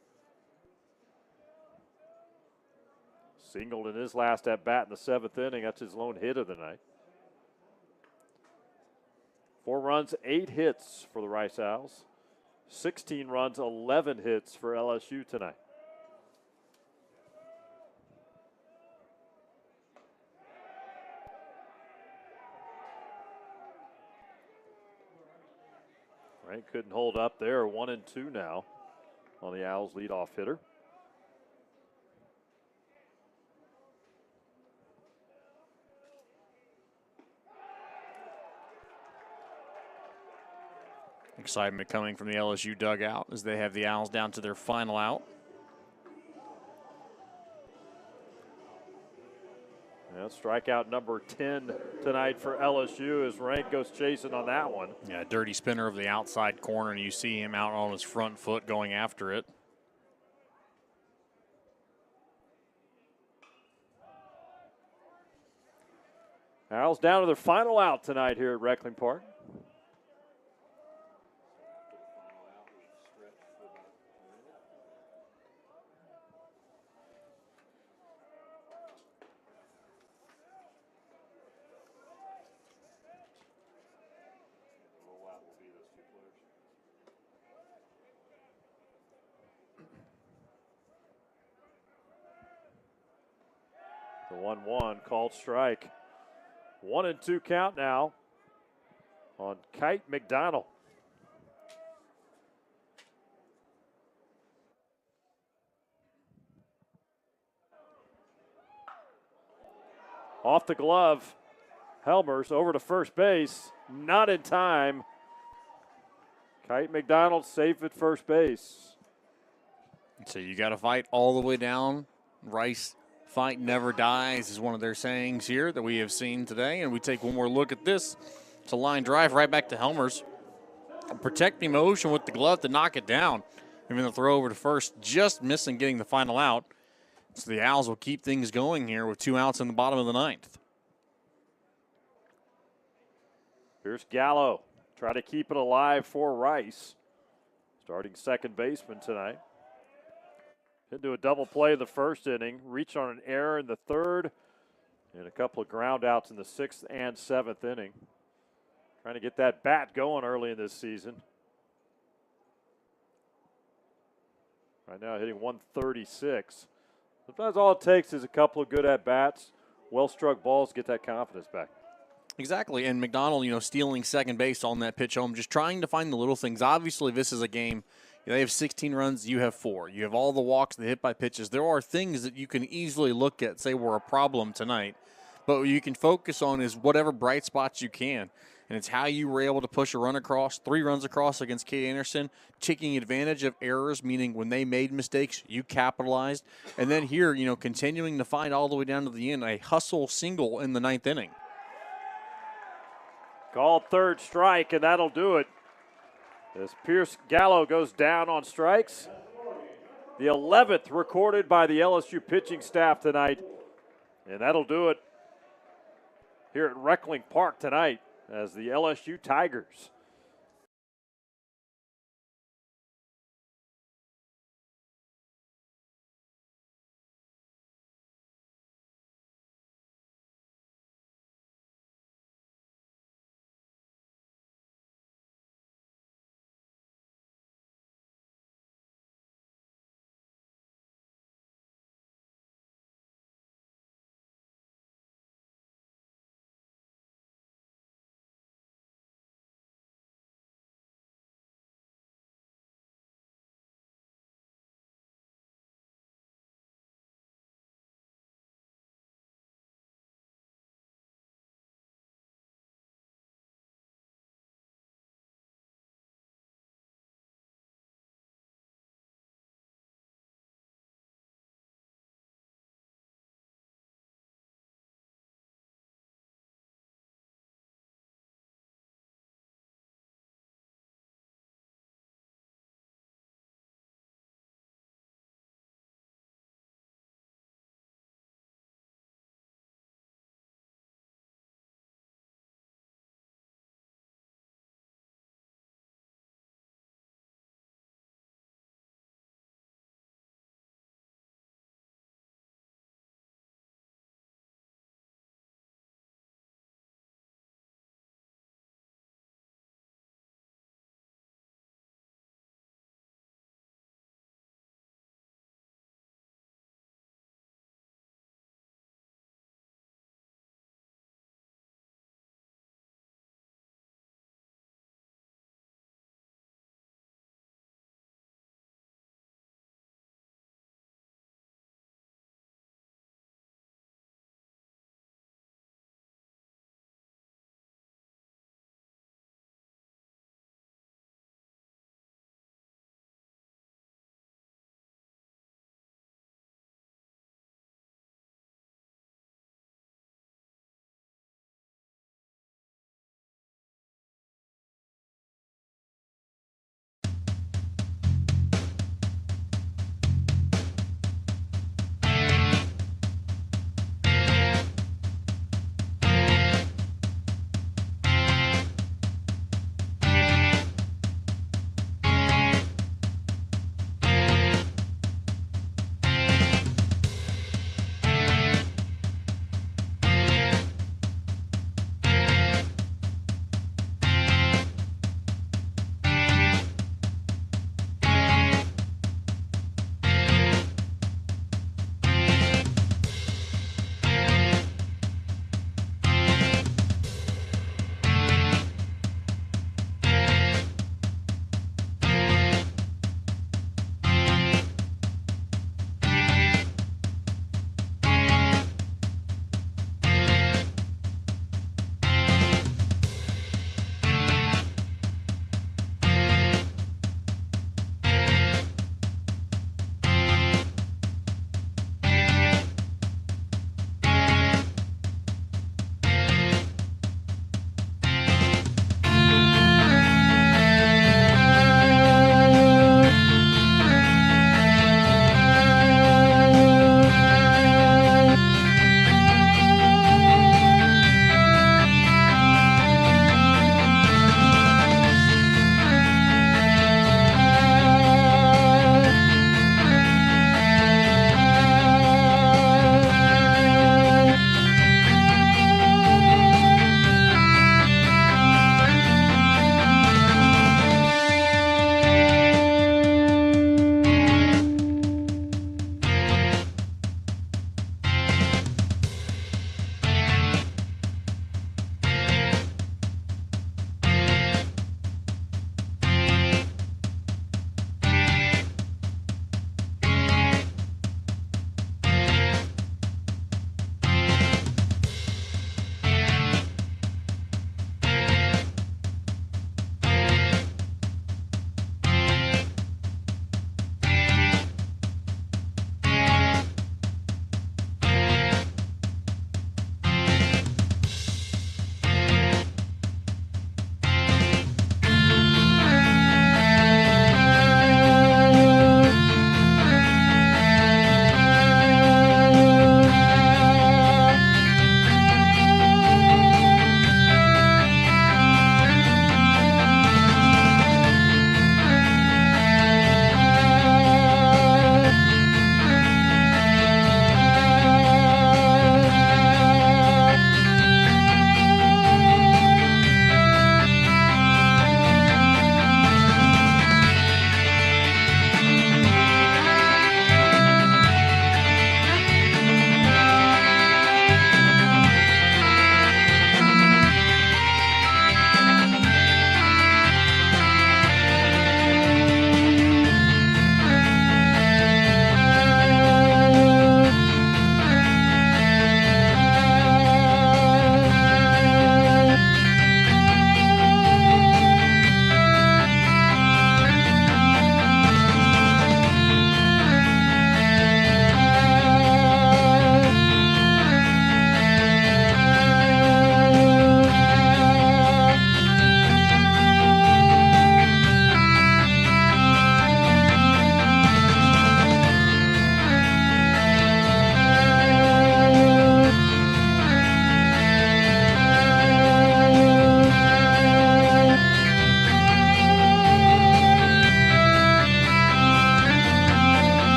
Singled in his last at-bat in the 7th inning. That's his lone hit of the night. 4 runs, 8 hits for the Rice Owls. 16 runs, 11 hits for LSU tonight. Rank couldn't hold up there. 1-2 now on the Owls' leadoff hitter. Excitement coming from the LSU dugout as they have the Owls down to their final out. Yeah, strikeout number 10 tonight for LSU as Rank goes chasing on that one. Yeah, dirty spinner of the outside corner, and you see him out on his front foot going after it. Owls down to their final out tonight here at Reckling Park. The 1-1 called strike. 1-2 count now on Kite McDonald. Off the glove, Helmers over to first base. Not in time. Kite McDonald safe at first base. So you got to fight all the way down. Rice, fight never dies is one of their sayings here that we have seen today. And we take one more look at this. It's a line drive right back to Helmers. Protecting motion with the glove to knock it down. Even the throw over to first, just missing getting the final out. So the Owls will keep things going here with 2 outs in the bottom of the 9th. Here's Gallo. Try to keep it alive for Rice. Starting second baseman tonight. Did do a double play in the first inning. Reached on an error in the third. And a couple of ground outs in the 6th and 7th inning. Trying to get that bat going early in this season. Right now hitting 136. Sometimes all it takes is a couple of good at-bats, well-struck balls, get that confidence back. Exactly, and McDonald, stealing second base on that pitch home, just trying to find the little things. Obviously, this is a game. They have 16 runs, you have 4. You have all the walks, the hit by pitches. There are things that you can easily look at, say were a problem tonight. But what you can focus on is whatever bright spots you can. And it's how you were able to push a run across, 3 runs across against Kate Anderson, taking advantage of errors, meaning when they made mistakes, you capitalized. And then here, continuing to fight all the way down to the end, a hustle single in the 9th inning. Called third strike, and that'll do it. As Pierce Gallo goes down on strikes. The 11th recorded by the LSU pitching staff tonight. And that'll do it here at Reckling Park tonight as the LSU Tigers